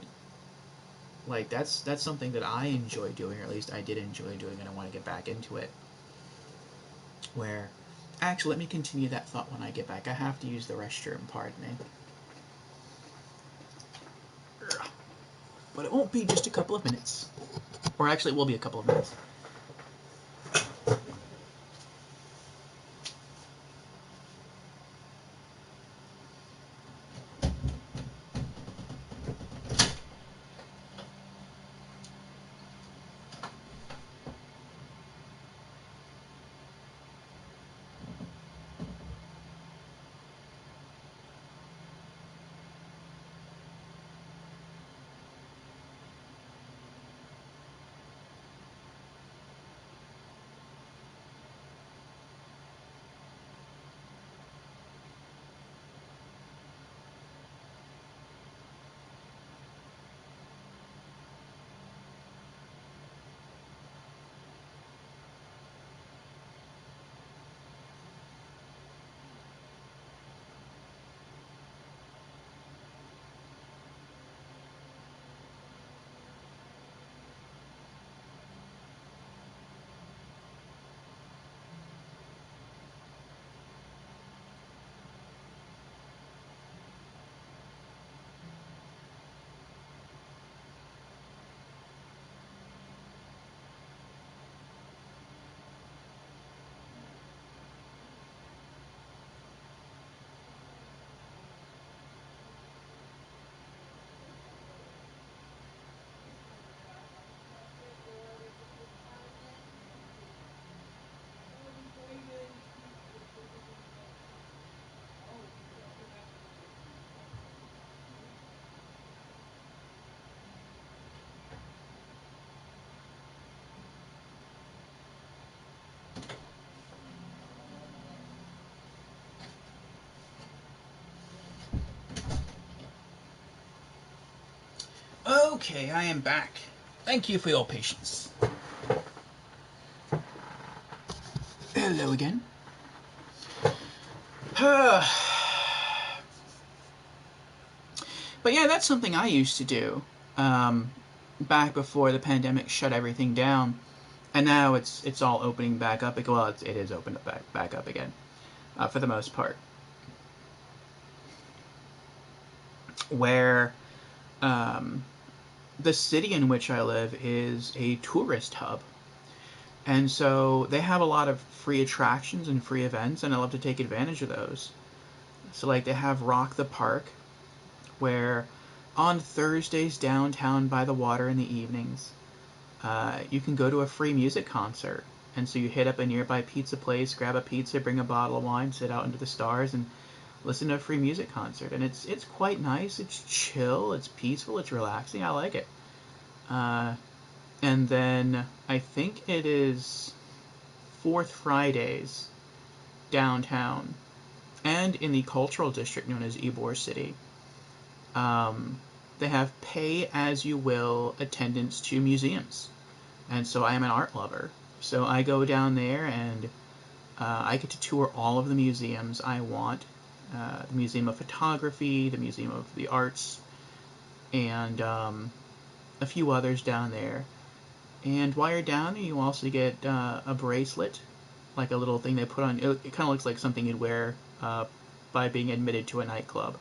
Like, that's something that I enjoy doing, or at least I did enjoy doing, and I want to get back into it. Where, actually, let me continue that thought when I get back. I have to use the restroom, pardon me. But it won't be just a couple of minutes. Or actually, it will be a couple of minutes. Okay, I am back. Thank you for your patience. Hello again. But yeah, that's something I used to do back before the pandemic shut everything down. And now it's all opening back up. Well, it is opened back up again, for the most part. Where the city in which I live is a tourist hub. And so they have a lot of free attractions and free events, and I love to take advantage of those. So, like, they have Rock the Park, where on Thursdays downtown by the water in the evenings, you can go to a free music concert. And so you hit up a nearby pizza place, grab a pizza, bring a bottle of wine, sit out into the stars, and listen to a free music concert. And it's quite nice. It's chill. It's peaceful. It's relaxing. I like it. And then I think it is Fourth Fridays downtown and in the cultural district known as Ybor City. They have pay-as-you-will attendance to museums. And so I am an art lover. So I go down there and I get to tour all of the museums I want. The Museum of Photography, the Museum of the Arts, and a few others down there. And while you're down there, you also get a bracelet, like a little thing they put on. It kind of looks like something you'd wear by being admitted to a nightclub.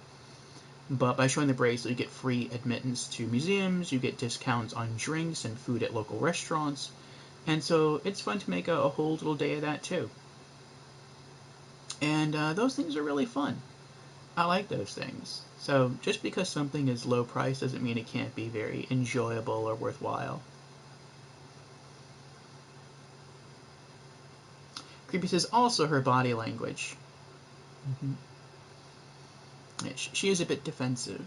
But by showing the bracelet, you get free admittance to museums, you get discounts on drinks and food at local restaurants, and so it's fun to make a whole little day of that too. And those things are really fun. I like those things. So just because something is low price doesn't mean it can't be very enjoyable or worthwhile. Creepy says also her body language. Mm-hmm. Yeah, she is a bit defensive.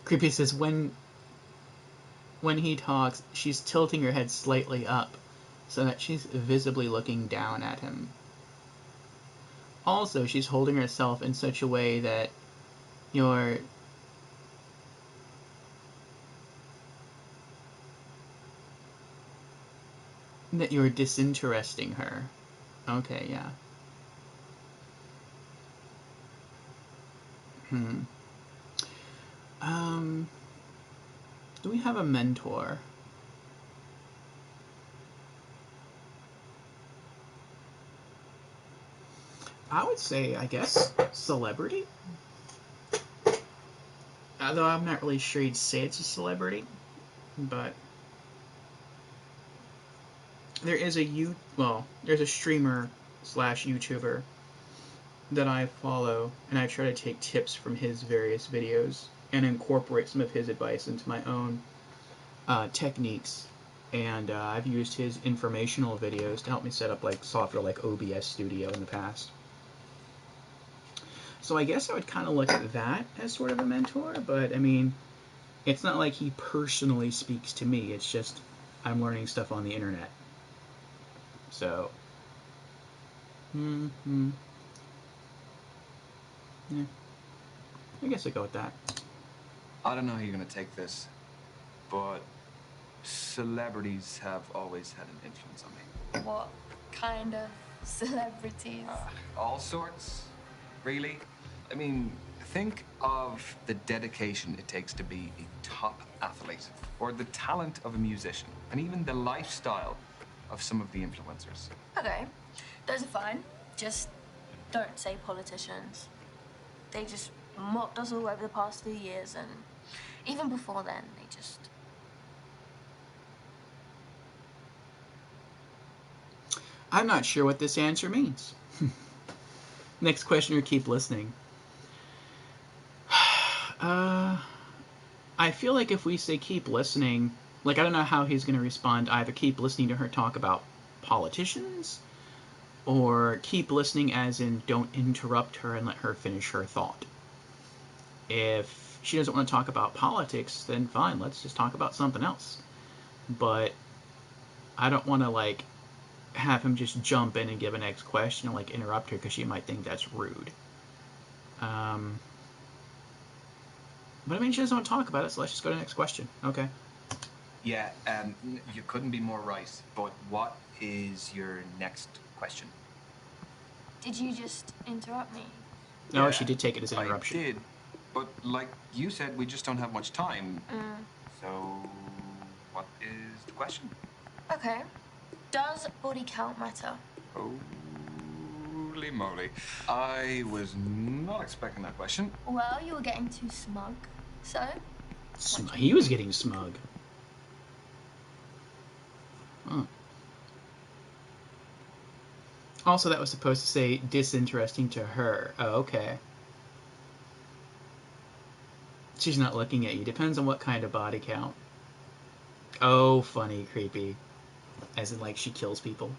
Creepy says when he talks, she's tilting her head slightly up so that she's visibly looking down at him. Also, she's holding herself in such a way that you're disinteresting her. Okay, yeah. Do we have a mentor? I would say, I guess, celebrity. Although I'm not really sure you'd say it's a celebrity, but there's a streamer slash YouTuber that I follow, and I try to take tips from his various videos and incorporate some of his advice into my own techniques. And I've used his informational videos to help me set up like software like OBS Studio in the past. So I guess I would kind of look at that as sort of a mentor, but I mean, it's not like he personally speaks to me. It's just I'm learning stuff on the internet. So, yeah, I guess I'd go with that. I don't know how you're going to take this, but celebrities have always had an influence on me. What kind of celebrities? All sorts, really. I mean, think of the dedication it takes to be a top athlete, or the talent of a musician, and even the lifestyle of some of the influencers. Okay, those are fine. Just don't say politicians. They just mocked us all over the past few years, and even before then, they just... I'm not sure what this answer means. Next questioner, keep listening. I feel like if we say keep listening, like I don't know how he's going to respond. Either keep listening to her talk about politicians, or keep listening as in don't interrupt her and let her finish her thought. If she doesn't want to talk about politics, then fine, let's just talk about something else. But I don't want to like have him just jump in and give a next question and like interrupt her because she might think that's rude. But I mean, she doesn't want to talk about it, so let's just go to the next question. Okay. Yeah, you couldn't be more right. But what is your next question? Did you just interrupt me? No, she did take it as an I interruption. did, but like you said, we just don't have much time. So, what is the question? Okay. Does body count matter? Holy moly. I was not expecting that question. Well, you were getting too smug. So? He was getting smug. Hmm. Also, that was supposed to say disinteresting to her. Oh, okay. She's not looking at you. Depends on what kind of body count. Oh, funny, creepy. As in, like, she kills people.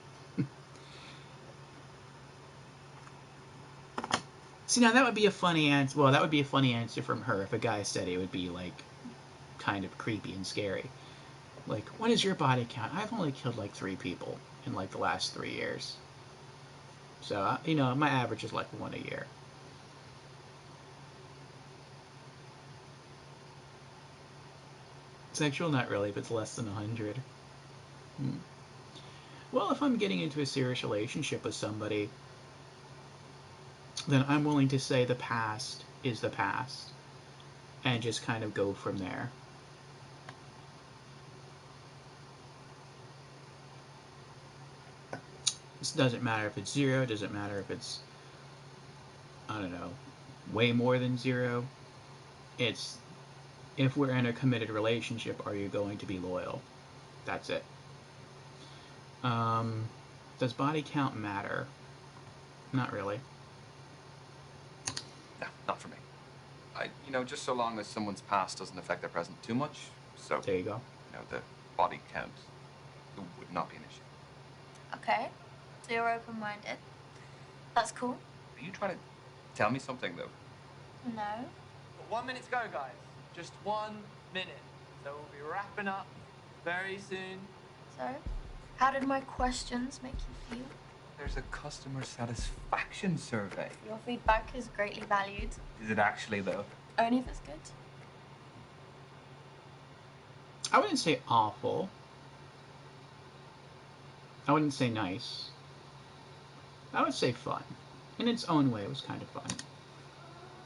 See, now that would be a funny answer. Well, that would be a funny answer from her if a guy said it would be, like, kind of creepy and scary. Like, what is your body count? I've only killed, like, 3 people in, like, the last 3 years. So, you know, my average is, like, 1 a year. Sexual? Not really, if it's less than 100. Well, if I'm getting into a serious relationship with somebody, then I'm willing to say the past is the past and just kind of go from there. This doesn't matter if it's 0, doesn't matter if it's, I don't know, way more than 0. It's, if we're in a committed relationship, are you going to be loyal? That's it. Does body count matter? Not really. No, not for me. Just so long as someone's past doesn't affect their present too much. So, there you go. The body count would not be an issue. Okay. So you're open-minded. That's cool. Are you trying to tell me something, though? No. 1 minute to go, guys. Just 1 minute. So we'll be wrapping up very soon. So, how did my questions make you feel? There's a customer satisfaction survey. Your feedback is greatly valued. Is it actually, though? Only if it's good. I wouldn't say awful. I wouldn't say nice. I would say fun. In its own way, it was kind of fun.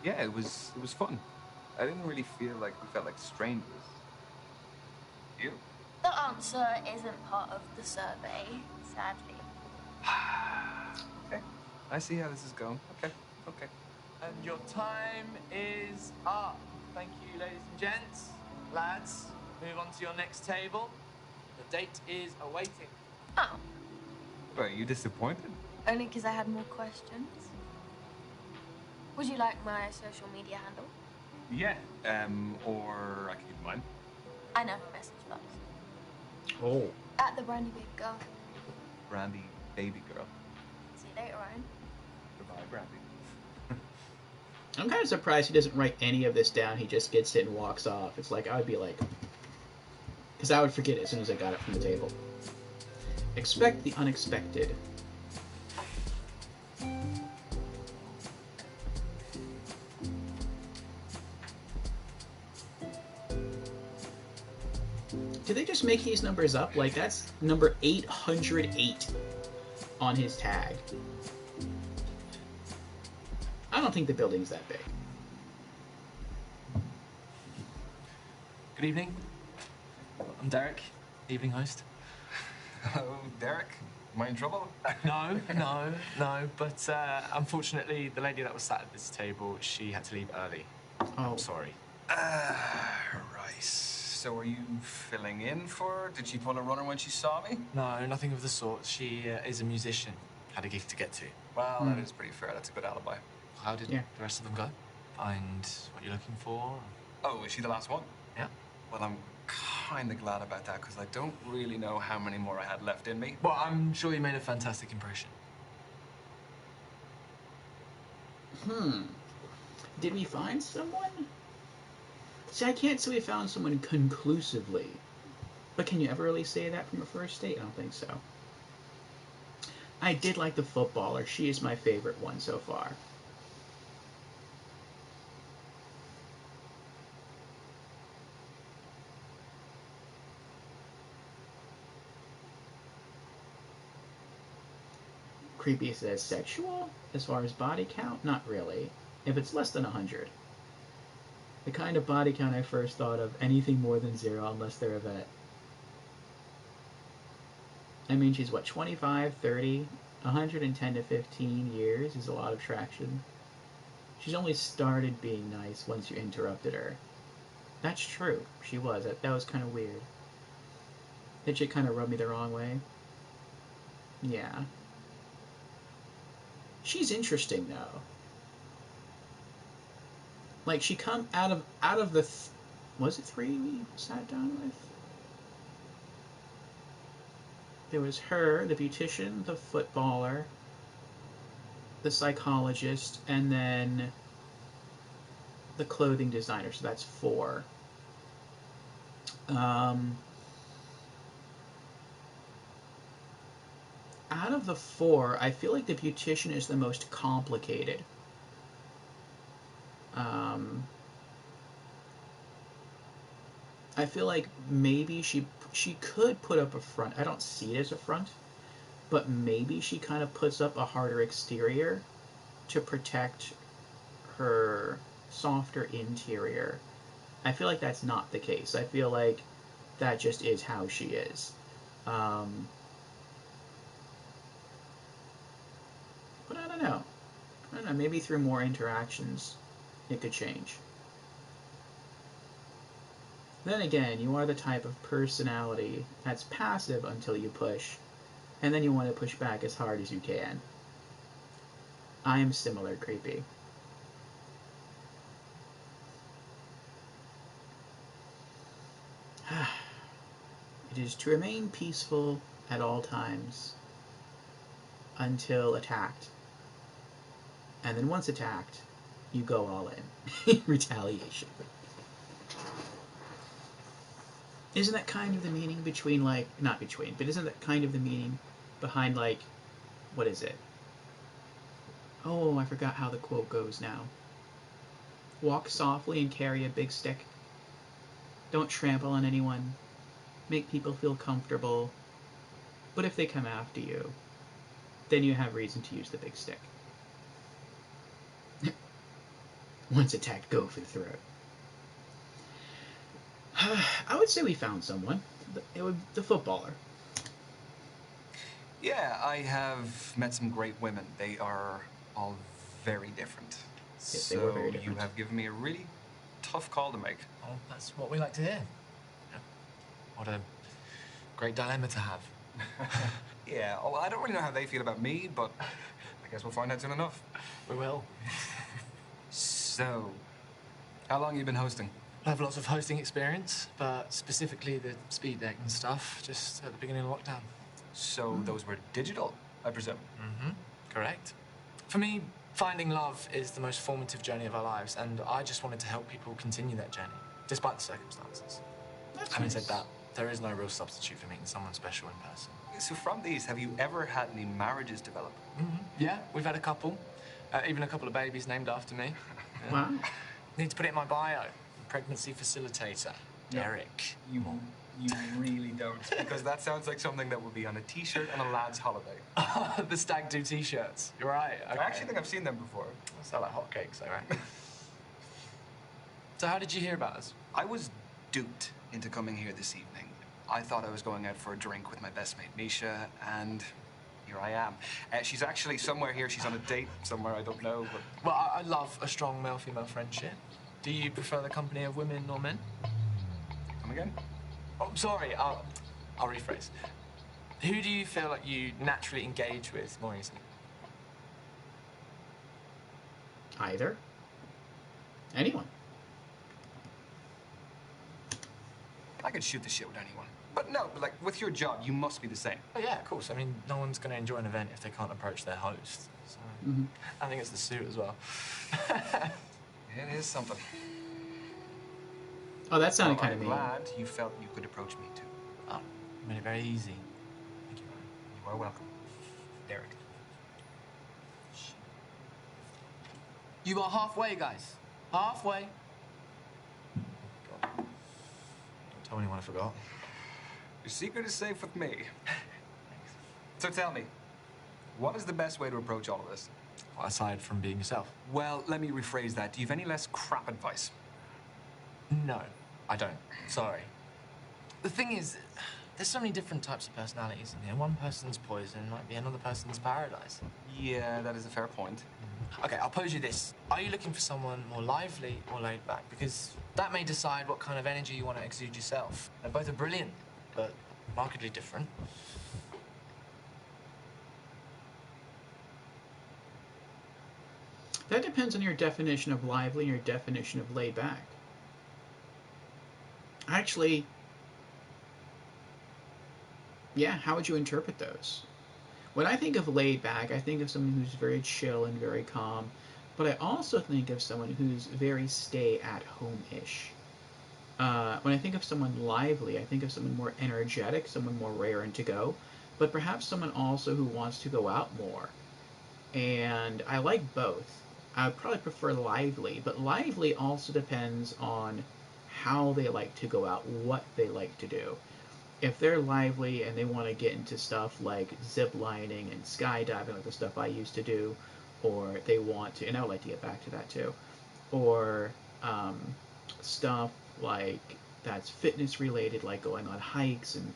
Yeah, it was fun. I didn't really feel like we felt like strangers. You? The answer isn't part of the survey, sadly. Okay. I see how this is going. Okay. And your time is up. Thank you, ladies and gents. Lads, move on to your next table. The date is awaiting. Oh. Are you disappointed? Only because I had more questions. Would you like my social media handle? Yeah. Or I can give mine. I know her message box. Oh. At the Brandy Baby Girl. Brandy Baby Girl. See you later, Ryan. Goodbye, Brandy. I'm kind of surprised he doesn't write any of this down. He just gets it and walks off. It's like, I would be like... Because I would forget it as soon as I got it from the table. Expect the unexpected. Did they just make these numbers up? Like, that's number 808 on his tag. I don't think the building's that big. Good evening. I'm Derek, evening host. Hello, Derek. Am I in trouble? No. But unfortunately, the lady that was sat at this table, she had to leave early. Oh. I'm sorry. Right. So are you filling in for her? Did she pull a runner when she saw me? No, nothing of the sort. She is a musician. Had a gig to get to. Well, that is pretty fair. That's a good alibi. How did the rest of them go? Find what you're looking for? Oh, is she the last one? Yeah. Well, I'm kind of glad about that because I don't really know how many more I had left in me. Well, I'm sure you made a fantastic impression. Did we find someone? See, I can't say we found someone conclusively. But can you ever really say that from a first date? I don't think so. I did like the footballer. She is my favorite one so far. Creepy says sexual? As far as body count? Not really. if it's less than 100. The kind of body count I first thought of, anything more than 0 unless they're a vet. I mean, she's what, 25, 30? 110 to 15 years is a lot of traction. She's only started being nice once you interrupted her. That's true. She was. That was kind of weird. That shit kind of rubbed me the wrong way. Yeah. She's interesting, though. Like, she come out of the... was it 3 we sat down with? There was her, the beautician, the footballer, the psychologist, and then the clothing designer. So that's 4. Out of the 4, I feel like the beautician is the most complicated. I feel like maybe she could put up a front. I don't see it as a front, but maybe she kind of puts up a harder exterior to protect her softer interior. I feel like that's not the case. I feel like that just is how she is. But I don't know. Maybe through more interactions, it could change. Then again, you are the type of personality that's passive until you push, and then you want to push back as hard as you can. I am similar, creepy. It is to remain peaceful at all times until attacked. And then once attacked, you go all in. Retaliation. Isn't that kind of the meaning between, like, not between, but isn't that kind of the meaning behind, like, what is it? Oh, I forgot how the quote goes now. Walk softly and carry a big stick. Don't trample on anyone. Make people feel comfortable. But if they come after you, then you have reason to use the big stick. Once attacked, go for the throat. I would say we found someone. The footballer. Yeah, I have met some great women. They are all very different. Yes, they were very different. You have given me a really tough call to make. Oh, that's what we like to hear. Yeah. What a great dilemma to have. Yeah, well, I don't really know how they feel about me, but I guess we'll find out soon enough. We will. So, how long have you been hosting? I have lots of hosting experience, but specifically the speed deck and stuff, just at the beginning of lockdown. So those were digital, I presume? Mm-hmm. Correct. For me, finding love is the most formative journey of our lives, and I just wanted to help people continue that journey, despite the circumstances. Having said that, there is no real substitute for meeting someone special in person. So from these, have you ever had any marriages develop? Mm-hmm. Yeah, we've had a couple. Even a couple of babies named after me. Yeah. Wow. Need to put it in my bio. Pregnancy facilitator. No. Eric. You really don't. Because that sounds like something that would be on a t-shirt on a lad's holiday. The stag do t-shirts. You're right. Okay. I actually think I've seen them before. They sell like hotcakes, though, right? So how did you hear about us? I was duped into coming here this evening. I thought I was going out for a drink with my best mate, Misha, and here I am. She's actually somewhere here. She's on a date somewhere, I don't know, but... Well, I love a strong male-female friendship. Do you prefer the company of women or men? Come again? Oh, sorry, I'll rephrase. Who do you feel like you naturally engage with more easily? Either. Anyone. I could shoot the shit with anyone. But no, like, with your job, you must be the same. Oh, yeah, of course. I mean, no one's going to enjoy an event if they can't approach their host. So I think it's the suit as well. It is something. Oh, that sounded kind of mean. I'm glad you felt you could approach me, too. Oh, you made it very easy. Thank you. You are welcome. Derek. You are halfway, guys. Halfway. God. Don't tell anyone I forgot. Your secret is safe with me. So tell me, what is the best way to approach all of this? aside from being yourself. Well, let me rephrase that. Do you have any less crap advice? No, I don't. Sorry. The thing is, there's so many different types of personalities in here. One person's poison might be another person's paradise. Yeah, that is a fair point. Okay, I'll pose you this. Are you looking for someone more lively or laid back? Because that may decide what kind of energy you want to exude yourself. And both are brilliant, but markedly different. That depends on your definition of lively and your definition of laid back. Actually, yeah, how would you interpret those? When I think of laid back, I think of someone who's very chill and very calm, but I also think of someone who's very stay-at-home-ish. When I think of someone lively, I think of someone more energetic, someone more raring to go, but perhaps someone also who wants to go out more. And I like both. I would probably prefer lively, but lively also depends on how they like to go out, what they like to do. If they're lively and they want to get into stuff like zip lining and skydiving, like the stuff I used to do, or they want to, and I would like to get back to that too, or stuff like that's fitness related, like going on hikes and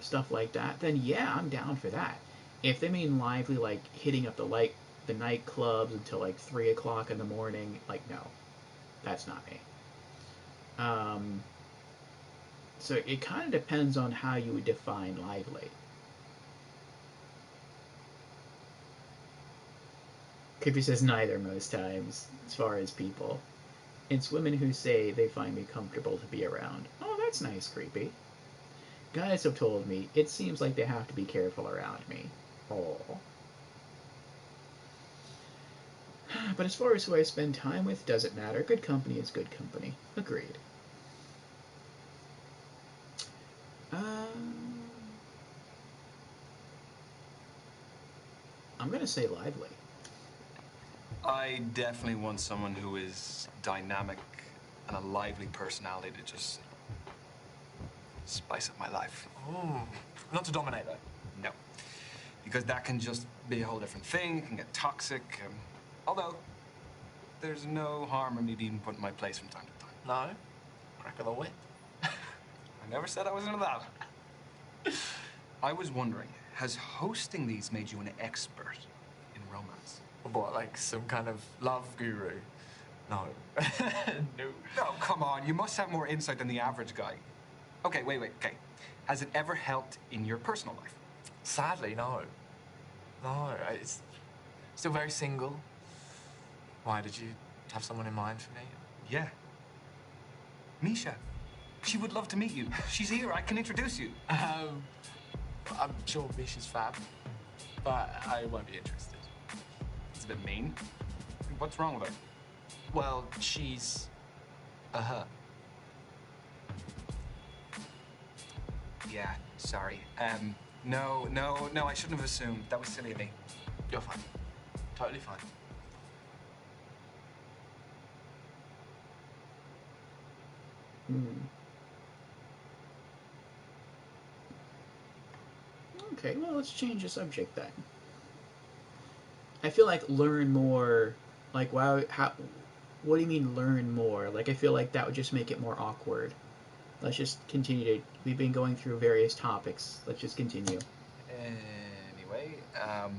stuff like that, then yeah, I'm down for that. If they mean lively, like hitting up the nightclubs until like 3 o'clock in the morning, like no, that's not me. So it kind of depends on how you would define lively. Creepy says neither most times, as far as people. It's women who say they find me comfortable to be around. Oh, that's nice, Creepy. Guys have told me it seems like they have to be careful around me. Oh. But as far as who I spend time with, doesn't matter. Good company is good company. Agreed. I'm going to say lively. I definitely want someone who is dynamic and a lively personality to just spice up my life. Ooh. Not to dominate, though. No. Because that can just be a whole different thing. It can get toxic. Although, there's no harm in me being put in my place from time to time. No? Crack of the whip. I never said I was into that. I was wondering, has hosting these made you an expert in romance? What, like some kind of love guru? No. No. No, come on. You must have more insight than the average guy. Okay, wait. Okay. Has it ever helped in your personal life? Sadly, no. No, it's still very single. Why, did you have someone in mind for me? Yeah. Misha. She would love to meet you. She's here. I can introduce you. I'm sure Misha's fab, but I won't be interested. It's a bit mean. What's wrong with her? Well, she's a her. Yeah, sorry. No, I shouldn't have assumed. That was silly of me. You're fine. Totally fine. Okay, well, let's change the subject then. I feel like learn more, like, wow, what do you mean learn more? Like, I feel like that would just make it more awkward. Let's just continue to, we've been going through various topics. Let's just continue. Anyway, it's a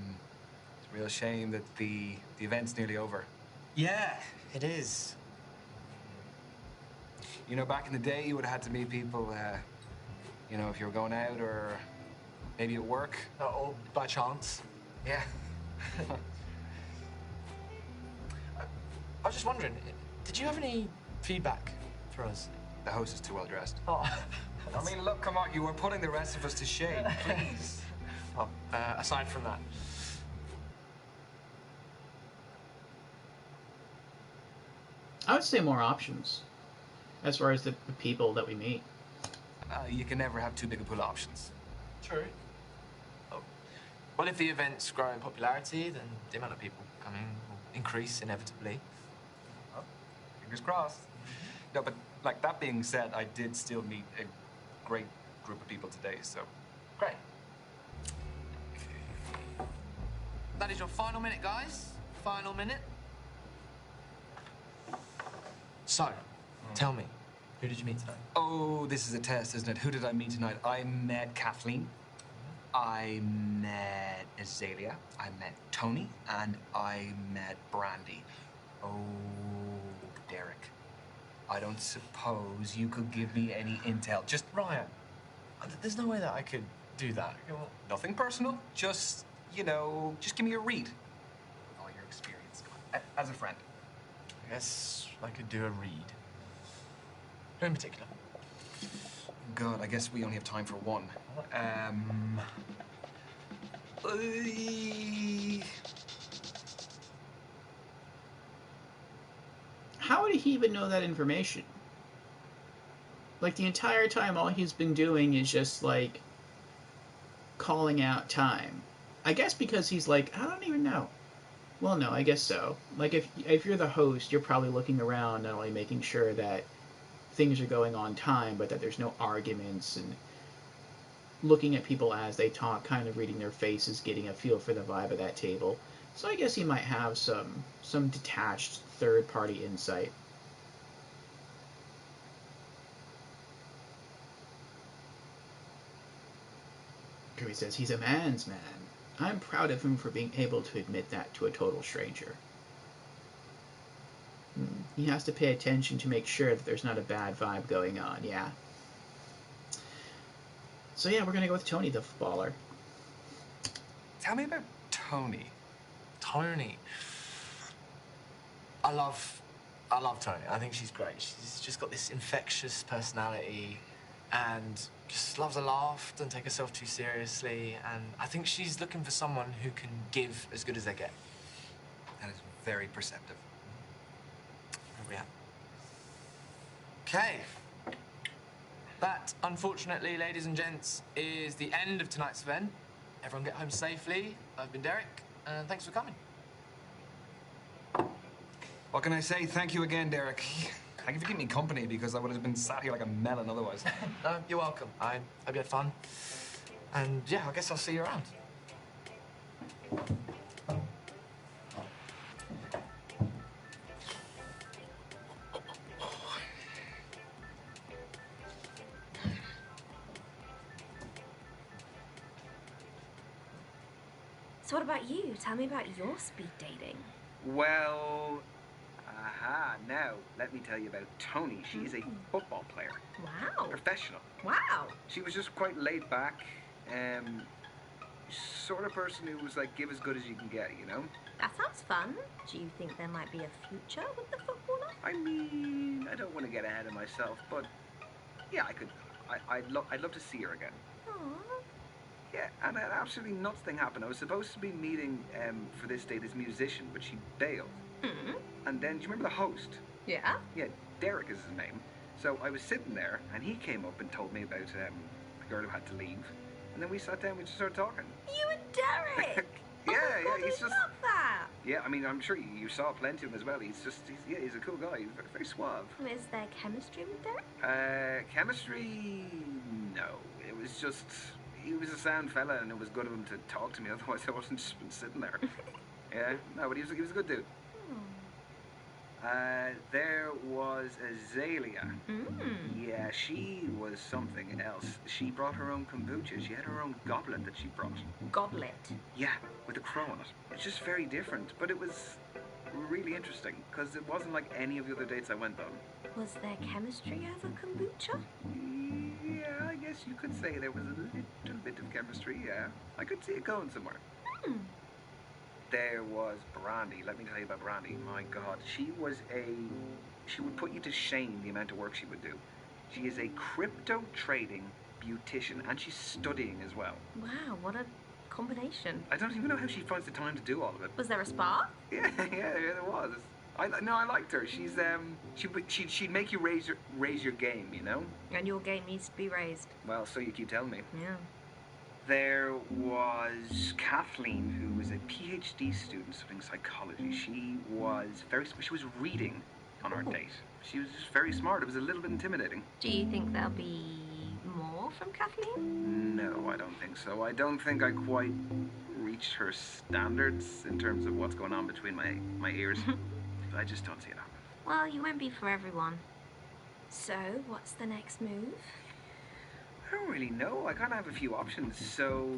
real shame that the event's nearly over. Yeah, it is. You know, back in the day, you would have had to meet people, if you were going out or maybe at work. Or by chance. Yeah. I was just wondering, did you have any feedback for us? The host is too well dressed. Oh. I mean, look, come on, you were putting the rest of us to shame, please. Well, aside from that. I would say more options, as far as the people that we meet. You can never have too big a pool of options. True. Oh. Well, if the events grow in popularity, then the amount of people coming will increase inevitably. Well, fingers crossed. No, but like that being said, I did still meet a great group of people today, so. Great. That is your final minute, guys. final minute. So, tell me, who did you meet tonight? Oh, this is a test, isn't it? Who did I meet tonight? I met Kathleen. I met Azalea. I met Toni. And I met Brandy. Oh, Derek. I don't suppose you could give me any intel. Just Ryan, there's no way that I could do that. nothing personal. Just, just give me a read. With all your experience. As a friend. I guess I could do a read. Who in particular? God, I guess we only have time for one. How would he even know that information? Like, the entire time, all he's been doing is just, like, calling out time. I guess because he's like, I don't even know. Well, no, I guess so. Like, if you're the host, you're probably looking around, not only making sure that things are going on time, but that there's no arguments, and looking at people as they talk, kind of reading their faces, getting a feel for the vibe of that table. So I guess he might have some detached third-party insight. He says he's a man's man. I'm proud of him for being able to admit that to a total stranger. He has to pay attention to make sure that there's not a bad vibe going on, yeah. So yeah, we're gonna go with Toni, the footballer. Tell me about Toni. Toni. I love Toni. I think she's great. She's just got this infectious personality and just loves a laugh, doesn't take herself too seriously, and I think she's looking for someone who can give as good as they get. That is very perceptive. Where are we at? Okay. That, unfortunately, ladies and gents, is the end of tonight's event. Everyone get home safely. I've been Derek, and thanks for coming. What can I say? Thank you again, Derek. Thank you for keeping me company, because I would have been sat here like a melon otherwise. No, you're welcome. I hope you had fun. And yeah, I guess I'll see you around. So what about you? Tell me about your speed dating. Well, now, let me tell you about Toni. She is a football player. Wow. Professional. Wow. She was just quite laid back. Sort of person who was like, give as good as you can get, you know? That sounds fun. Do you think there might be a future with the footballer? I mean, I don't want to get ahead of myself, but yeah, I'd love to see her again. Aww. Yeah, and an absolutely nuts thing happened. I was supposed to be meeting for this day this musician, but she bailed. Mm-hmm. And then, do you remember the host? Yeah? Yeah, Derek is his name. So I was sitting there, and he came up and told me about the girl who had to leave. And then we sat down, we just started talking. You and Derek! Yeah, oh my God, he's I just... love that! Yeah, I mean, I'm sure you saw plenty of him as well. He's a cool guy. He's very suave. Is there chemistry with Derek? Chemistry? No. It was just... He was a sound fella, and it was good of him to talk to me. Otherwise, I wasn't just been sitting there. Yeah, no, but he was a good dude. There was Azalea. Yeah, she was something else. She brought her own kombucha. She had her own goblet that she brought. Goblet? Yeah, with a crow on it. It's just very different, but it was really interesting, because it wasn't like any of the other dates I went on. Was there chemistry over kombucha? Yeah, I guess you could say there was a little bit of chemistry, yeah. I could see it going somewhere. There was Brandy. Let me tell you about Brandy. My God, she would put you to shame the amount of work she would do. She is a crypto trading beautician, and she's studying as well. Wow, what a combination. I don't even know how she finds the time to do all of it. Was there a spa? Yeah, there was. I liked her. She'd make you raise your game, you know? And your game needs to be raised. Well, so you keep telling me. Yeah. There was Kathleen, who was a PhD student studying psychology. She was reading on our date. She was just very smart. It was a little bit intimidating. Do you think there'll be more from Kathleen? No, I don't think so. I don't think I quite reached her standards in terms of what's going on between my ears. I just don't see it happening. Well, you won't be for everyone. So, what's the next move? I don't really know. I kind of have a few options, so...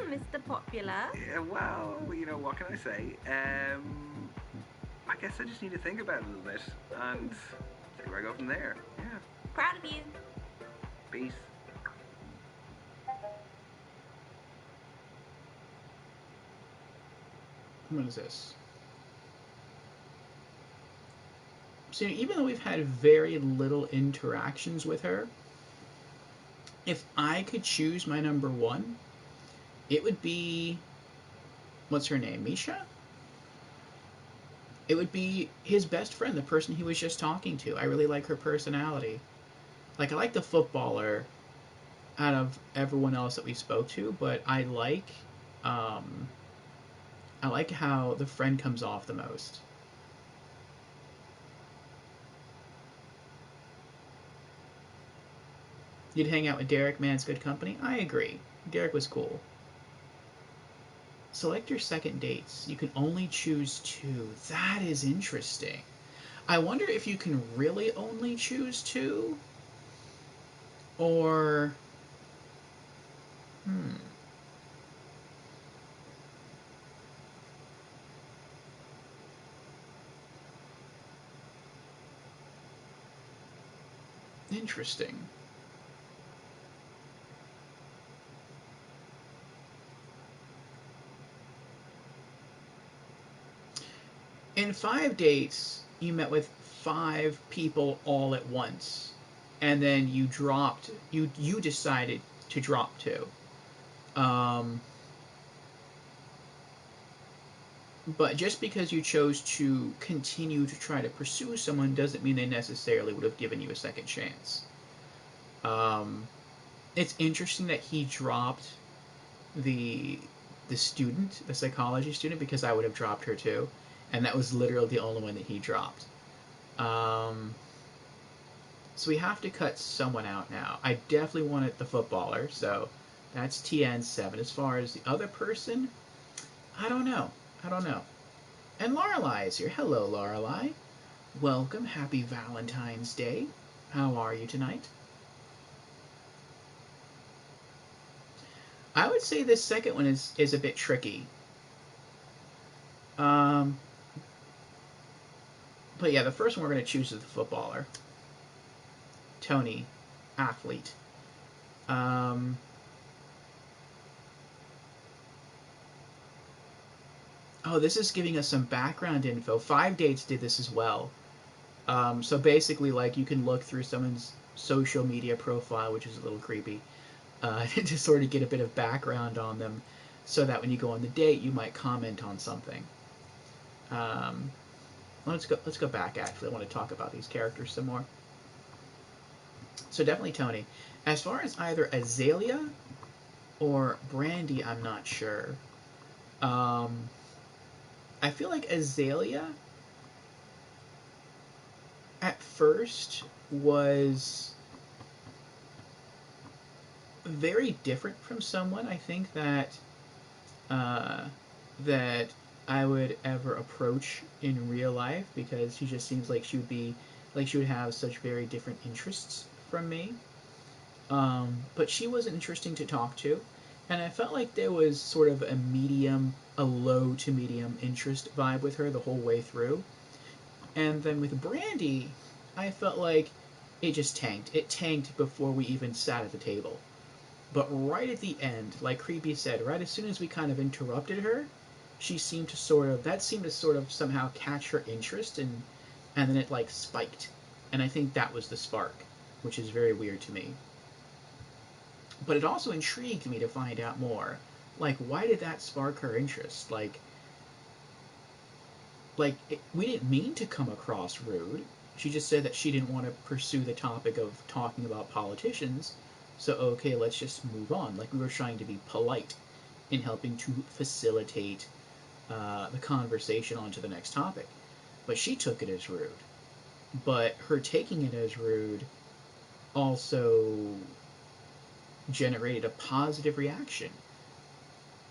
Mr. Popular. Yeah, well, you know, what can I say? I guess I just need to think about it a little bit and see where I go from there. Yeah. Proud of you. Peace. What is this? So even though we've had very little interactions with her, if I could choose my number one, it would be, what's her name, Misha? It would be his best friend, the person he was just talking to. I really like her personality. Like, I like the footballer out of everyone else that we spoke to, but I like how the friend comes off the most. You'd hang out with Derek, man, it's good company. I agree. Derek was cool. Select your second dates. You can only choose 2. That is interesting. I wonder if you can really only choose 2? Or... Interesting. In 5 dates, you met with 5 people all at once, and then you decided to drop 2. But just because you chose to continue to try to pursue someone doesn't mean they necessarily would have given you a second chance. It's interesting that he dropped the student, the psychology student, because I would have dropped her too. And that was literally the only one that he dropped. So we have to cut someone out now. I definitely wanted the footballer, so that's TN7. As far as the other person, I don't know. And Lorelei is here. Hello, Lorelei. Welcome. Happy Valentine's Day. How are you tonight? I would say this second one is a bit tricky. But yeah, the first one we're going to choose is the footballer. Toni, athlete. Oh, this is giving us some background info. 5 Dates did this as well. So basically, like, you can look through someone's social media profile, which is a little creepy, to sort of get a bit of background on them, so that when you go on the date, you might comment on something. Let's go back, actually. I want to talk about these characters some more. So definitely Toni. As far as either Azalea or Brandy, I'm not sure. I feel like Azalea at first was very different from someone I think that that I would ever approach in real life, because she just seems like she would have such very different interests from me. But she was interesting to talk to, and I felt like there was sort of a low to medium interest vibe with her the whole way through. And then with Brandy, I felt like it just tanked. It tanked before we even sat at the table. But right at the end, like Creepy said, right as soon as we kind of interrupted her, that seemed to sort of somehow catch her interest, and then it like spiked. And I think that was the spark, which is very weird to me. But it also intrigued me to find out more. Like, why did that spark her interest? We didn't mean to come across rude. She just said that she didn't want to pursue the topic of talking about politicians. So, okay, let's just move on. Like, we were trying to be polite in helping to facilitate the conversation onto the next topic. But she took it as rude. But her taking it as rude also generated a positive reaction.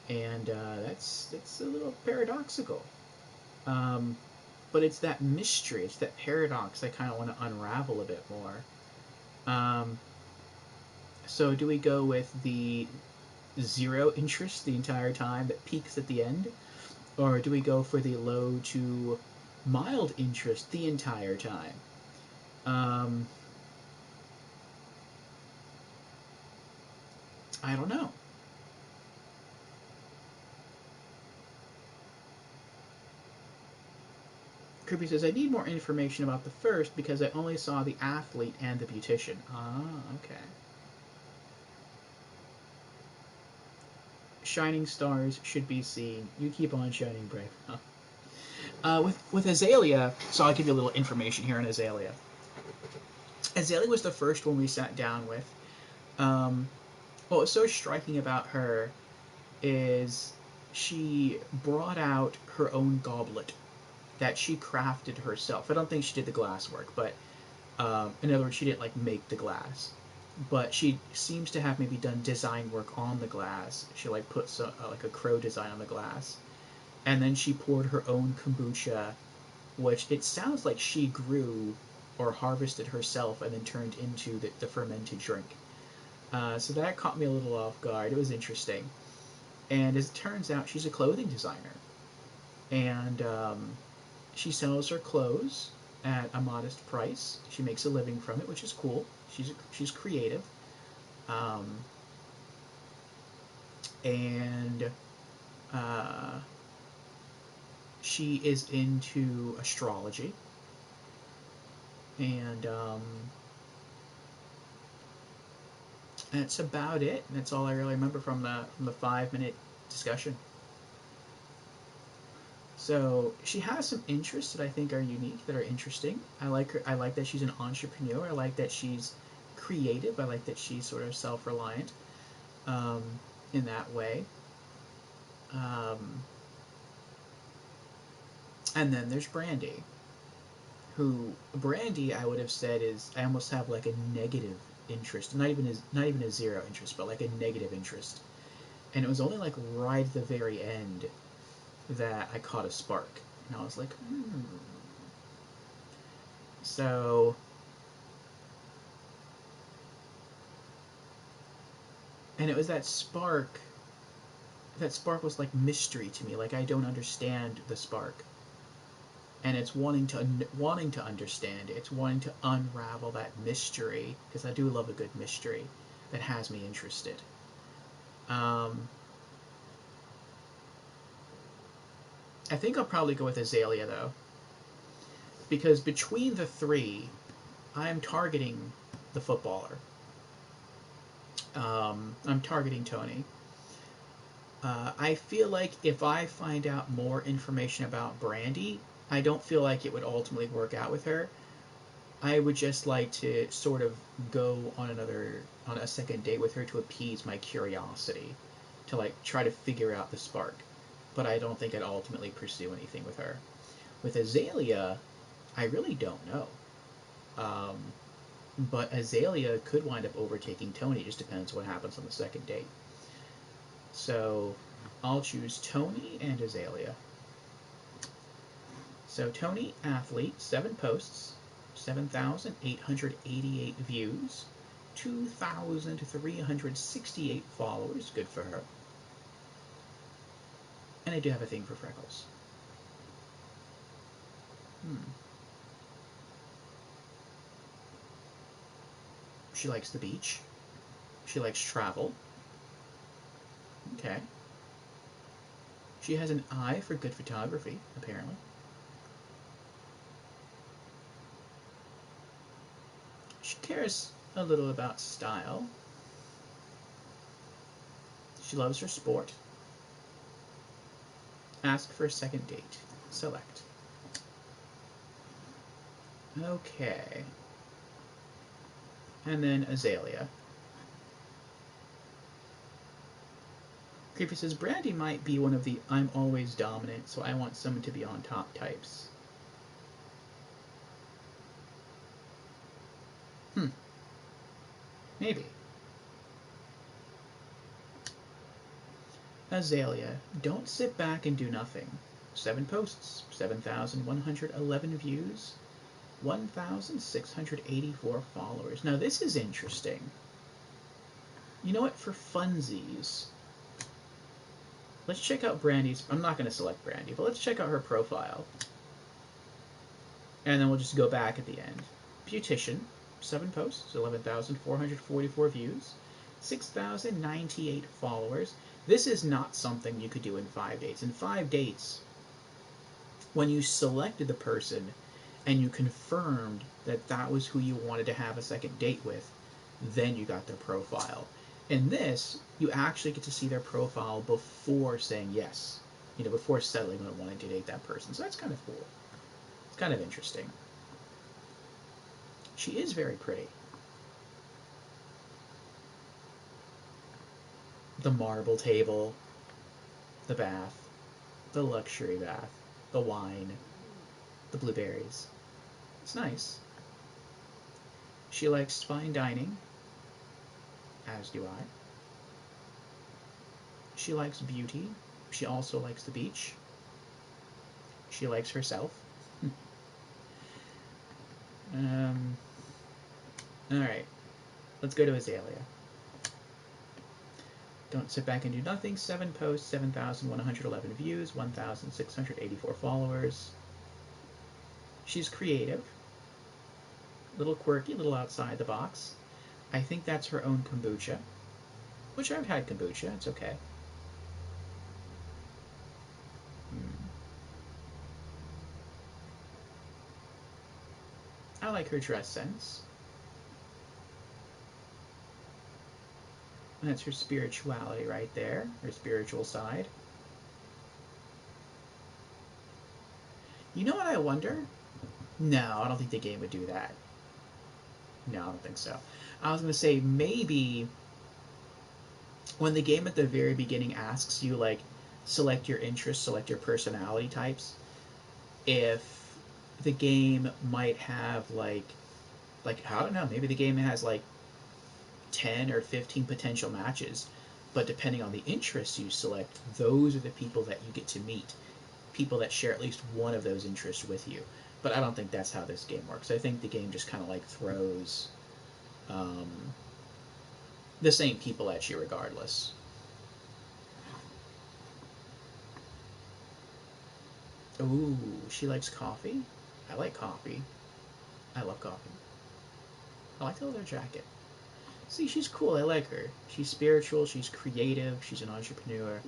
And that's a little paradoxical. But it's that mystery, it's that paradox I kind of want to unravel a bit more. So do we go with the zero interest the entire time that peaks at the end? Or do we go for the low to mild interest the entire time? I don't know. Kirby says, I need more information about the first because I only saw the athlete and the beautician. Ah, okay. Shining stars should be seen. You keep on shining bright. Huh. With Azalea, so I'll give you a little information here on Azalea. Azalea was the first one we sat down with. What was so striking about her is she brought out her own goblet that she crafted herself. I don't think she did the glass work, but in other words, she didn't like make the glass. But she seems to have maybe done design work on the glass. She like put some, like a crow design on the glass, and then she poured her own kombucha, which it sounds like she grew or harvested herself and then turned into the fermented drink. So that caught me a little off guard. It was interesting. And as it turns out, she's a clothing designer. And she sells her clothes at a modest price. She makes a living from it, which is cool. She's creative. And she is into astrology. And that's about it. That's all I really remember from the 5-minute discussion. So she has some interests that I think are unique, that are interesting. I like her. I like that she's an entrepreneur. I like that she's creative. I like that she's sort of self-reliant in that way. And then there's Brandy, who Brandy I would have said is I almost have like a negative interest, not even a zero interest, but like a negative interest. And it was only like right at the very end that I caught a spark, and I was like, So, and it was that spark. That spark was like mystery to me. Like I don't understand the spark, and it's wanting to understand it. It's wanting to unravel that mystery, because I do love a good mystery that has me interested. I think I'll probably go with Azalea though, because between the three, I'm targeting the footballer. I'm targeting Toni. I feel like if I find out more information about Brandy, I don't feel like it would ultimately work out with her. I would just like to sort of go on a second date with her to appease my curiosity, to like try to figure out the spark. But I don't think I'd ultimately pursue anything with her. With Azalea, I really don't know. But Azalea could wind up overtaking Toni. It just depends what happens on the second date. So I'll choose Toni and Azalea. So Toni, athlete, 7 posts, 7,888 views, 2,368 followers. Good for her. And I do have a thing for freckles. She likes the beach. She likes travel. Okay. She has an eye for good photography, apparently. She cares a little about style. She loves her sport. Ask for a second date. Select. Okay. And then Azalea. Creepy says, Brandy might be one of the I'm always dominant, so I want someone to be on top types. Maybe. Azalea, don't sit back and do nothing. 7 posts, 7,111 views, 1,684 followers. Now this is interesting. You know what? For funsies, let's check out Brandy's. I'm not going to select Brandy, but let's check out her profile. And then we'll just go back at the end. Beautician, 7 posts, 11,444 views, 6,098 followers. This is not something you could do in 5 dates. In 5 dates, when you selected the person and you confirmed that that was who you wanted to have a second date with, then you got their profile. In this, you actually get to see their profile before saying yes, before settling on wanting to date that person. So that's kind of cool. It's kind of interesting. She is very pretty. The marble table, the bath, the luxury bath, the wine, the blueberries. It's nice. She likes fine dining, as do I. She likes beauty. She also likes the beach. She likes herself. Alright. Let's go to Azalea. Don't sit back and do nothing. 7 posts, 7,111 views, 1,684 followers. She's creative. A little quirky, a little outside the box. I think that's her own kombucha. Which I've had kombucha, it's okay. I like her dress sense. That's her spirituality right there, her spiritual side. You know what I wonder? No, I don't think the game would do that. No, I don't think so. I was going to say, maybe when the game at the very beginning asks you, like, select your interests, select your personality types, if the game might have, like, I don't know, maybe the game has, like, 10 or 15 potential matches, but depending on the interests you select, those are the people that you get to meet. People that share at least one of those interests with you. But I don't think that's how this game works. I think the game just kind of like throws the same people at you regardless. Ooh, she likes coffee. I like coffee. I love coffee. I like the leather jacket. See, she's cool. I like her. She's spiritual. She's creative. She's an entrepreneur.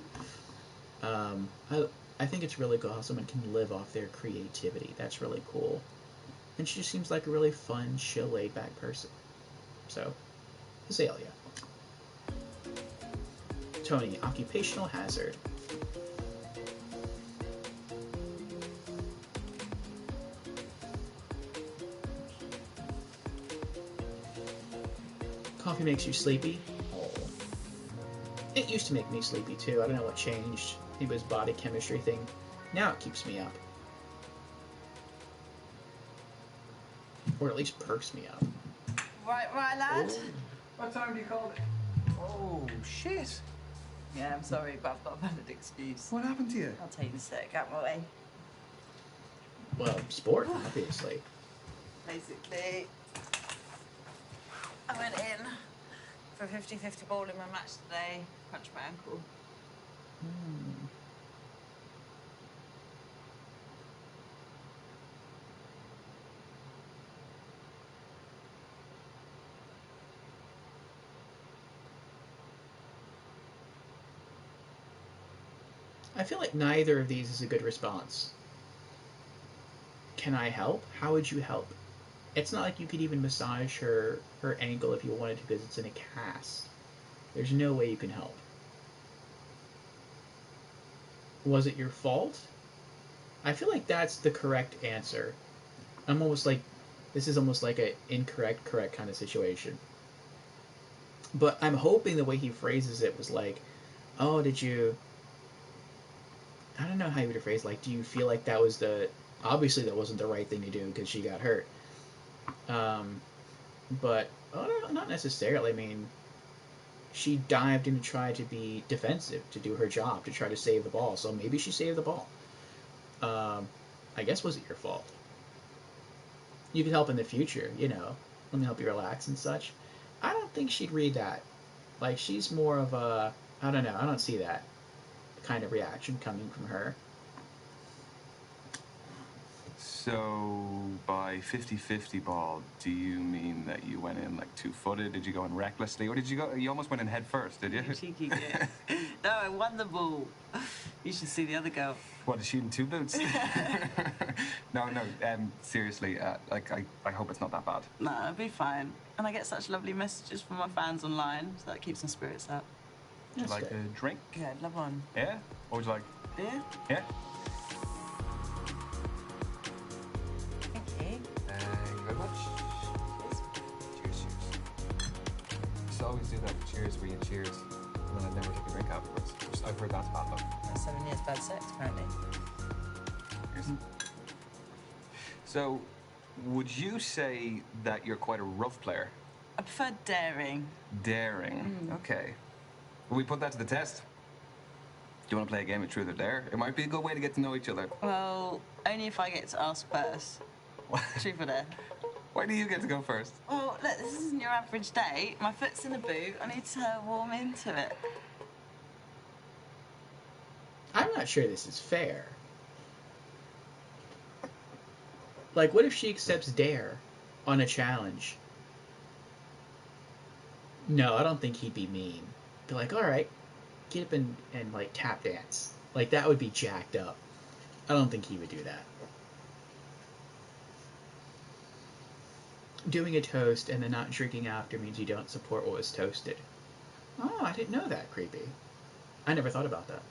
I think it's really cool how someone can live off their creativity. That's really cool. And she just seems like a really fun, chill, laid-back person. So, Azalea. Toni, occupational hazard. Coffee makes you sleepy? Oh. It used to make me sleepy too. I don't know what changed. Maybe it was body chemistry thing. Now it keeps me up. Or at least perks me up. Right, lad? Ooh. What time do you call it? Oh, shit. Yeah, I'm sorry, but I've got a valid excuse. What happened to you? I'll tell you in a sec, out my way. Well, sport, obviously. Basically, I went in for a 50-50 ball in my match today, punched my ankle. I feel like neither of these is a good response. Can I help? How would you help? It's not like you could even massage her ankle if you wanted to because it's in a cast. There's no way you can help. Was it your fault? I feel like that's the correct answer. I'm almost like, this is almost like an incorrect, correct kind of situation. But I'm hoping the way he phrases it was like, oh, did you... I don't know how you would phrase, like, do you feel like that was obviously that wasn't the right thing to do because she got hurt. But, oh, no, not necessarily. I mean, she dived in to try to be defensive, to do her job, to try to save the ball. So maybe she saved the ball. I guess was it your fault? You could help in the future, you know. Let me help you relax and such. I don't think she'd read that. Like, she's more of a... I don't know. I don't see that kind of reaction coming from her. So, by 50-50 ball, do you mean that you went in like two-footed? Did you go in recklessly? Or did you go... You almost went in head first, did you? You cheeky git. No, I won the ball. You should see the other girl. What, is she in two boots? No, seriously, I hope it's not that bad. No, it'll be fine. And I get such lovely messages from my fans online, so that keeps my spirits up. Would you like a drink? Yeah, I'd love one. Yeah? What would you like? Beer? Yeah? Thank you. Thank you very much. Cheers. Just always do that. Cheers, where you cheers. And then I'd never take a drink afterwards. I've heard that's bad luck. That's 7 years bad sex, apparently. Cheers. So, would you say that you're quite a rough player? I prefer daring. Daring. Okay. Will we put that to the test? Do you want to play a game of truth or dare? It might be a good way to get to know each other. Well, only if I get to ask first. Truth or dare? Why do you get to go first? Well, look, this isn't your average date. My foot's in the boot. I need to warm into it. I'm not sure this is fair. Like, what if she accepts dare on a challenge? No, I don't think he'd be mean. Be like, alright, get up and like, tap dance. Like, that would be jacked up. I don't think he would do that. Doing a toast and then not drinking after means you don't support what was toasted. Oh, I didn't know that, creepy. I never thought about that.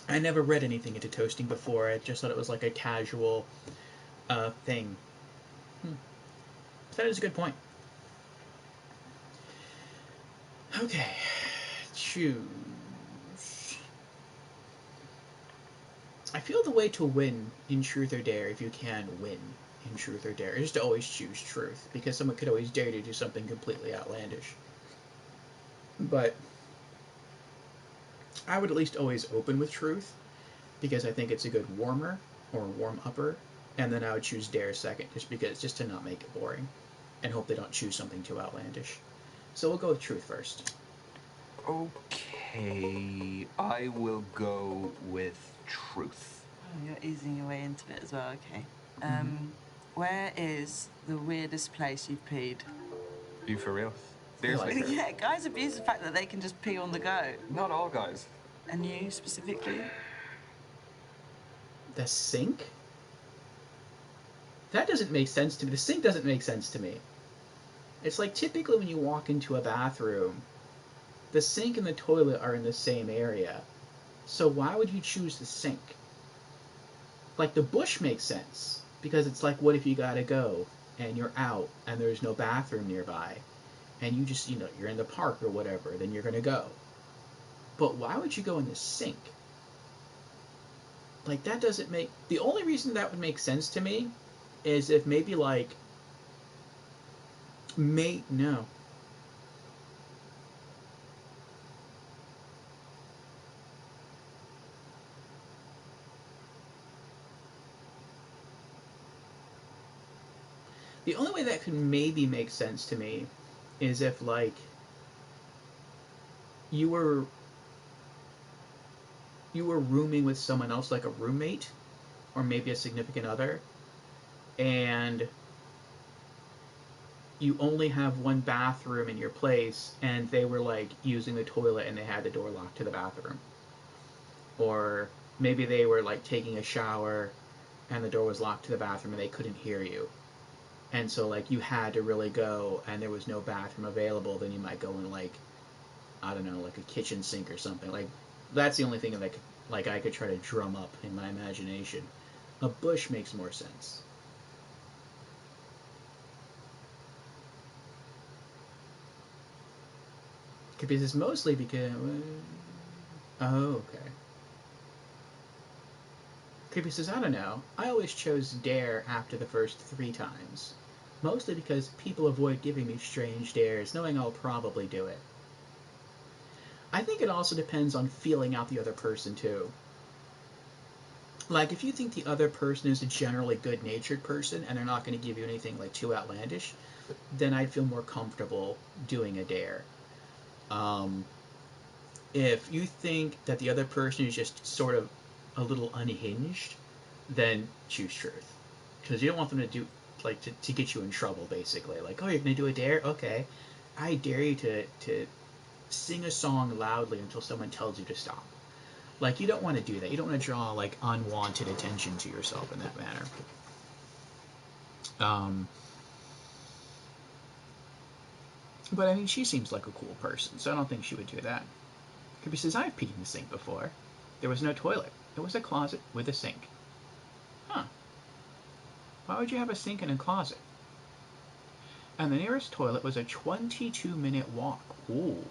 I never read anything into toasting before. I just thought it was like a casual thing. That is a good point. Okay. Choose. I feel the way to win in Truth or Dare, if you can win in Truth or Dare, is to always choose Truth, because someone could always dare to do something completely outlandish. But I would at least always open with Truth, because I think it's a good warmer, or warm-upper, and then I would choose Dare second, just to not make it boring, and hope they don't choose something too outlandish. So we'll go with Truth first. Okay, I will go with Truth. Oh, you're easing your way into it as well, okay. Where is the weirdest place you've peed? You for real? Seriously? Yeah, guys abuse the fact that they can just pee on the go. Not all guys. And you, specifically? The sink? That doesn't make sense to me. The sink doesn't make sense to me. It's like typically when you walk into a bathroom, the sink and the toilet are in the same area. So why would you choose the sink? Like, the bush makes sense, because it's like, what if you gotta go, and you're out, and there's no bathroom nearby, and you just, you're in the park or whatever, then you're gonna go. But why would you go in the sink? Like, that doesn't make... The only reason that would make sense to me is if maybe, like... No. The only way that could maybe make sense to me is if, like, you were rooming with someone else, like a roommate, or maybe a significant other, and you only have one bathroom in your place, and they were, like, using the toilet and they had the door locked to the bathroom. Or maybe they were, like, taking a shower and the door was locked to the bathroom and they couldn't hear you. And so, like, you had to really go and there was no bathroom available, then you might go in, like, I don't know, like a kitchen sink or something. Like, that's the only thing that I could try to drum up in my imagination. A bush makes more sense. Because it's mostly because... Oh, okay. Creepy says, I don't know. I always chose Dare after the first 3 times. Mostly because people avoid giving me strange stares, knowing I'll probably do it. I think it also depends on feeling out the other person, too. Like, if you think the other person is a generally good-natured person and they're not going to give you anything, like, too outlandish, then I'd feel more comfortable doing a dare. If you think that the other person is just sort of a little unhinged, then choose truth. Because you don't want them to do, like, to get you in trouble, basically. Like, oh, you're going to do a dare? Okay. I dare you to sing a song loudly until someone tells you to stop. Like, you don't want to do that. You don't want to draw, like, unwanted attention to yourself in that manner. But, I mean, she seems like a cool person, so I don't think she would do that. Kirby says, I've peed in the sink before. There was no toilet. It was a closet with a sink. Huh. Why would you have a sink in a closet? And the nearest toilet was a 22-minute walk. Ooh.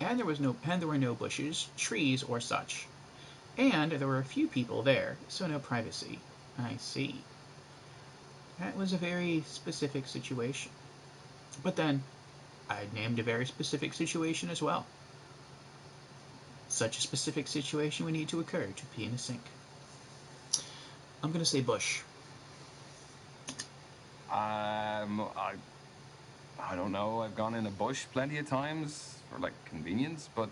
And there were no bushes, trees, or such. And there were a few people there, so no privacy. I see. That was a very specific situation. But then, I named a very specific situation as well. Such a specific situation would need to occur to pee in a sink. I'm gonna say bush. I don't know. I've gone in a bush plenty of times for, like, convenience, but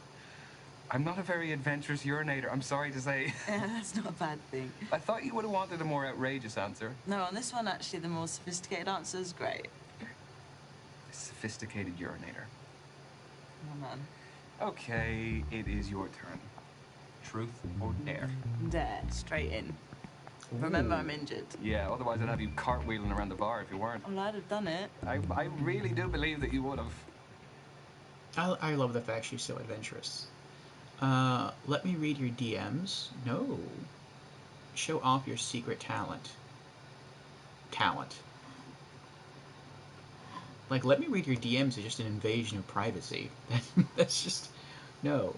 I'm not a very adventurous urinator, I'm sorry to say. Yeah, that's not a bad thing. I thought you would have wanted a more outrageous answer. No, on this one, actually, the more sophisticated answer is great. Sophisticated urinator. Come on. Okay, it is your turn. Truth or dare? Dare, straight in. Ooh. Remember, I'm injured. Yeah, otherwise I'd have you cartwheeling around the bar if you weren't. Well, I'd have done it. I really do believe that you would have. I love the fact she's so adventurous. Let me read your DMs. No. Show off your secret talent. Like, let me read your DMs is just an invasion of privacy. That's just... No.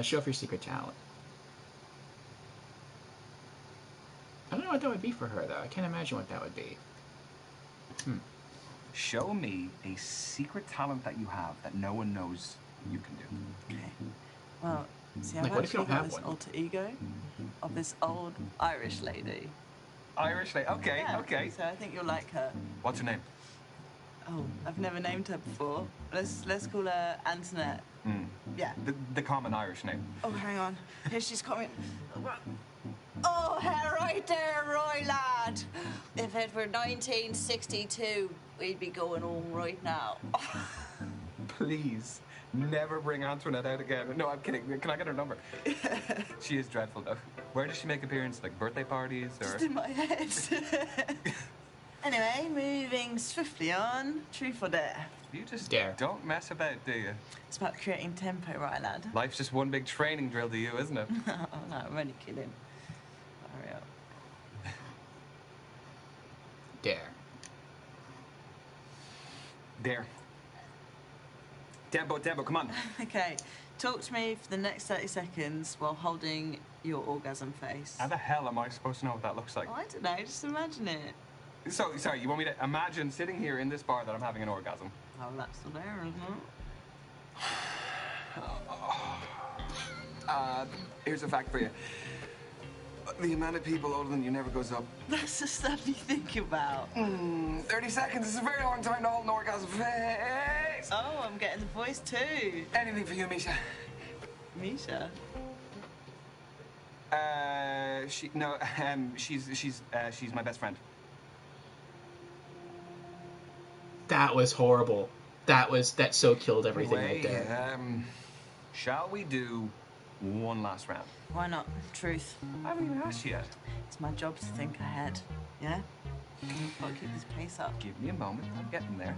Show off your secret talent. I don't know what that would be for her, though. I can't imagine what that would be. Show me a secret talent that you have that no one knows you can do. Okay. Well, see, Like, I've what if you actually don't got have this one? alter ego of this old Irish lady. Irish lady. Okay, Yeah, okay. So I think you'll like her. What's her name? Oh, I've never named her before. Let's call her Antoinette. Yeah. The common Irish name. Oh, hang on. Here she's coming. Oh, her right there, Roy lad. If it were 1962, we'd be going home right now. Please, never bring Antoinette out again. No, I'm kidding. Can I get her number? She is dreadful, though. Where does she make appearances? Like birthday parties, or? Just in my head. Anyway, moving swiftly on. Truth or dare? You just Dare. don't mess about, do you? It's about creating tempo, right, lad? Life's just one big training drill to you, isn't it? Oh, no, I'm only kidding. Hurry up. Dare. Dare. Tempo, come on. Okay, talk to me for the next 30 seconds while holding your orgasm face. How the hell am I supposed to know what that looks like? Oh, I don't know, just imagine it. So, sorry, you want me to imagine sitting here in this bar that I'm having an orgasm? Oh, that's the dare, isn't it? Here's a fact for you. The amount of people older than you never goes up. That's the stuff you think about. 30 seconds is a very long time to hold an orgasm face. Oh, I'm getting the voice too. Anything for you, Misha. Misha? She's my best friend. That was horrible. That so killed everything right there. Shall we do one last round? Why not? Truth. I haven't even asked you yet. It's my job to think ahead. Yeah? We've got to keep this pace up. Give me a moment. I'm getting there.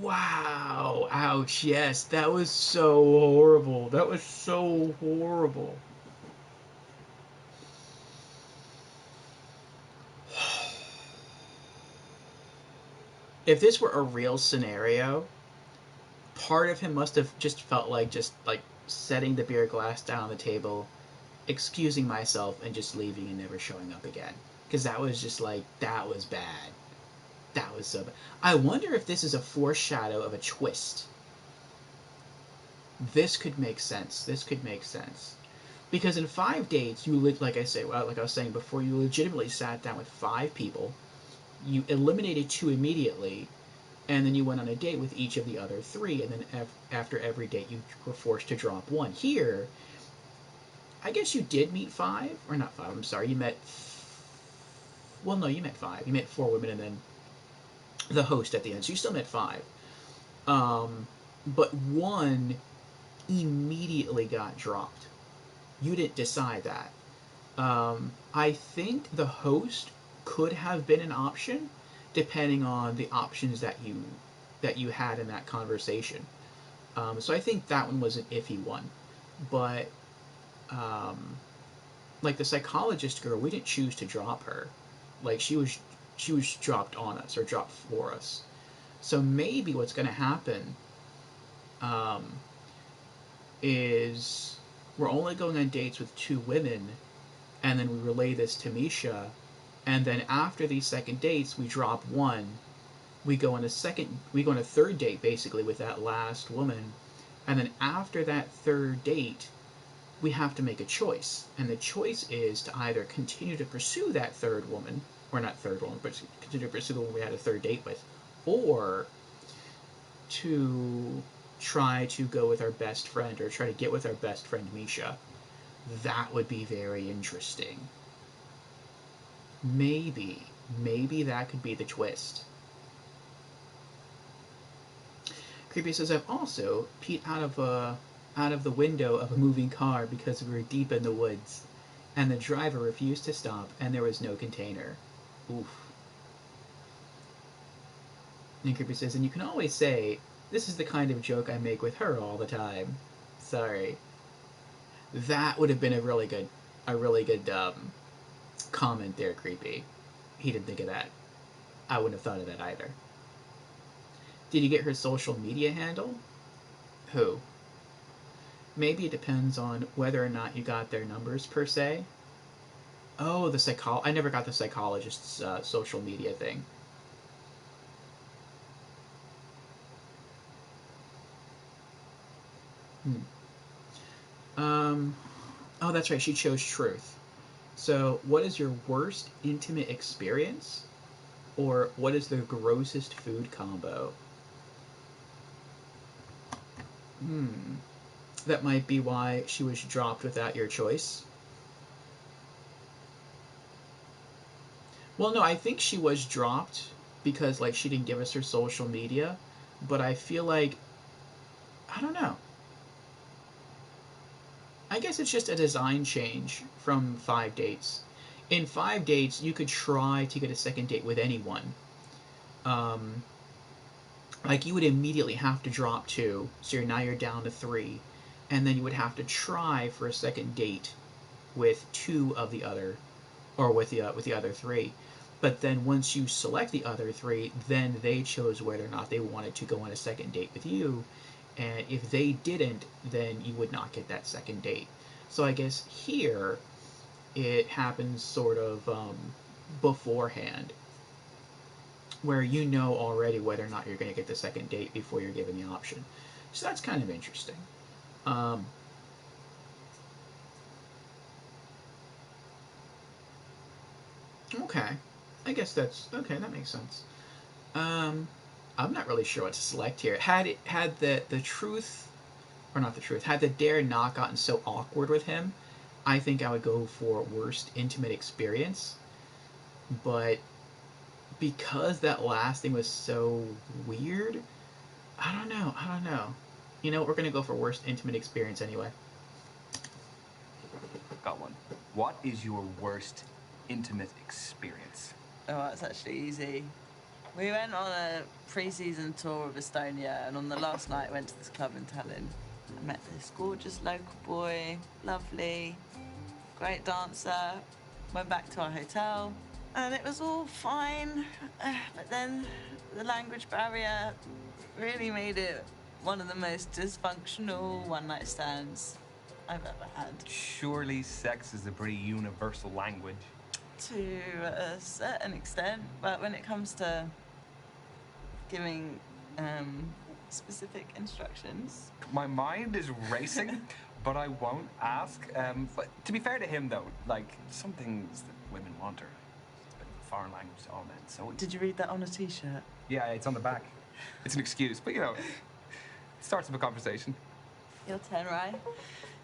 Wow. Ouch. Yes, that was so horrible. That was so horrible. If this were a real scenario, part of him must have just felt like setting the beer glass down on the table, excusing myself, and just leaving and never showing up again. Because that was just like, that was bad. That was so bad. I wonder if this is a foreshadow of a twist. This could make sense. This could make sense. Because in 5 dates, like I was saying before, you legitimately sat down with 5 people, you eliminated 2 immediately, and then you went on a date with each of the other 3, and then after every date, you were forced to drop 1. Here, I guess you did meet 5, or not 5, I'm sorry, you met, well, no, you met 5. You met 4 women and then the host at the end, so you still met 5. But 1 immediately got dropped. You didn't decide that. I think the host could have been an option, depending on the options that you had in that conversation. So I think that one was an iffy one. But like the psychologist girl, we didn't choose to drop her. Like she was dropped on us or dropped for us. So maybe what's going to happen is we're only going on dates with 2 women, and then we relay this to Misha, and then after these second dates, we drop 1. We go on a 3rd date basically with that last woman, and then after that 3rd date, we have to make a choice, and the choice is to either continue to pursue that 3rd woman, or not 3rd woman, but continue to pursue the one we had a 3rd date with, or to try to go with our best friend, or try to get with our best friend Misha. That would be very interesting. Maybe that could be the twist. Creepy says, I've also peeked out of the window of a moving car because we were deep in the woods, and the driver refused to stop, and there was no container. Oof. And Creepy says, and you can always say, this is the kind of joke I make with her all the time. Sorry. That would have been a really good comment there, Creepy. He didn't think of that. I wouldn't have thought of that either. Did you get her social media handle? Who? Maybe it depends on whether or not you got their numbers, per se. Oh, I never got the psychologist's social media thing. Oh, that's right, she chose truth. So, what is your worst intimate experience? Or what is the grossest food combo? That might be why she was dropped without your choice. Well, no, I think she was dropped because, like, she didn't give us her social media. But I feel like, I don't know. I guess it's just a design change from 5 dates. In 5 dates, you could try to get a second date with anyone. Like, you would immediately have to drop 2, so now you're down to 3. And then you would have to try for a second date with 2 of the other, or with the other 3. But then once you select the other 3, then they chose whether or not they wanted to go on a second date with you. And if they didn't, then you would not get that second date. So I guess here, it happens sort of beforehand, where you know already whether or not you're going to get the second date before you're given the option. So that's kind of interesting. Okay. I guess that's... Okay, that makes sense. I'm not really sure what to select here. Had the truth... Or not the truth. Had the dare not gotten so awkward with him, I think I would go for worst intimate experience. But because that last thing was so weird, I don't know. You know, we're going to go for worst intimate experience anyway. Got one. What is your worst intimate experience? Oh, that's actually easy. We went on a pre-season tour of Estonia, and on the last night went to this club in Tallinn. I met this gorgeous local boy, lovely, great dancer. Went back to our hotel, and it was all fine. But then the language barrier really made it one of the most dysfunctional one-night stands I've ever had. Surely sex is a pretty universal language. To a certain extent, but when it comes to giving specific instructions. My mind is racing, but I won't ask. But to be fair to him, though, like, some things that women want are a bit of a foreign language to all men. So Did you read that on a t-shirt? yeah, it's on the back. It's an excuse, but you know, it starts up a conversation. Your turn, right?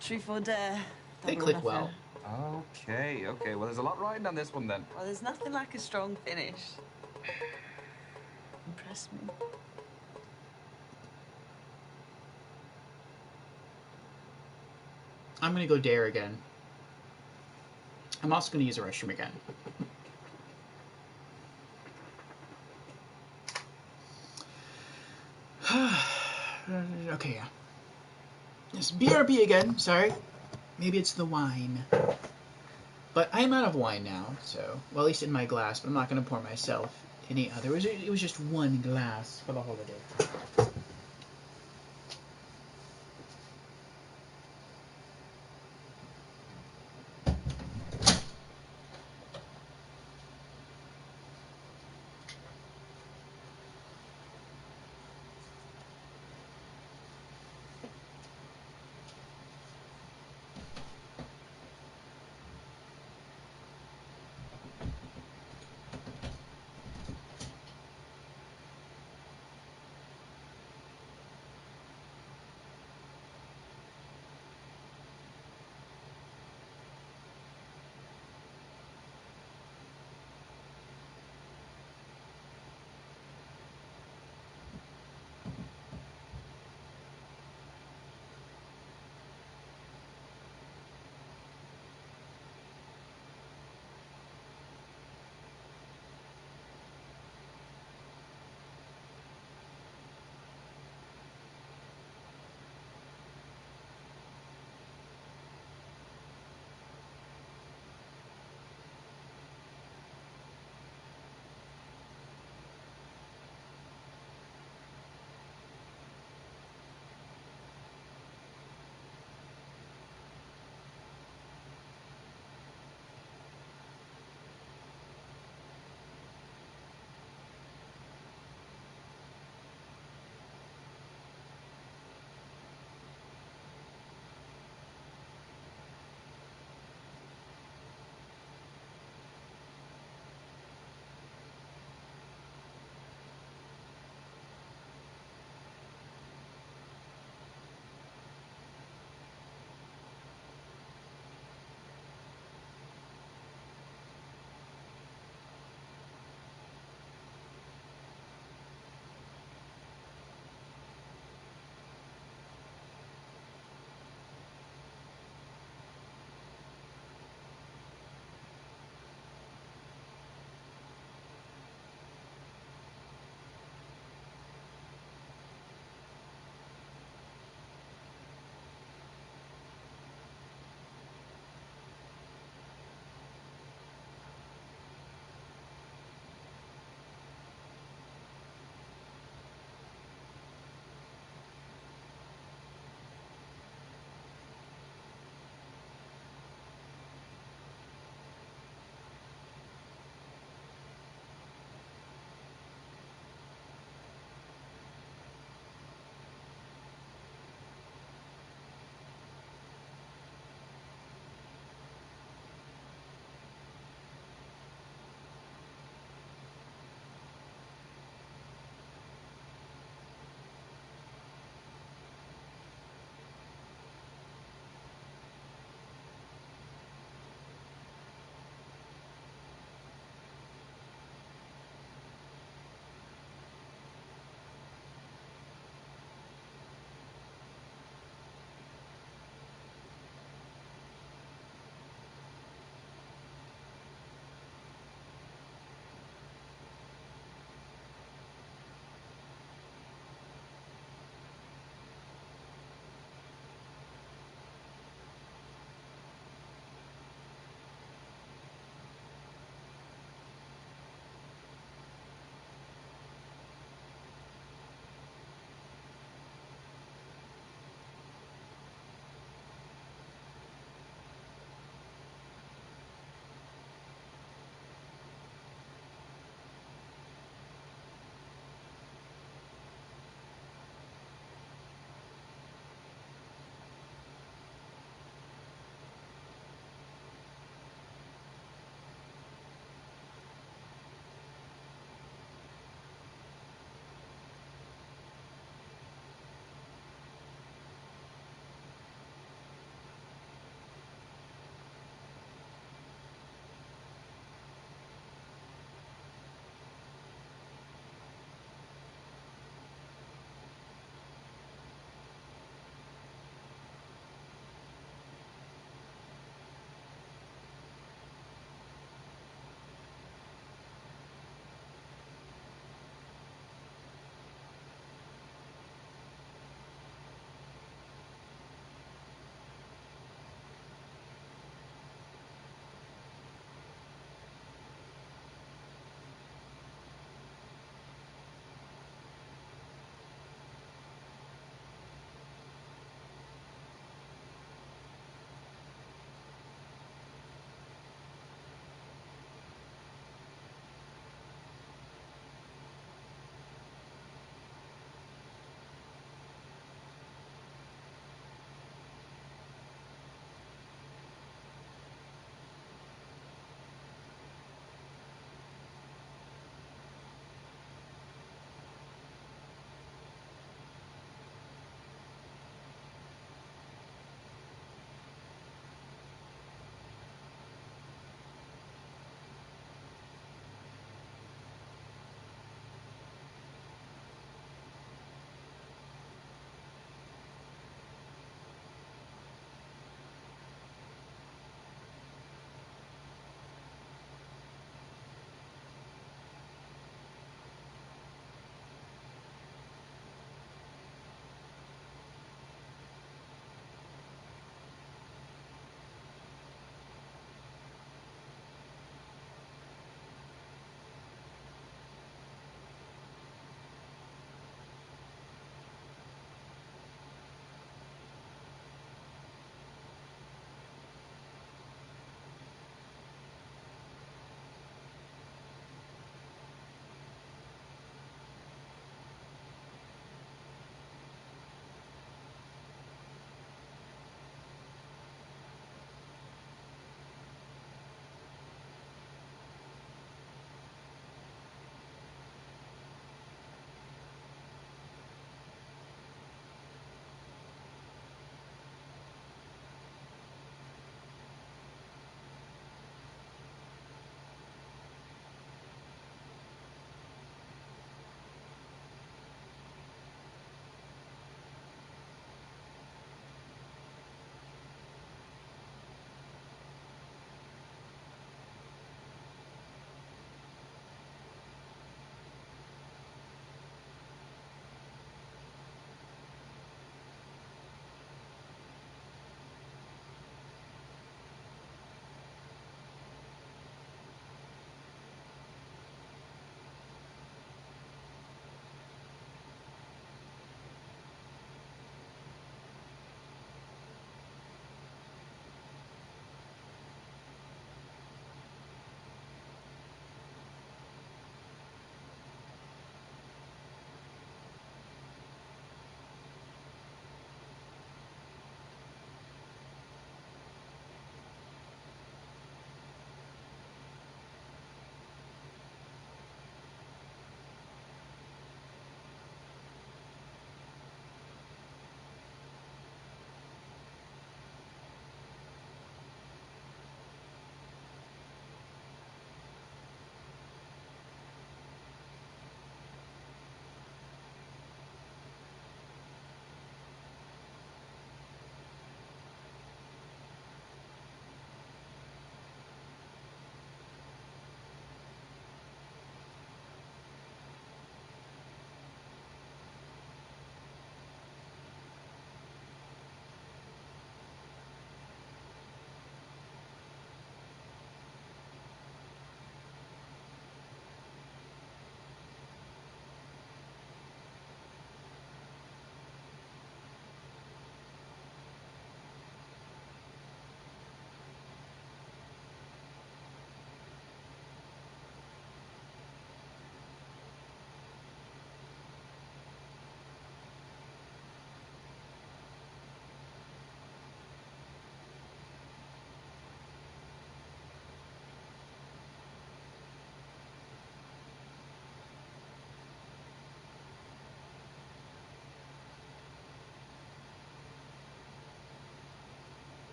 Truth or dare? They Double or click nothing. well. Okay. Well, there's a lot riding on this one then. Well, there's nothing like a strong finish. Impress me. I'm gonna go dare again. I'm also gonna use a restroom again. Okay, yeah. Yes, BRB again, sorry. Maybe it's the wine. But I'm out of wine now, so... Well, at least in my glass, but I'm not going to pour myself any other. It was just one glass for the holiday.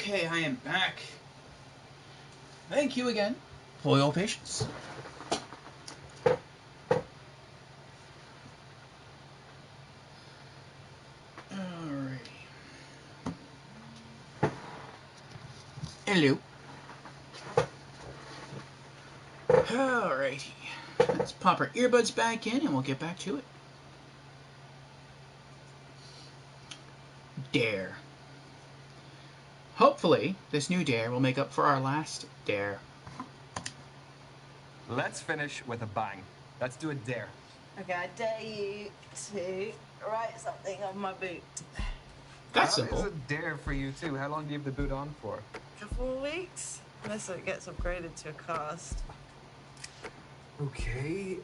Okay, I am back. Thank you again for your patience. Alrighty. Hello. Alrighty. Let's pop our earbuds back in and we'll get back to it. Dare. Hopefully, this new dare will make up for our last dare. Let's finish with a bang. Let's do a dare. Okay, I dare you to write something on my boot. That's simple. That is a dare for you too. How long do you have the boot on for? A couple of weeks, unless it gets upgraded to a cast. Okay.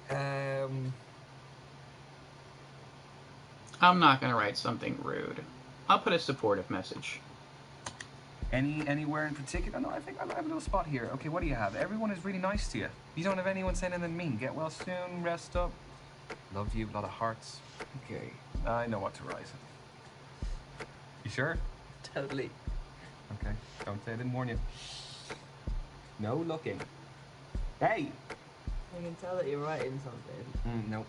I'm not going to write something rude. I'll put a supportive message. Anywhere in particular? No, I think I have a little spot here. Okay, what do you have? Everyone is really nice to you. You don't have anyone saying anything mean. Get well soon, rest up. Love you, a lot of hearts. Okay, I know what to write. You sure? Totally. Okay, don't say I didn't warn you. No looking. Hey! I can tell that you're writing something. No.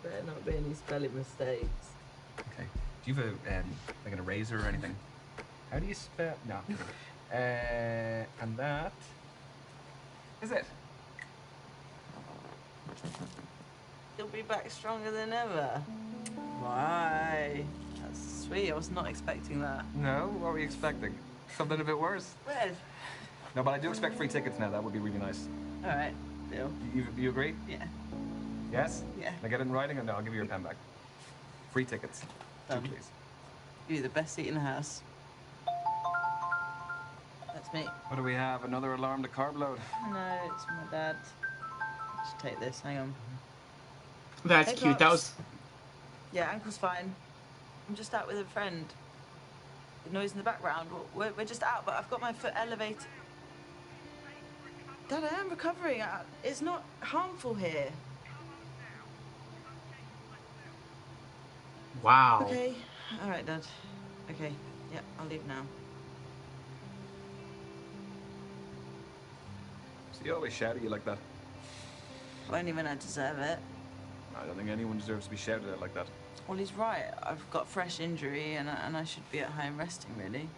There better not be any spelling mistakes. Okay. Do you have a like an eraser or anything? How do you spell? No. And that is it. You'll be back stronger than ever. Why? That's sweet. I was not expecting that. No? What were you expecting? Something a bit worse? Red. No, but I do expect free tickets now. That would be really nice. All right. Deal. You agree? Yeah. Yes? Yeah. I get it in writing? No, I'll give you your pen back. Free tickets. Two, please. You're the best seat in the house. That's me. What do we have? Another alarm to carb load? No, it's my dad. Just take this. Hang on. That's Hey, cute. Pops. That was... Yeah, ankle's fine. I'm just out with a friend. The noise in the background. We're just out, but I've got my foot elevated. Dad, I am recovering. It's not harmful here. Wow. Okay. All right, Dad. Okay. Yeah, I'll leave now. So you always shout at you like that? Only when I deserve it. I don't think anyone deserves to be shouted at like that. Well, he's right. I've got fresh injury, and I should be at home resting, really.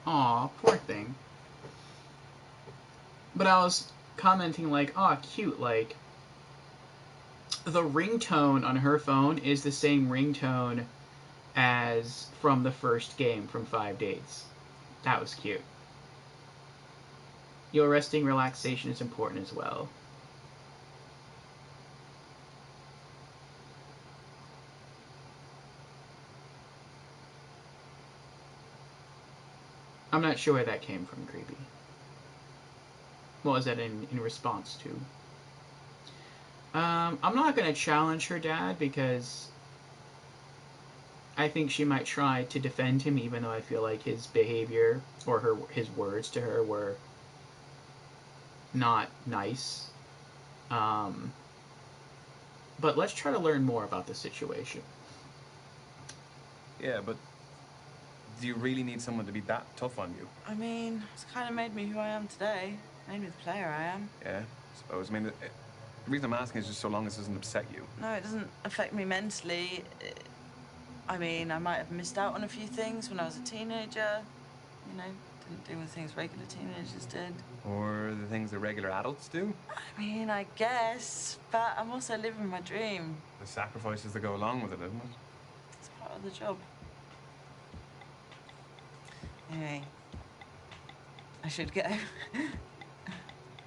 Aw, poor thing. But I was commenting like, aw, cute, like... The ringtone on her phone is the same ringtone as from the first game from 5 Days. That was cute. Your resting relaxation is important as well. I'm not sure where that came from, Creepy. What was that in response to? I'm not going to challenge her dad because I think she might try to defend him, even though I feel like his behavior or his words to her were not nice. But let's try to learn more about the situation. Yeah, but do you really need someone to be that tough on you? I mean, it's kind of made me who I am today. Made me the player I am. Yeah, I suppose. I mean, the reason I'm asking is just so long as it doesn't upset you. No, it doesn't affect me mentally. I mean, I might have missed out on a few things when I was a teenager. You know, didn't do the things regular teenagers did. Or the things that regular adults do? I mean, I guess, but I'm also living my dream. The sacrifices that go along with it, isn't it? It's part of the job. Anyway, I should go. I'm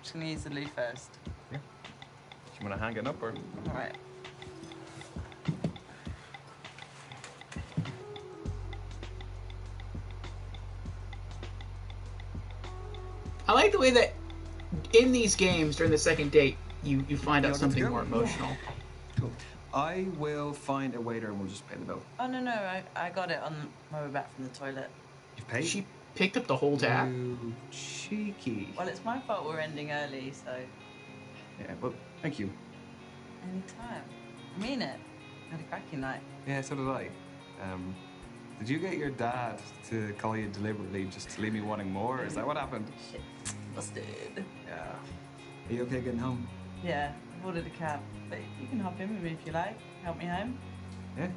just gonna use the loo first. Yeah. Do you want to hang it up or? All right. I like the way that in these games during the second date, you find out something more emotional. Cool. I will find a waiter and we'll just pay the bill. Oh, no, I got it on my way back from the toilet. You've paid? She picked up the whole tab. You cheeky. Well, it's my fault we're ending early, so... Yeah, but thank you. Anytime. I mean it. Had a cracking night. Yeah, so did I. Did you get your dad to call you deliberately just to leave me wanting more? Is that what happened? Shit. Busted. Yeah. Are you okay getting home? Yeah, I've ordered a cab, but you can hop in with me if you like. Help me home. Yeah.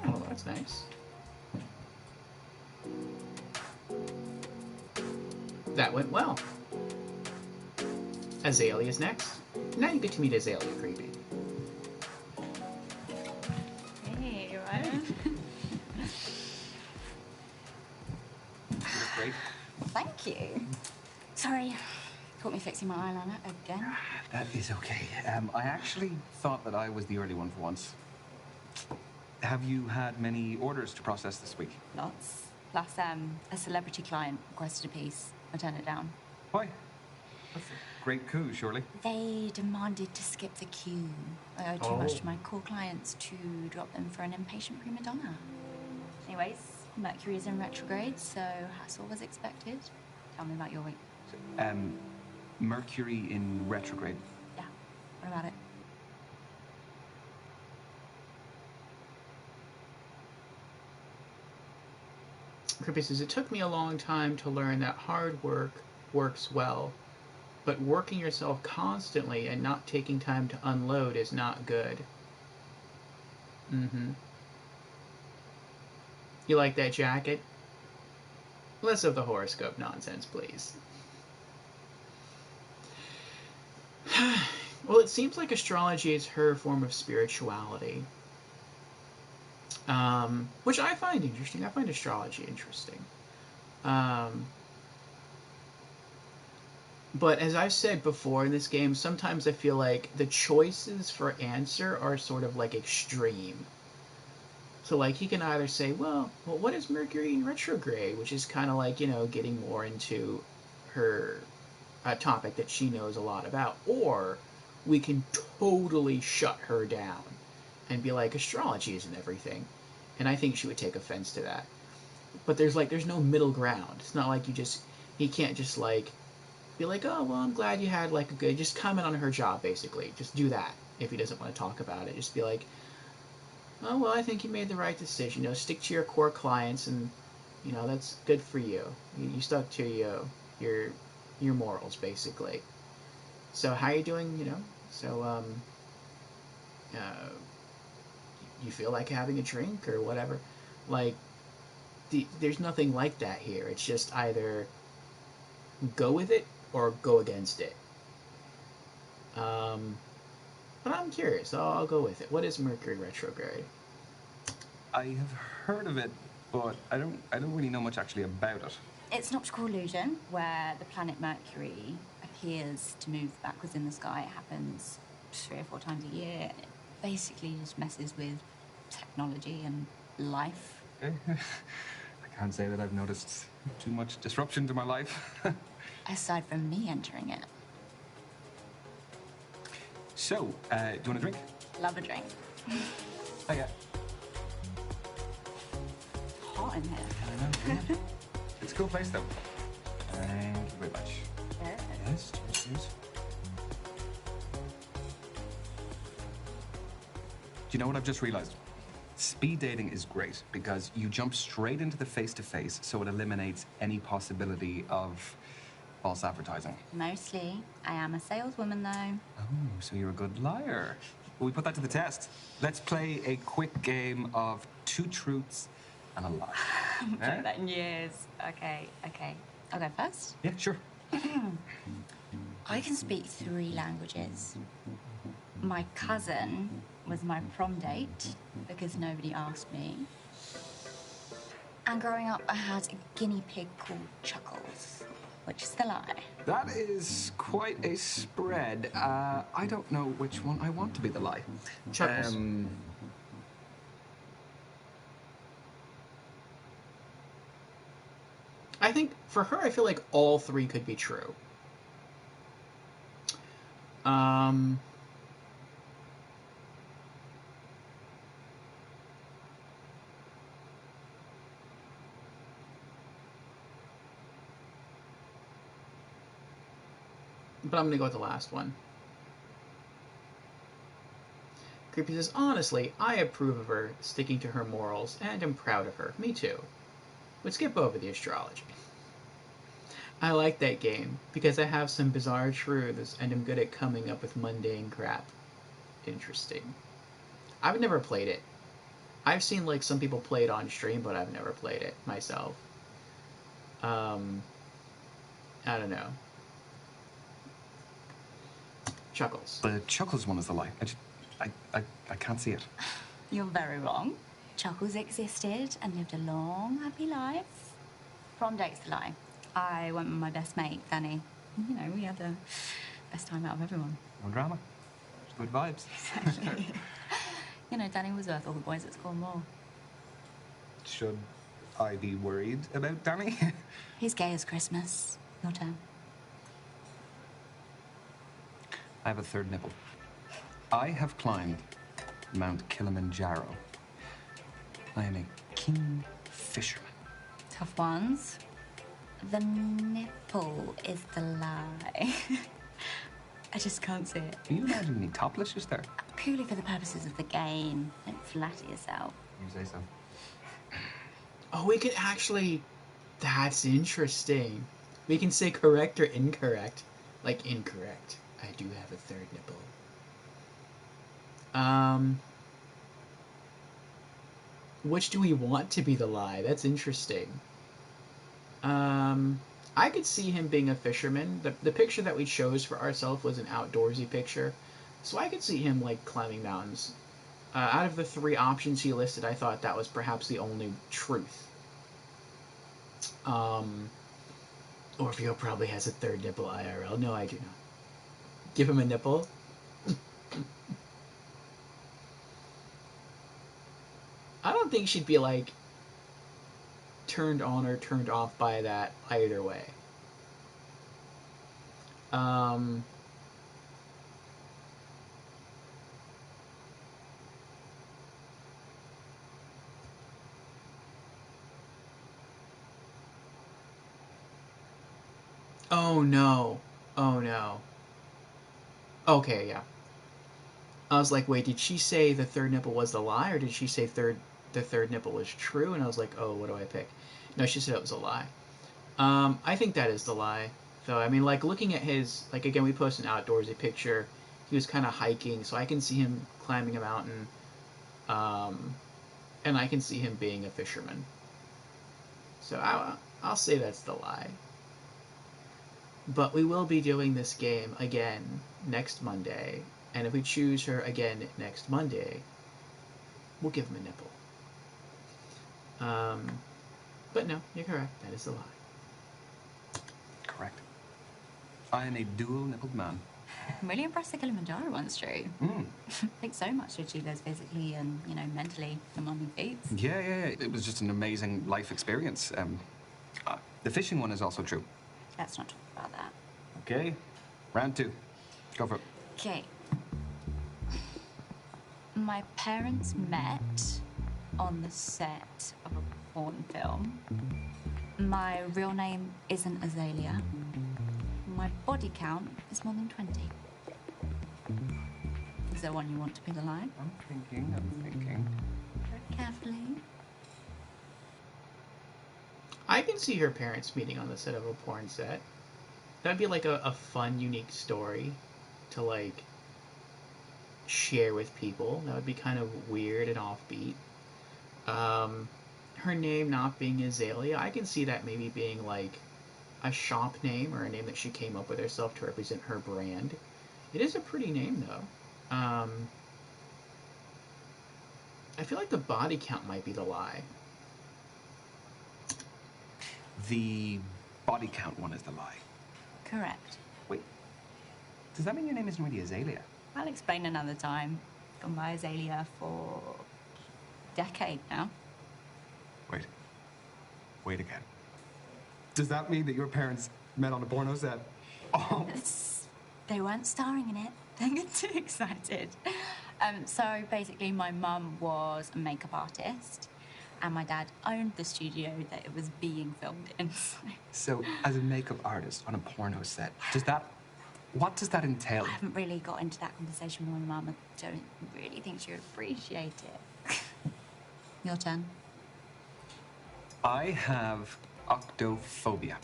Oh, that's nice. That went well. Azalea's next. Now you get to meet Azalea, creepy. Hey, Ryan. You look great. Thank you. Sorry, caught me fixing my eyeliner again. That is okay. I actually thought that I was the early one for once. Have you had many orders to process this week? Lots. Plus, a celebrity client requested a piece. I turned it down. Why? That's a great coup, surely. They demanded to skip the queue. I owe too much to my core clients to drop them for an impatient prima donna. Anyways, Mercury is in retrograde, so hassle was expected. Tell me about your week. Mercury in retrograde. Yeah, what about it? Creepy says, it took me a long time to learn that hard work works well, but working yourself constantly and not taking time to unload is not good. Mm-hmm. You like that jacket? Less of the horoscope nonsense, please. Well, it seems like astrology is her form of spirituality. Which I find interesting. I find astrology interesting. But as I've said before in this game, sometimes I feel like the choices for answer are sort of like extreme. So like he can either say, well, what is Mercury in retrograde? Which is kind of like, you know, getting more into her topic that she knows a lot about. Or we can totally shut her down and be like, astrology isn't everything. And I think she would take offense to that. But there's no middle ground. It's not like he can't just like be like, oh, well, I'm glad you had like a good, just comment on her job, basically. Just do that if he doesn't want to talk about it. Just be like, oh, well, I think you made the right decision. You know, stick to your core clients and, you know, that's good for you. You stuck to your morals, basically. So how you doing, you know? So, you feel like having a drink or whatever. Like, there's nothing like that here. It's just either go with it or go against it. But I'm curious. I'll go with it. What is Mercury retrograde? I have heard of it, but I don't really know much actually about it. It's an optical illusion where the planet Mercury appears to move backwards in the sky. It happens 3 or 4 times a year. It basically just messes with technology and life. Okay. I can't say that I've noticed too much disruption to my life. Aside from me entering it. So, do you want a drink? Love a drink. Oh, yeah. Hot in here. I know, yeah. It's a cool place, though. Thank you very much. Yes, cheers. Do you know what I've just realized? Speed dating is great because you jump straight into the face-to-face, so it eliminates any possibility of false advertising. Mostly. I am a saleswoman, though. Oh, so you're a good liar. Well, we put that to the test. Let's play a quick game of 2 truths and a lie. I haven't played that in years. Okay. I'll go first. Yeah, sure. I can speak 3 languages. My cousin was my prom date because nobody asked me. And growing up, I had a guinea pig called Chuckles, which is the lie. That is quite a spread. I don't know which one I want to be the lie. Chuckles. I think for her, I feel like all 3 could be true. But I'm gonna go with the last one. Creepy says, honestly, I approve of her sticking to her morals, and am proud of her. Me too. Would skip over the astrology. I like that game, because I have some bizarre truths, and am good at coming up with mundane crap. Interesting. I've never played it. I've seen, like, some people play it on stream, but I've never played it myself. I don't know. Chuckles. The Chuckles one is the lie. I can't see it. You're very wrong. Chuckles existed and lived a long, happy life. Prom date's the lie. I went with my best mate, Danny. You know, we had the best time out of everyone. No drama. Just good vibes. Exactly. You know, Danny was worth all the boys at Cornwall. Should I be worried about Danny? He's gay as Christmas. Your turn. I have a third nipple. I have climbed Mount Kilimanjaro. I am a keen fisherman. Tough ones. The nipple is the lie. I just can't see it. Can you imagine me topless just there? Purely for the purposes of the game. Don't flatter yourself. You say so. Oh, we could actually... That's interesting. We can say correct or incorrect. Like, incorrect. I do have a third nipple. Which do we want to be the lie? That's interesting. I could see him being a fisherman. The picture that we chose for ourselves was an outdoorsy picture. So I could see him, like, climbing mountains. Out of the 3 options he listed, I thought that was perhaps the only truth. Orfeo probably has a third nipple IRL. No, I do not. Give him a nipple? I don't think she'd be, like, turned on or turned off by that either way. Oh no. Oh no. Okay, yeah. I was like, wait, did she say the third nipple was the lie, or did she say the third nipple was true? And I was like, oh, what do I pick? No, she said it was a lie. I think that is the lie. So, I mean, like, looking at his, like, again, we posted an outdoorsy picture. He was kind of hiking, so I can see him climbing a mountain. And I can see him being a fisherman. So I'll say that's the lie. But we will be doing this game again next Monday. And if we choose her again next Monday, we'll give him a nipple. But no, you're correct. That is the lie. Correct. I am a dual-nippled man. I'm really impressed the Kilimanjaro one's true. I think so much to achieve those physically and, you know, mentally demanding feats. Yeah. It was just an amazing life experience. The fishing one is also true. Let's not talk about that. Okay. Round 2. Go for it. Okay. My parents met on the set of a porn film. My real name isn't Azalea. My body count is more than 20. Is there one you want to be the lie? I'm thinking. Very carefully. I can see her parents meeting on the set of a porn set. That'd be like a fun, unique story to, like, share with people. That would be kind of weird and offbeat. Her name not being Azalea, I can see that maybe being, like, a shop name or a name that she came up with herself to represent her brand. It is a pretty name, though. I feel like the body count might be the lie. The body count one is the lie. Correct. Wait. Does that mean your name isn't really Azalea? I'll explain another time. Gone by Azalea for a decade now. Wait again. Does that mean that your parents met on a porno set? Oh. They weren't starring in it. Don't get too excited. So basically my mum was a makeup artist and my dad owned the studio that it was being filmed in. So as a makeup artist on a porno set, does that What does that entail? I haven't really got into that conversation with my mum. I don't really think she would appreciate it. Your turn. I have octophobia,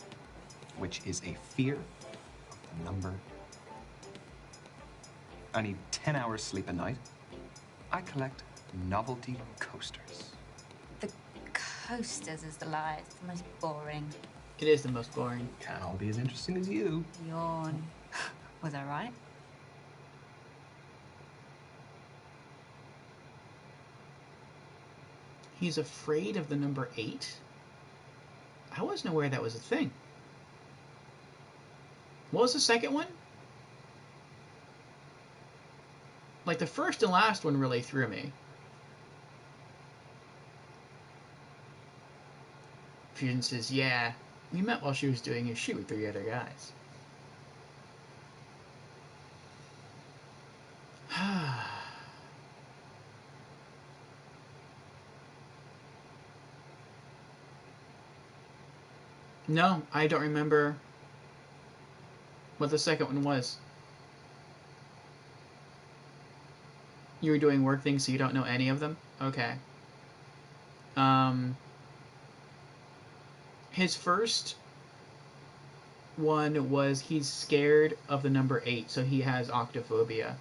which is a fear of the number. I need 10 hours sleep a night. I collect novelty coasters. The coasters is the lie. It's the most boring. It is the most boring. Can't all be as interesting as you. Yawn. Was I right? He's afraid of the number 8? I wasn't aware that was a thing. What was the second one? Like, the first and last one really threw me. Fusion says, yeah, we met while she was doing a shoot with 3 other guys. No, I don't remember what the second one was. You were doing work things, so you don't know any of them? Okay. His first one was he's scared of the number 8, so he has octophobia.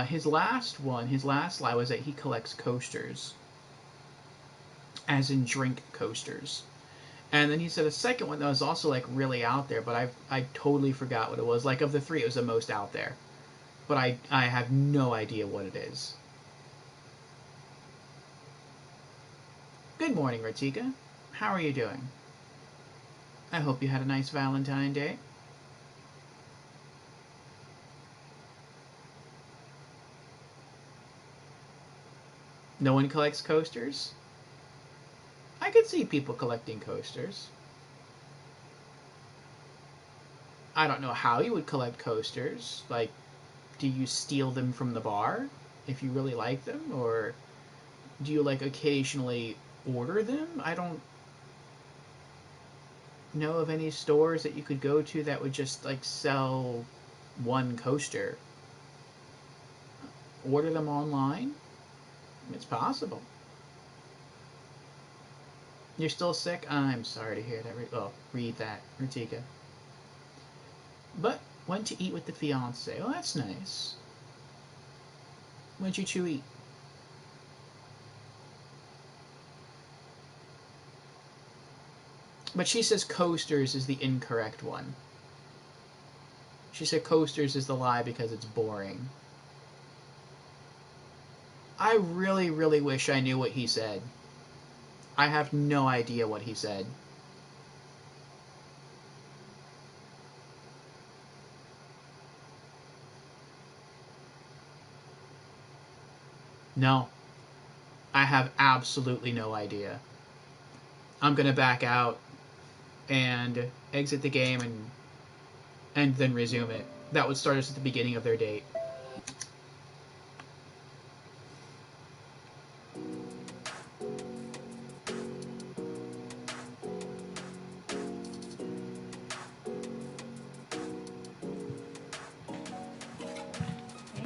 His last lie was that he collects coasters. As in drink coasters. And then he said a second one that was also like really out there, but I totally forgot what it was. Like of the 3, it was the most out there. But I have no idea what it is. Good morning, Ratika. How are you doing? I hope you had a nice Valentine's Day. No one collects coasters? I could see people collecting coasters. I don't know how you would collect coasters. Like, do you steal them from the bar if you really like them? Or do you, like, occasionally order them? I don't know of any stores that you could go to that would just, like, sell one coaster. Order them online? It's possible. You're still sick? I'm sorry to hear that. Read that, Ratika. But went to eat with the fiance. Oh, that's nice. What'd you two eat? But she says coasters is the incorrect one. She said coasters is the lie because it's boring. I really, really wish I knew what he said. I have no idea what he said. No. I have absolutely no idea. I'm gonna back out and exit the game and then resume it. That would start us at the beginning of their date.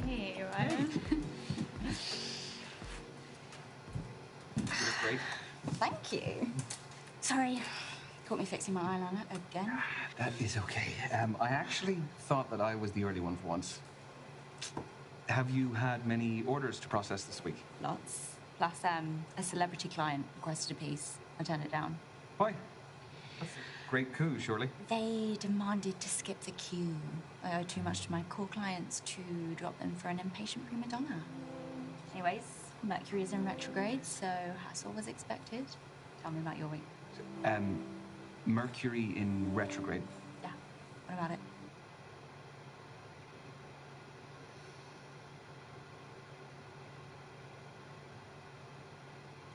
Hey, Ryan. You look great. Thank you. Sorry, caught me fixing my eyeliner again. That is okay. I actually thought that I was the early one for once. Have you had many orders to process this week? Lots. Plus, a celebrity client requested a piece. I turned it down. Why? That's a great coup, surely. They demanded to skip the queue. I owe too much to my core clients to drop them for an impatient prima donna. Anyways, Mercury is in retrograde, so hassle was expected. Tell me about your week. Mercury in retrograde. Yeah, what about it?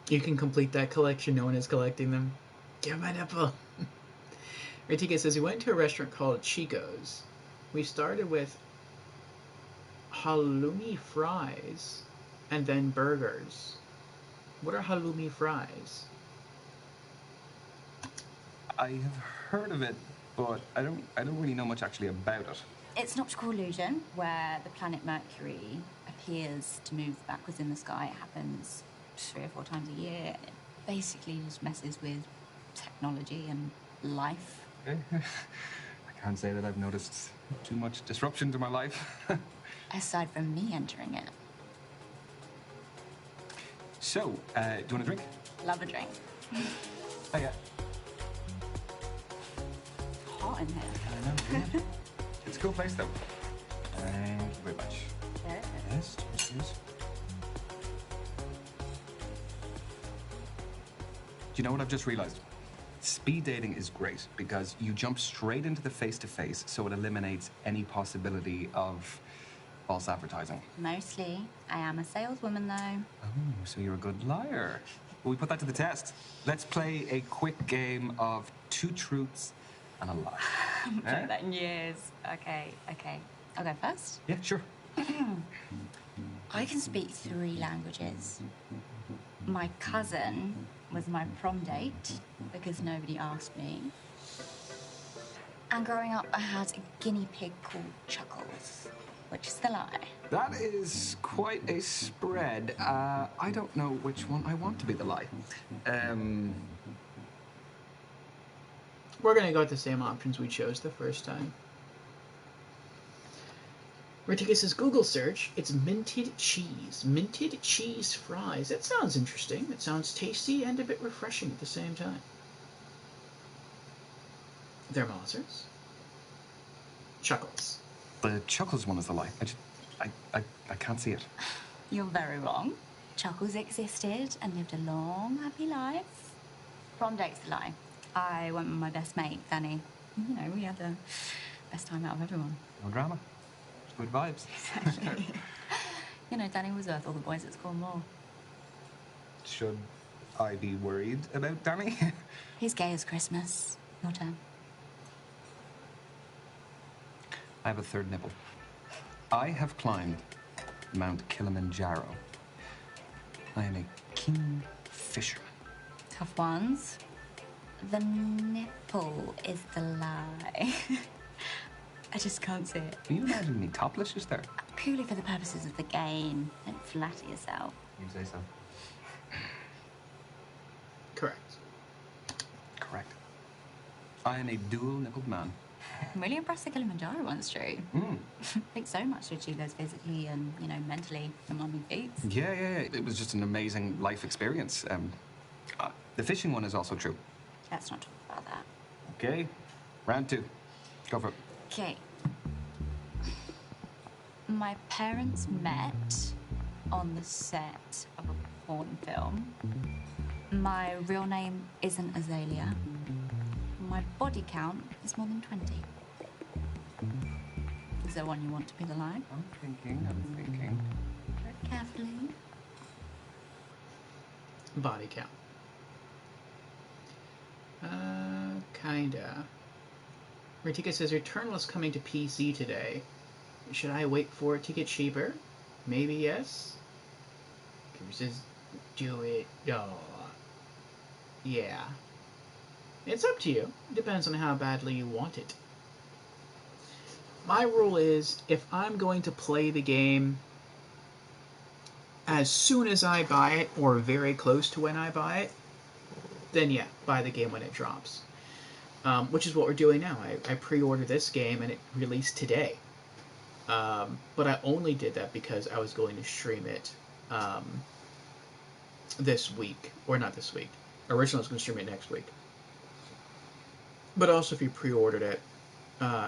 You can complete that collection. No one is collecting them. Give my nipple. Ratika says, we went to a restaurant called Chico's. We started with halloumi fries and then burgers. What are halloumi fries? I have heard of it, but I don't really know much actually about it. It's an optical illusion where the planet Mercury appears to move backwards in the sky. It happens 3 or 4 times a year. It basically just messes with technology and life. Okay. I can't say that I've noticed too much disruption to my life. Aside from me entering it. So, do you want a drink? Love a drink. Oh, yeah. Hot in here. I know, yeah. It's a cool place, though. Thank you very much. Yes, cheers. Do you know what I've just realized? Speed dating is great because you jump straight into the face-to-face, so it eliminates any possibility of false advertising. Mostly. I am a saleswoman, though. Oh, so you're a good liar. Well, we put that to the test. Let's play a quick game of 2 truths and a lie. I haven't played that in years. Okay. I'll go first. Yeah, sure. I can speak 3 languages. My cousin was my prom date because nobody asked me. And growing up, I had a guinea pig called Chuckles, which is the lie. That is quite a spread. I don't know which one I want to be the lie. We're gonna go with the same options we chose the first time. Reticus's Google search, it's minted cheese. Minted cheese fries. That sounds interesting. It sounds tasty and a bit refreshing at the same time. Thermosers. Chuckles. The Chuckles one is the lie. I can't see it. You're very wrong. Chuckles existed and lived a long, happy life. Prom date's the lie. I went with my best mate, Danny. You know, we had the best time out of everyone. No drama. Good vibes. Exactly. You know, Danny was worth all the boys at school more. Should I be worried about Danny? He's gay as Christmas. Your turn. I have a 3rd nibble. I have climbed Mount Kilimanjaro. I am a keen fisherman. Tough ones. The nipple is the lie. I just can't see it. Are you imagining me topless just there? Purely for the purposes of the game. Don't flatter yourself. You say so. Correct. Correct. I am a dual-nippled man. I'm really impressed the Kilimanjaro one's true. Mm. I think so much to achieve those physically and, you know, mentally demanding feats. Yeah. It was just an amazing life experience. The fishing one is also true. Let's not talk about that. Okay. Round 2. Go for it. Okay. My parents met on the set of a porn film. My real name isn't Azalea. My body count is more than 20. Is there one you want to be the lie? I'm thinking. Tread carefully. Body count. Kinda. Ratika says Returnal is coming to PC today. Should I wait for it to get cheaper? Maybe yes. Cooper says, do it. Oh. Yeah. It's up to you. It depends on how badly you want it. My rule is, if I'm going to play the game as soon as I buy it, or very close to when I buy it, then yeah, buy the game when it drops. Which is what we're doing now. I pre-ordered this game and it released today. But I only did that because I was going to stream it this week. Or not this week. Originally I was going to stream it next week. But also if you pre-ordered it,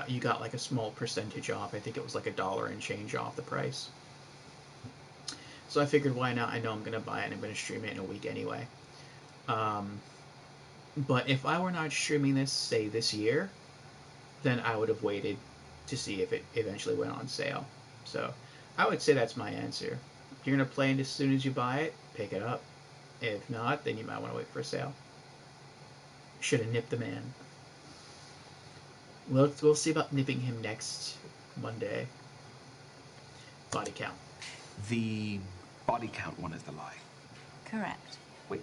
you got like a small percentage off. I think it was like $1 and change off the price. So I figured why not? I know I'm going to buy it and I'm going to stream it in a week anyway. But if I were not streaming this, say, this year, then I would have waited to see if it eventually went on sale. So I would say that's my answer. If you're going to play it as soon as you buy it, pick it up. If not, then you might want to wait for a sale. Should have nipped the man. We'll see about nipping him next Monday. Body count. The body count one is the lie. Correct. Wait.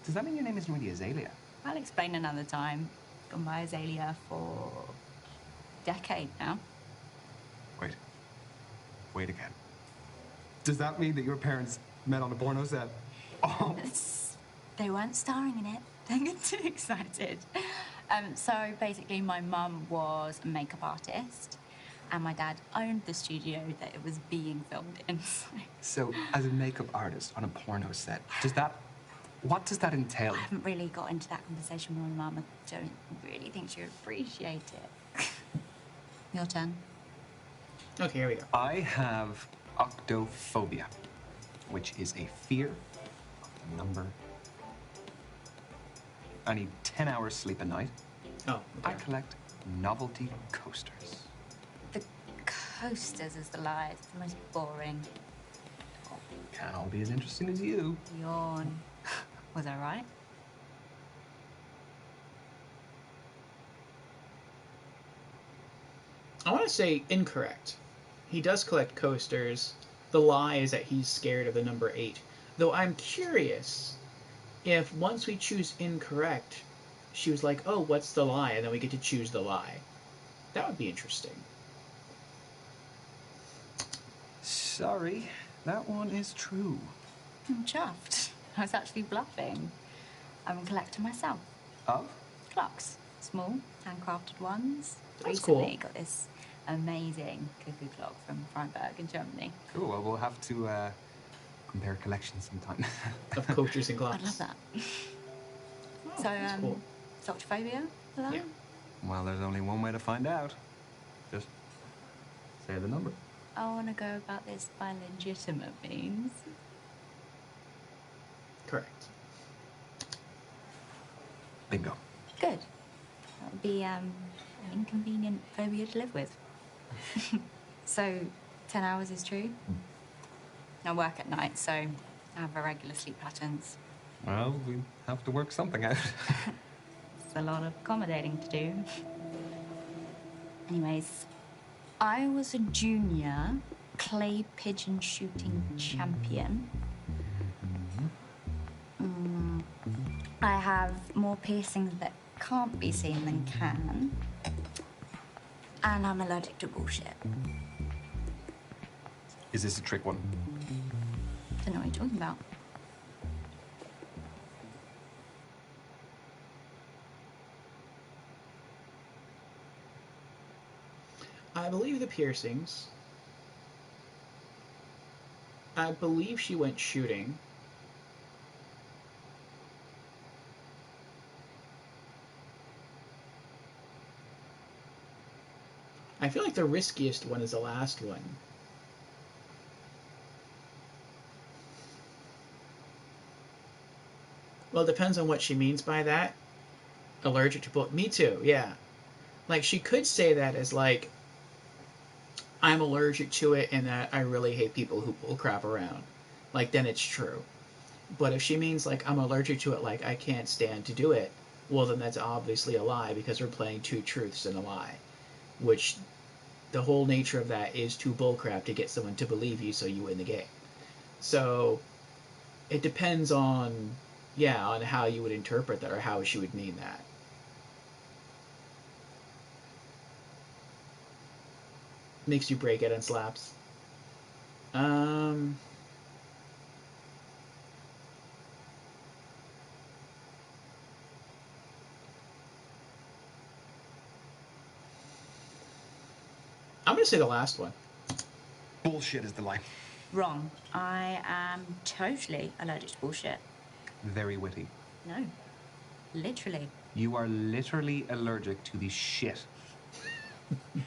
Does that mean your name isn't really Azalea? I'll explain another time. Gone by Azalea for a decade now. Wait again. Does that mean that your parents met on a porno set? Oh. They weren't starring in it. Don't get too excited. So basically, my mum was a makeup artist, and my dad owned the studio that it was being filmed in. So, as a makeup artist on a porno set, what does that entail? I haven't really got into that conversation with my mum. I don't really think she would appreciate it. Your turn. Okay, here we go. I have octophobia, which is a fear of the number. I need 10 hours sleep a night. Oh, okay. I collect novelty coasters. The coasters is the lie. It's the most boring. Can't all be as interesting as you. Yawn. Was I right? I want to say incorrect. He does collect coasters. The lie is that he's scared of the number 8. Though I'm curious if once we choose incorrect, she was like, oh, what's the lie? And then we get to choose the lie. That would be interesting. Sorry, that one is true. I'm chuffed. I was actually bluffing. I'm a collector myself. Of? Clocks. Small, handcrafted ones. That's Recently cool. got this amazing cuckoo clock from Freiburg in Germany. Cool, well, we'll have to compare collections sometime. Of coasters and clocks. I'd love that. Oh, So, that's cool. Octophobia? Hello? Yeah. Well, there's only one way to find out. Just say the number. I want to go about this by legitimate means. Correct. Bingo. Good. That would be an inconvenient phobia to live with. So, 10 hours is true? I work at night, so I have irregular sleep patterns. Well, we have to work something out. It's a lot of accommodating to do. Anyways, I was a junior clay pigeon shooting champion. I have more piercings that can't be seen than can. And I'm allergic to bullshit. Is this a trick one? Don't know what you're talking about. I believe the piercings. I believe she went shooting. I feel like the riskiest one is the last one. Well, it depends on what she means by that. Allergic to bull. Me too, yeah. Like, she could say that as, like, I'm allergic to it and that I really hate people who bull crap around. Like, then it's true. But if she means, like, I'm allergic to it, like, I can't stand to do it, well, then that's obviously a lie because we're playing two truths and a lie. Which, the whole nature of that is to bullcrap to get someone to believe you so you win the game. So, it depends on, yeah, on how you would interpret that or how she would mean that. Makes you break it and slaps. I'm gonna say the last one. Bullshit is the lie. Wrong. I am totally allergic to bullshit. Very witty. No. Literally. You are literally allergic to the shit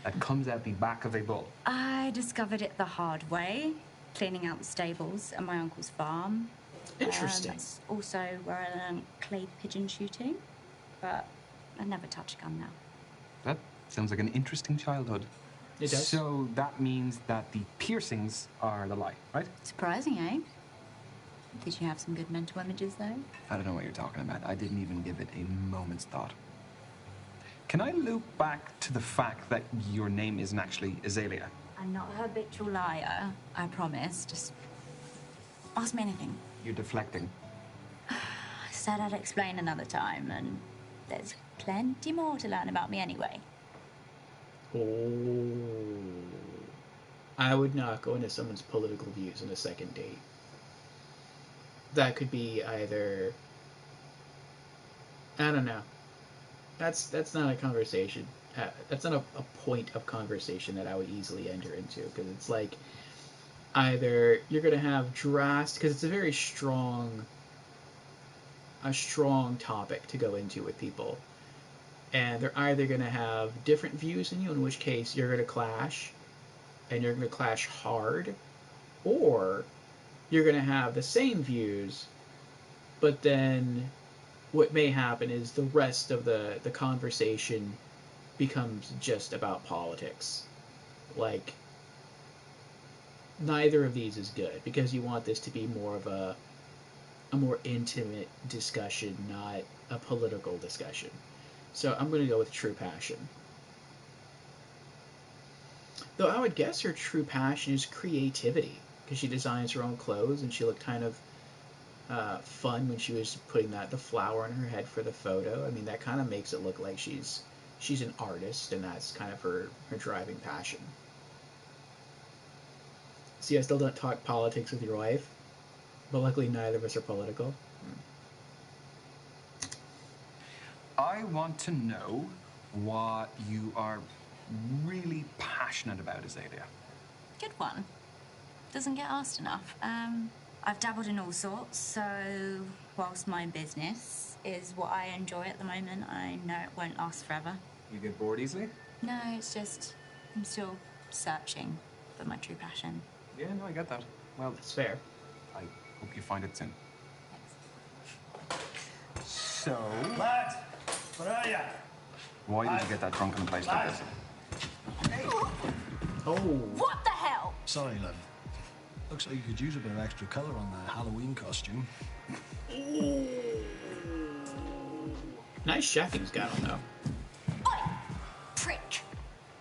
that comes out the back of a bull. I discovered it the hard way, cleaning out the stables at my uncle's farm. Interesting. That's also where I learned clay pigeon shooting, but I never touch a gun now. That sounds like an interesting childhood. It does. So that means that the piercings are the lie, right? Surprising, eh? Did you have some good mental images, though? I don't know what you're talking about. I didn't even give it a moment's thought. Can I loop back to the fact that your name isn't actually Azalea? I'm not a habitual liar, I promise. Just ask me anything. You're deflecting. I said I'd explain another time, and there's plenty more to learn about me anyway. Oh. I would not go into someone's political views on a second date. That could be either, I don't know. That's not a conversation. That's not a point of conversation that I would easily enter into, because it's like either you're gonna have drastic, because it's a strong topic to go into with people, and they're either gonna have different views than you, in which case you're gonna clash, and you're gonna clash hard, or you're gonna have the same views, but then what may happen is the rest of the conversation becomes just about politics. Like, neither of these is good, because you want this to be more of a more intimate discussion, not a political discussion. So I'm going to go with true passion. Though I would guess her true passion is creativity, because she designs her own clothes, and she looked kind of fun when she was putting the flower on her head for the photo. I mean, that kind of makes it look like she's an artist, and that's kind of her driving passion. See, I still don't talk politics with your wife, but luckily neither of us are political. I want to know what you are really passionate about, Azalea. Good one. Doesn't get asked enough. I've dabbled in all sorts, so whilst my business is what I enjoy at the moment, I know it won't last forever. You get bored easily? No, it's just I'm still searching for my true passion. Yeah, no, I get that. Well, That's fair. I hope you find it soon. Thanks. So, Lads, where are you? why did you get that drunk in a place like this? Oh. What the hell? Sorry, love. Looks like you could use a bit of extra colour on the Halloween costume. Nice chefing he's got on, though. Oi! Prick!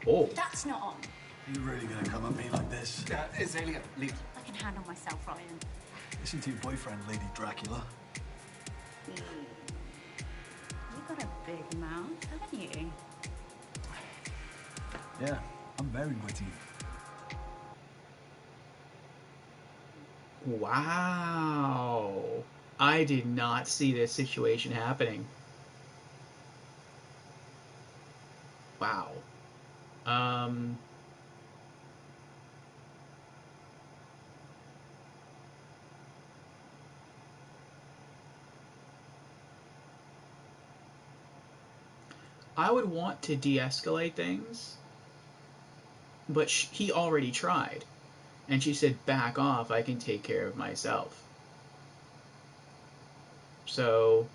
Oh. That's not on. Are you really gonna come at me like this? Azalea, leave. I can handle myself, Ryan. Listen to your boyfriend, Lady Dracula. You've got a big mouth, haven't you? Yeah, I'm very witty. Wow. I did not see this situation happening. Wow. I would want to de-escalate things, but he already tried. And she said, back off, I can take care of myself. So,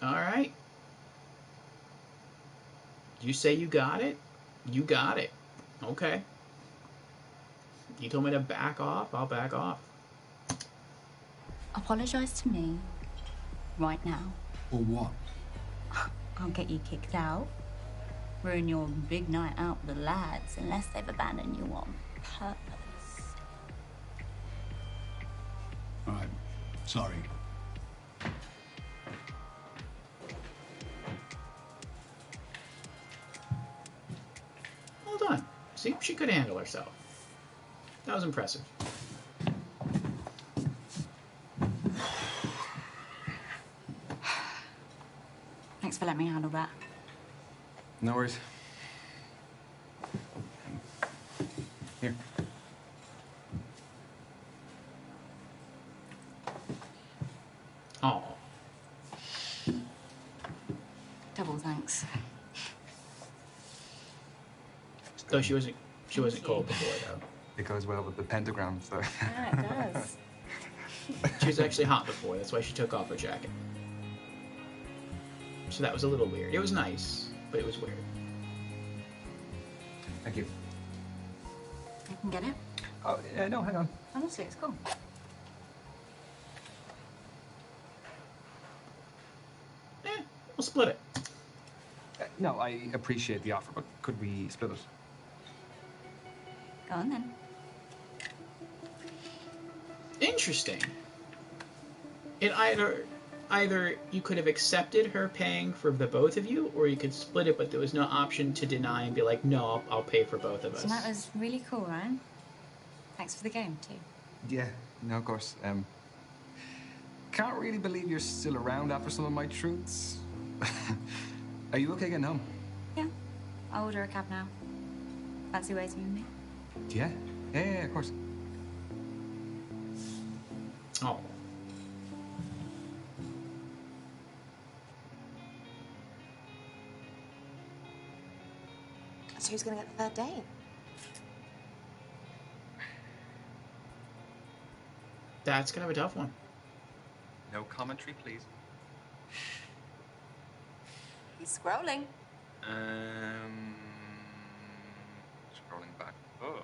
alright. You say you got it? You got it. Okay. You told me to back off, I'll back off. Apologise to me right now. Or what? I'll get you kicked out. Ruin your big night out with the lads unless they've abandoned you on purpose. All right, sorry. Hold on. See, she could handle herself. That was impressive. Thanks for letting me handle that. No worries. Here. Oh. Double thanks. Though she wasn't cold before, though. It goes well with the pentagram, so. Yeah, it does. She was actually hot before, that's why she took off her jacket. So that was a little weird. It was nice, but it was weird. Thank you. I can get it. Oh, no, hang on. Honestly, it's cool. We'll split it. No, I appreciate the offer, but could we split it? Go on then. Interesting. It either either you could have accepted her paying for the both of you, or you could split it, but there was no option to deny and be like, no, I'll pay for both of us. So that was really cool, Ryan. Thanks for the game, too. Yeah, no, of course. Can't really believe you're still around after some of my truths. Are you okay getting home? Yeah. I'll order a cab now. Fancy waiting with me? Yeah, of course. Oh. So who's going to get the third date? That's kind of a tough one. No commentary, please. He's scrolling. Scrolling back. Oh.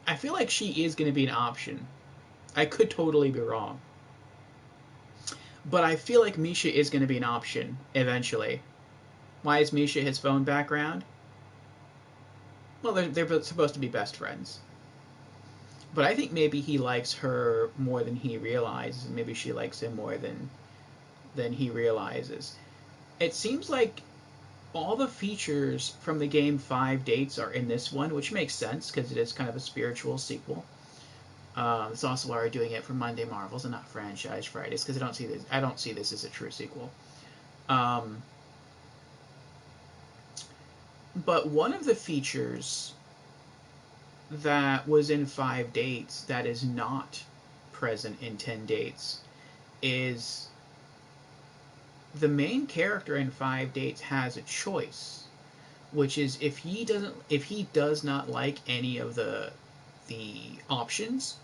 I feel like she is going to be an option. I could totally be wrong. But I feel like Misha is going to be an option eventually. Why is Misha his phone background? Well, they're supposed to be best friends. But I think maybe he likes her more than he realizes, and maybe she likes him more than he realizes. It seems like all the features from the game 5 Dates are in this one, which makes sense because it is kind of a spiritual sequel. It's also why we're doing it for Monday Marvels and not Franchise Fridays, because I don't see this as a true sequel. But one of the features that was in 5 Dates that is not present in 10 Dates is the main character in 5 Dates has a choice, which is if he does not like any of the options,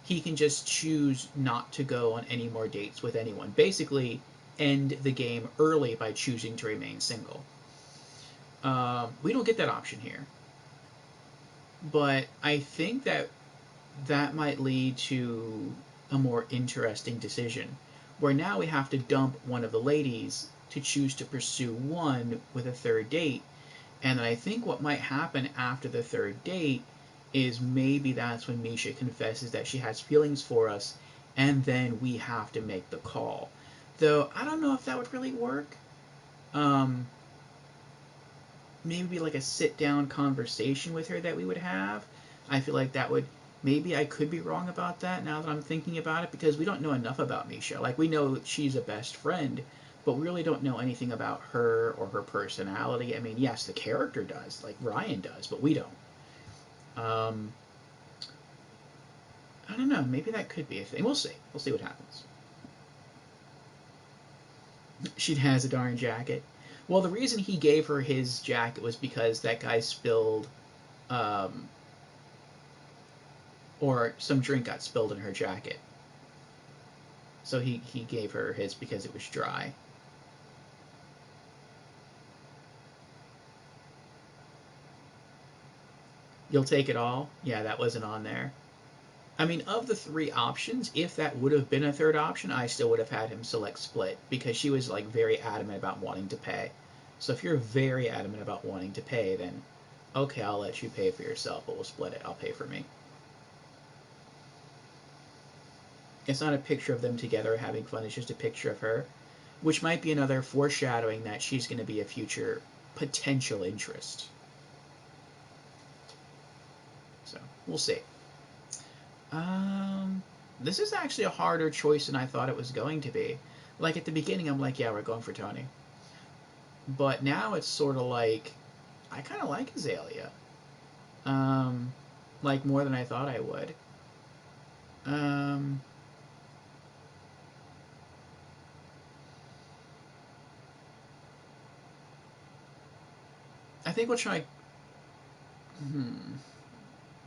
he can just choose not to go on any more dates with anyone. Basically, end the game early by choosing to remain single. We don't get that option here. But I think that might lead to a more interesting decision, where now we have to dump one of the ladies to choose to pursue one with a third date. And I think what might happen after the third date is maybe that's when Misha confesses that she has feelings for us, and then we have to make the call. Though I don't know if that would really work. Maybe like a sit-down conversation with her that we would have. I feel like that would... Maybe I could be wrong about that now that I'm thinking about it, because we don't know enough about Misha. Like, we know that she's a best friend, but we really don't know anything about her or her personality. I mean, yes, the character does, like Ryan does, but we don't. I don't know. Maybe that could be a thing. We'll see. We'll see what happens. She has a darn jacket. Well, the reason he gave her his jacket was because that guy spilled, or some drink got spilled in her jacket. So he gave her his because it was dry. You'll take it all? Yeah, that wasn't on there. I mean, of the 3 options, if that would have been a third option, I still would have had him select split, because she was like very adamant about wanting to pay. So if you're very adamant about wanting to pay, then okay, I'll let you pay for yourself, but we'll split it. I'll pay for me. It's not a picture of them together having fun, it's just a picture of her, which might be another foreshadowing that she's going to be a future potential interest. So, we'll see. This is actually a harder choice than I thought it was going to be. Like, at the beginning, I'm like, yeah, we're going for Toni. But now it's sort of like, I kind of like Azalea. Like, more than I thought I would. I think we'll try...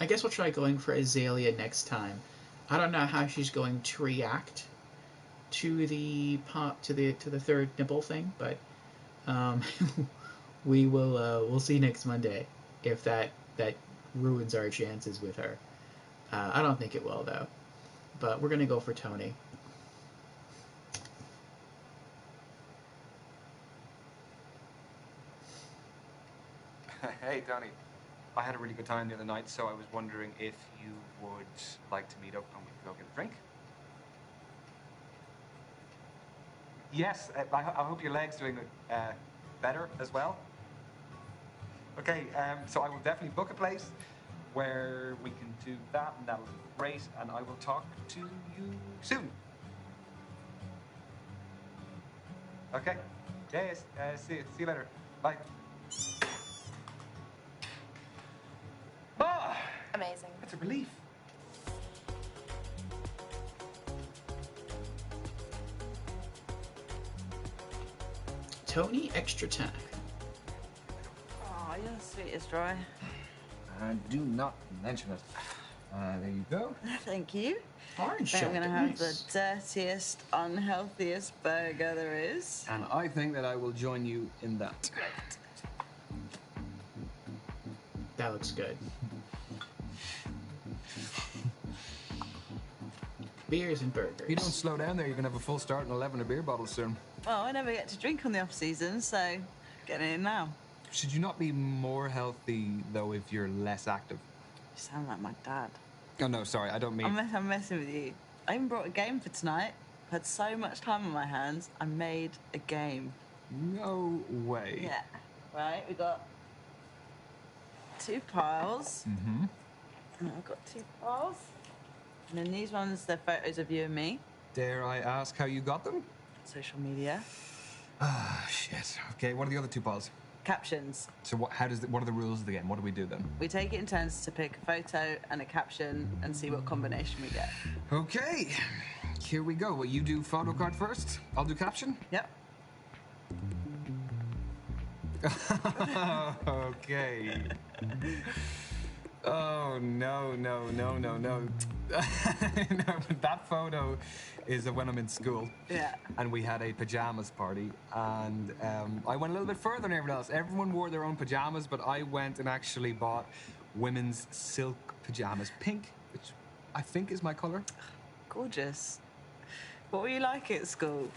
I guess we'll try going for Azalea next time. I don't know how she's going to react to the third nipple thing, but we'll see next Monday if that ruins our chances with her. I don't think it will, though. But we're gonna go for Toni. Hey, Toni. I had a really good time the other night, so I was wondering if you would like to meet up and we could go get a drink. Yes, I hope your leg's doing better as well. Okay, so I will definitely book a place where we can do that, and that'll be great, and I will talk to you soon. Okay. Yes, see you later. Bye. Ah! Amazing. That's a relief. Toni, extra tack. Oh, you're the sweetest, Roy. Do not mention it. There you go. Thank you. Orange I think I'm jacket, going to have nice. the dirtiest, unhealthiest burger there is. And I think that I will join you in that. That looks good. Beers and burgers. If you don't slow down there, you're going to have a full start and 11 beer bottles soon. Well, I never get to drink on the off season, so getting in now. Should you not be more healthy, though, if you're less active? You sound like my dad. Oh, no, sorry, I don't mean... I'm messing with you. I even brought a game for tonight. I've had so much time on my hands, I made a game. No way. Yeah. Right, we got 2 piles. Mm-hmm. And I've got 2 piles. And then these ones, they're photos of you and me. Dare I ask how you got them? Social media. Ah, shit. Okay, what are the other 2 piles? Captions. So what are the rules of the game? What do we do then? We take it in turns to pick a photo and a caption and see what combination we get. Okay, here we go. Well, you do photo card first. I'll do caption. Yep. Okay. Oh, no. No, but that photo is of when I'm in school. Yeah. And we had a pajamas party, and I went a little bit further than everyone else. Everyone wore their own pajamas, but I went and actually bought women's silk pajamas, pink, which I think is my color. Gorgeous. What were you like at school?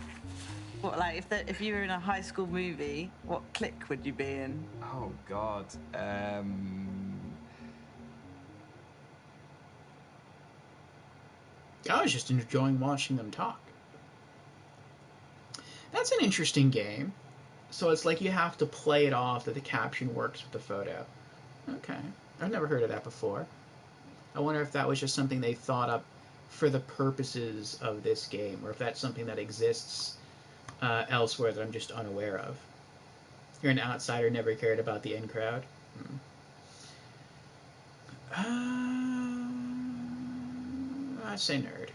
What, like, if you were in a high school movie, what clique would you be in? Oh, God. I was just enjoying watching them talk. That's an interesting game. So it's like you have to play it off that the caption works with the photo. Okay. I've never heard of that before. I wonder if that was just something they thought up for the purposes of this game, or if that's something that exists elsewhere that I'm just unaware of. You're an outsider, never cared about the in crowd. I'd say nerd.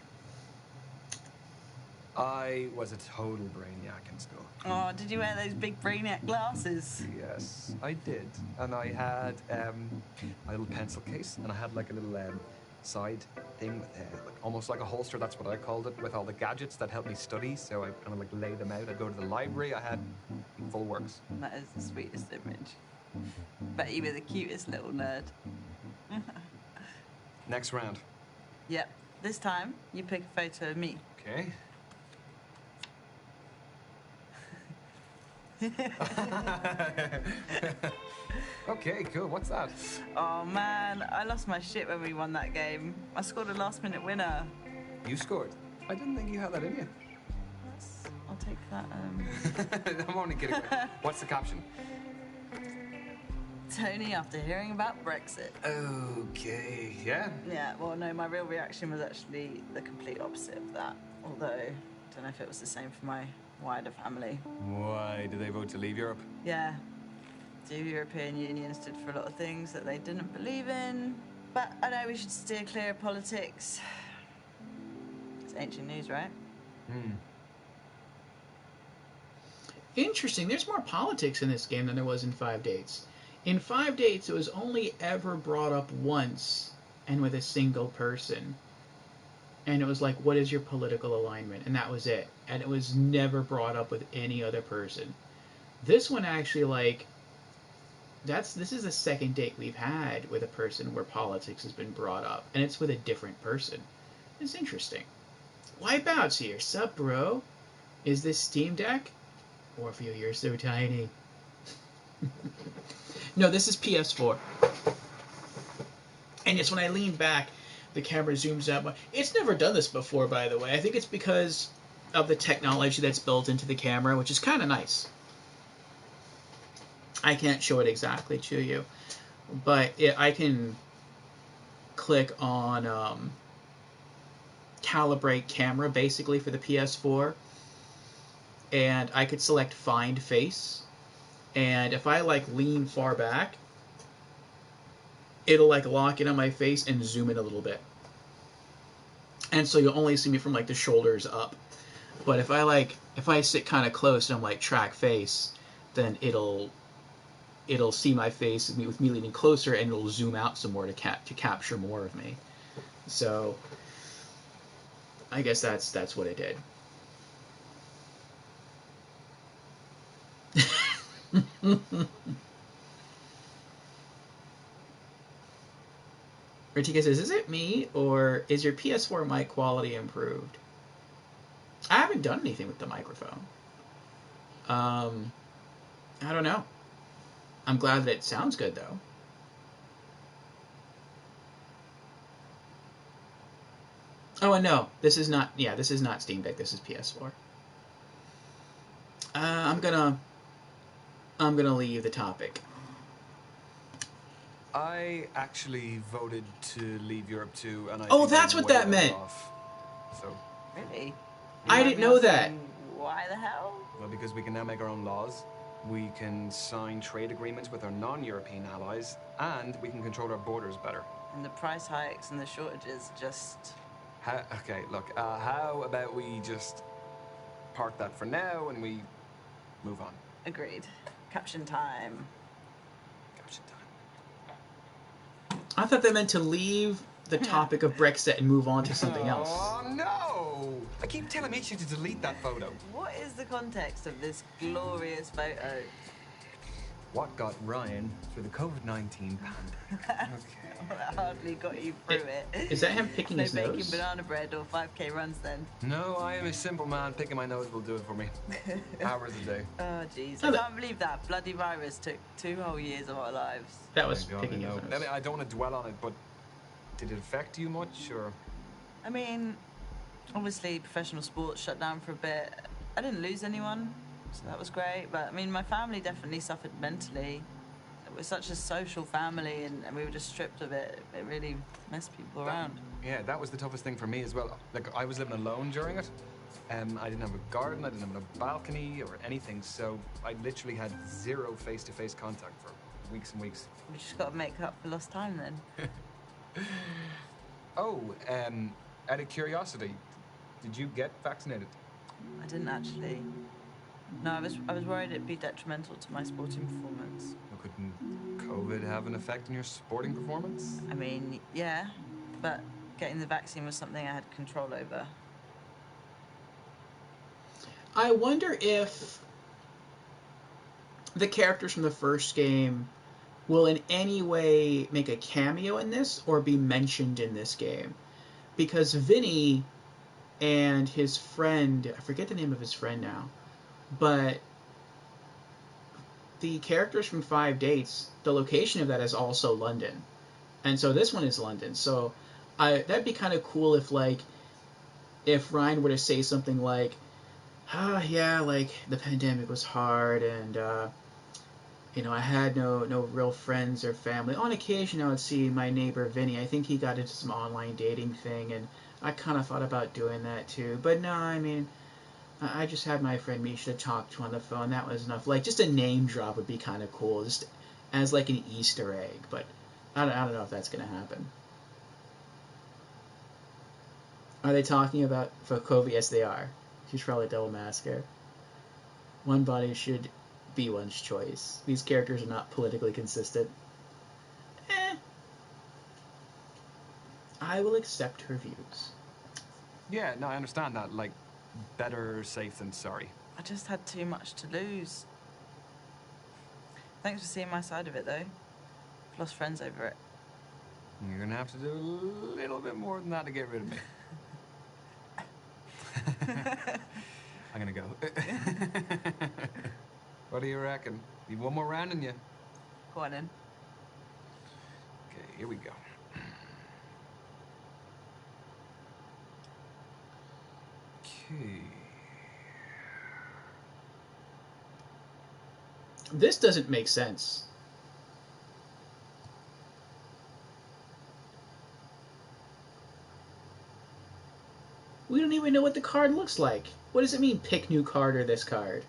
I was a total brainiac in school. Oh, did you wear those big brainiac glasses? Yes, I did. And I had my little pencil case, and I had like a little side thing with like, almost like a holster, that's what I called it, with all the gadgets that helped me study. So I kind of like lay them out. I'd go to the library. I had full works. That is the sweetest image. Bet you were the cutest little nerd. Next round. Yep. This time, you pick a photo of me. Okay. Okay, cool. What's that? Oh, man. I lost my shit when we won that game. I scored a last-minute winner. You scored. I didn't think you had that in you. I'll take that. I'm only kidding. What's the caption? Toni, after hearing about Brexit. Okay, yeah. Yeah, well, no, my real reaction was actually the complete opposite of that. Although, I don't know if it was the same for my wider family. Why did they vote to leave Europe? Yeah. The European Union stood for a lot of things that they didn't believe in. But I know we should steer clear of politics. It's ancient news, right? Interesting. There's more politics in this game than there was in 5 Dates. In 5 Dates, it was only ever brought up once and with a single person. And it was like, what is your political alignment? And that was it. And it was never brought up with any other person. This one actually, like, this is the second date we've had with a person where politics has been brought up. And it's with a different person. It's interesting. Wipeout's here. Sup, bro? Is this Steam Deck? Orpheus, you're so tiny. No, this is PS4. And yes, when I lean back, the camera zooms out. It's never done this before, by the way. I think it's because of the technology that's built into the camera, which is kind of nice. I can't show it exactly to you, but I can click on calibrate camera, basically, for the PS4, and I could select find face, and if I like lean far back, it'll like lock in on my face and zoom in a little bit. And so you'll only see me from like the shoulders up. But if I sit kind of close and I'm like track face, then it'll see my face with me leaning closer, and it'll zoom out some more to capture more of me. So I guess that's what it did. Ritika says, is it me, or is your PS4 mic quality improved? I haven't done anything with the microphone. I don't know. I'm glad that it sounds good, though. Oh, and no, this is not Steam Deck. This is PS4. I'm gonna leave the topic. I actually voted to leave Europe too, and that's what that meant. So Really? I didn't know that. Why the hell? Well, because we can now make our own laws. We can sign trade agreements with our non-European allies, and we can control our borders better. And the price hikes and the shortages just... Okay, look, how about we just park that for now and we move on? Agreed. Caption time. Caption time. I thought that meant to leave the topic of Brexit and move on to something else. Oh, no! I keep telling Misha to delete that photo. What is the context of this glorious photo? What got Ryan through the COVID-19 pandemic? That hardly got you through it. Is that him picking his nose? No baking banana bread or 5K runs then? No, I am a simple man. Picking my nose will do it for me. Hours a day. Oh, jeez. I can't believe that bloody virus took 2 whole years of our lives. That was picking his nose. I mean, I don't want to dwell on it, but did it affect you much, or...? I mean, obviously professional sports shut down for a bit. I didn't lose anyone, so that was great. But, I mean, my family definitely suffered mentally. We're such a social family, and we were just stripped of it. It really messed people around. Yeah, that was the toughest thing for me as well. Like, I was living alone during it. I didn't have a garden, I didn't have a balcony or anything, so I literally had 0 face-to-face contact for weeks and weeks. We just got to make up for lost time then. Oh, out of curiosity, did you get vaccinated? I didn't actually. No, I was worried it'd be detrimental to my sporting performance. Well, couldn't COVID have an effect on your sporting performance? I mean, yeah, but getting the vaccine was something I had control over. I wonder if the characters from the first game will in any way make a cameo in this or be mentioned in this game. Because Vinny and his friend, I forget the name of his friend now, but the characters from 5 Dates, the location of that is also London. And so this one is London. So that'd be kind of cool if, like, if Ryan were to say something like, yeah, like, the pandemic was hard, and, you know, I had no real friends or family. On occasion, I would see my neighbor, Vinny. I think he got into some online dating thing, and I kind of thought about doing that, too. But no, I mean, I just had my friend Misha talk to on the phone. That was enough. Like, just a name drop would be kind of cool, just as, like, an Easter egg. But I don't know if that's going to happen. Are they talking about Fokovia? Yes, they are. She's probably a double masker. One body should be one's choice. These characters are not politically consistent. I will accept her views. Yeah, no, I understand that. Like, better safe than sorry. I just had too much to lose. Thanks for seeing my side of it, though. I've lost friends over it. You're gonna have to do a little bit more than that to get rid of me. I'm gonna go. What do you reckon? Leave one more round in you. Go on in. Okay, here we go. Okay. This doesn't make sense. We don't even know what the card looks like. What does it mean, pick new card or this card?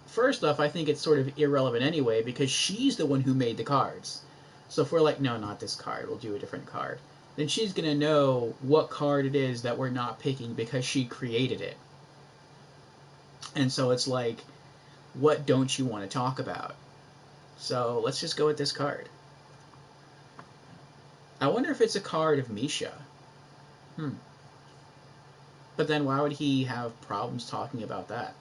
First off, I think it's sort of irrelevant anyway, because she's the one who made the cards. So if we're like, no, not this card, we'll do a different card, then she's going to know what card it is that we're not picking because she created it. And so it's like, what don't you want to talk about? So let's just go with this card. I wonder if it's a card of Misha. But then why would he have problems talking about that?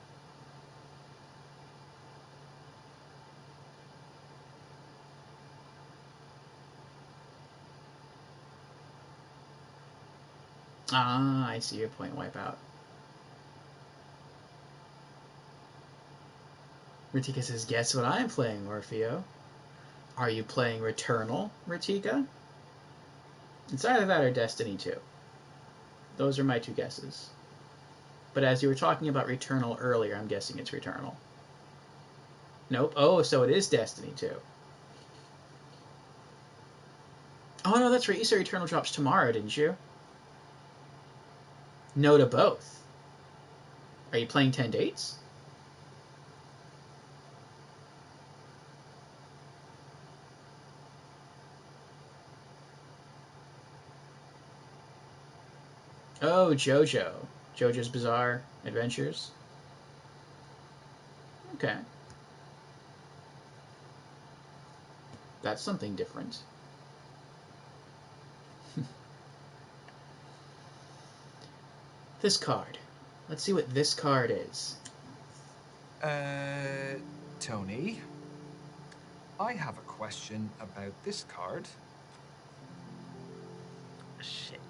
Ah, I see your point, Wipeout. Ritika says, guess what I'm playing, Orfeo? Are you playing Returnal, Ritika? It's either that or Destiny 2. Those are my two guesses. But as you were talking about Returnal earlier, I'm guessing it's Returnal. Nope. Oh, so it is Destiny 2. Oh, no, that's right. You said Returnal drops tomorrow, didn't you? No to both. Are you playing 10 Dates? Oh, JoJo. JoJo's Bizarre Adventures. Okay. That's something different. This card. Let's see what this card is. Tony, I have a question about this card. Shit.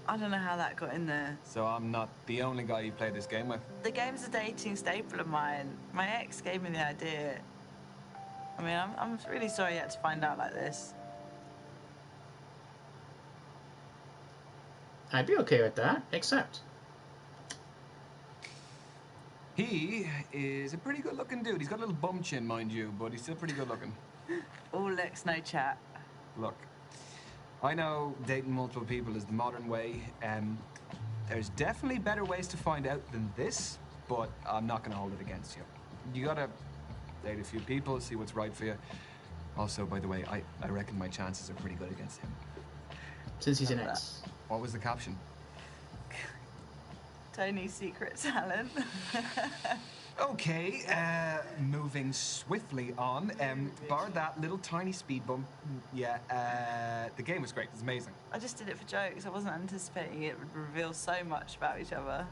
I don't know how that got in there. So I'm not the only guy you play this game with? The game's a dating staple of mine. My ex gave me the idea. I mean, I'm really sorry you had to find out like this. I'd be okay with that, except... He is a pretty good-looking dude. He's got a little bum chin, mind you, but he's still pretty good-looking. All looks, no chat. Look, I know dating multiple people is the modern way. There's definitely better ways to find out than this, but I'm not going to hold it against you. You gotta date a few people, see what's right for you. Also, by the way, I reckon my chances are pretty good against him. Since he's an ex. What was the caption? Tony's secret talent. Okay, moving swiftly on. Bar that little tiny speed bump. Yeah, the game was great. It's amazing. I just did it for jokes. I wasn't anticipating it would reveal so much about each other.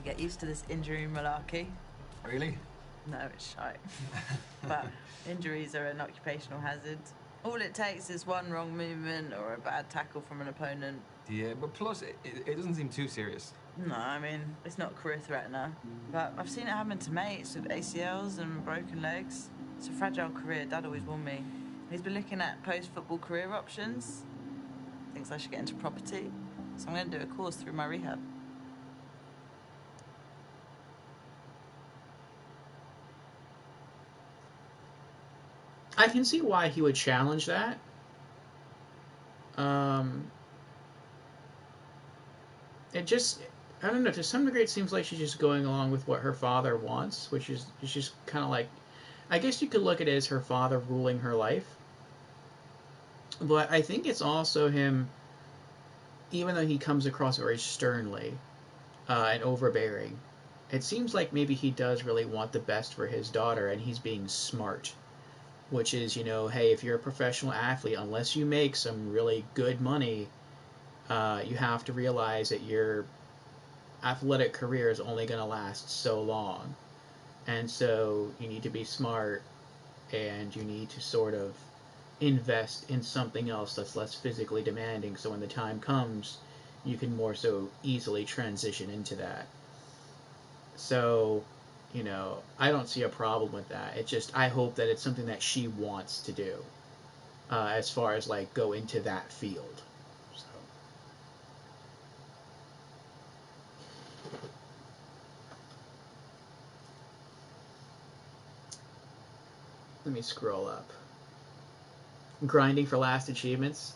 Get used to this injury malarkey. Really? No, it's shite. But injuries are an occupational hazard. All it takes is one wrong movement or a bad tackle from an opponent. Yeah, but plus, it doesn't seem too serious. No, I mean, it's not a career threatener. But I've seen it happen to mates with ACLs and broken legs. It's a fragile career, Dad always warned me. He's been looking at post-football career options. Thinks I should get into property. So I'm going to do a course through my rehab. I can see why he would challenge that. It just, I don't know, to some degree it seems like she's just going along with what her father wants, which is just kind of like, I guess you could look at it as her father ruling her life. But I think it's also him, even though he comes across very sternly and overbearing, it seems like maybe he does really want the best for his daughter, and he's being smart. Which is, you know, hey, if you're a professional athlete, unless you make some really good money, you have to realize that your athletic career is only going to last so long. And so you need to be smart, and you need to sort of invest in something else that's less physically demanding, so when the time comes, you can more so easily transition into that. So, you know, I don't see a problem with that. It's just, I hope that it's something that she wants to do, as far as, like, go into that field. So. Let me scroll up. Grinding for last achievements.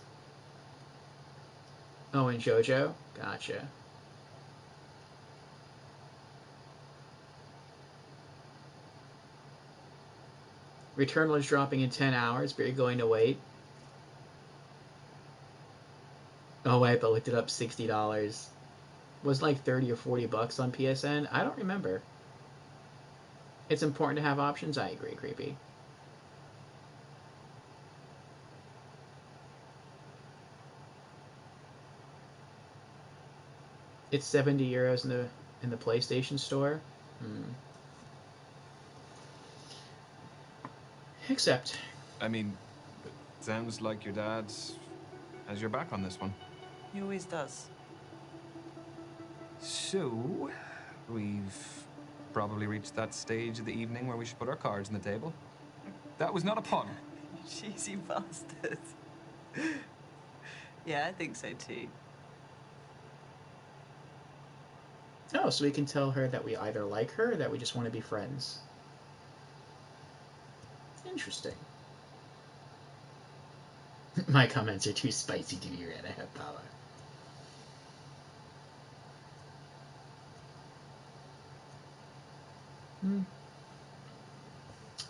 Oh, and JoJo? Gotcha. Returnal is dropping in 10 hours, but you're going to wait. Oh, wait, but looked it up, $60. Was like 30 or 40 bucks on PSN? I don't remember. It's important to have options? I agree, Creepy. It's 70 euros in the PlayStation Store. Except, I mean, it sounds like your dad has your back on this one. He always does. So, we've probably reached that stage of the evening where we should put our cards on the table. That was not a pun. Cheesy bastard. Yeah, I think so too. oh, so we can tell her that we either like her or that we just want to be friends. Interesting. My comments are too spicy to be read. I have power.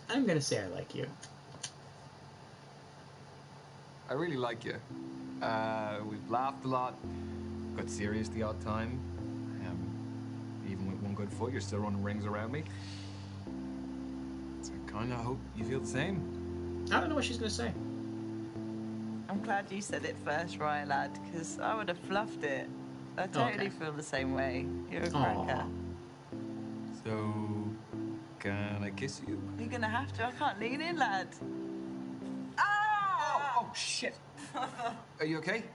I'm gonna say I like you. I really like you. We've laughed a lot, got serious the odd time. Even with one good foot, you're still running rings around me. So I kind of hope you feel the same. I don't know what she's gonna say. I'm glad you said it first, right, lad? Because I would have fluffed it. I totally feel the same way. You're a cracker. So, can I kiss you? You're gonna have to. I can't lean in, lad. Oh, shit. Are you okay? It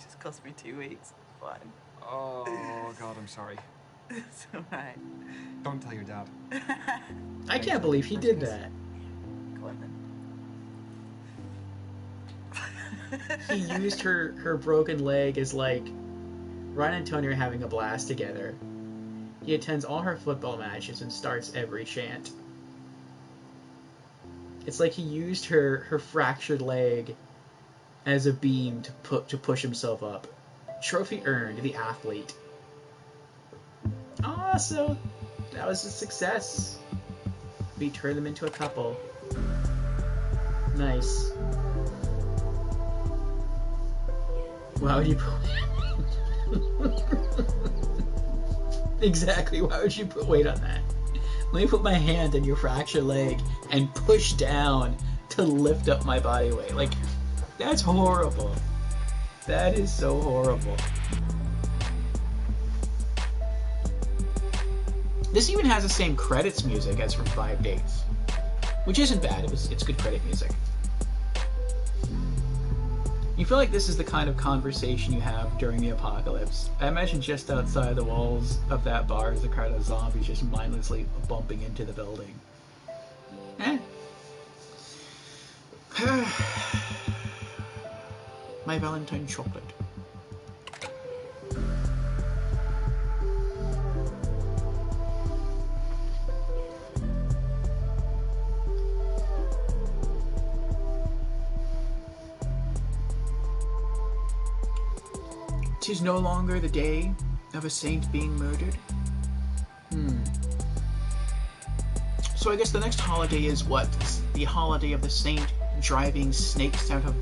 just cost me 2 weeks. Fine. Oh, God, I'm sorry. It's alright. Don't tell your dad. I can't believe he did that. Go on then. He used her broken leg as, like, Ryan and Toni are having a blast together. He attends all her football matches and starts every chant. It's like he used her fractured leg as a beam to push himself up. Trophy earned, the athlete. Ah, so that was a success. We turned them into a couple. Nice. Why would you put... Exactly, why would you put weight on that? Let me put my hand on your fractured leg and push down to lift up my body weight. Like, that's horrible. That is so horrible. This even has the same credits music as from 5 Days, which isn't bad. It's good credit music. You feel like this is the kind of conversation you have during the apocalypse. I imagine just outside the walls of that bar is a crowd of zombies just mindlessly bumping into the building. My Valentine chocolate. "'Tis no longer the day of a saint being murdered." So I guess the next holiday is what? The holiday of the saint driving snakes out of,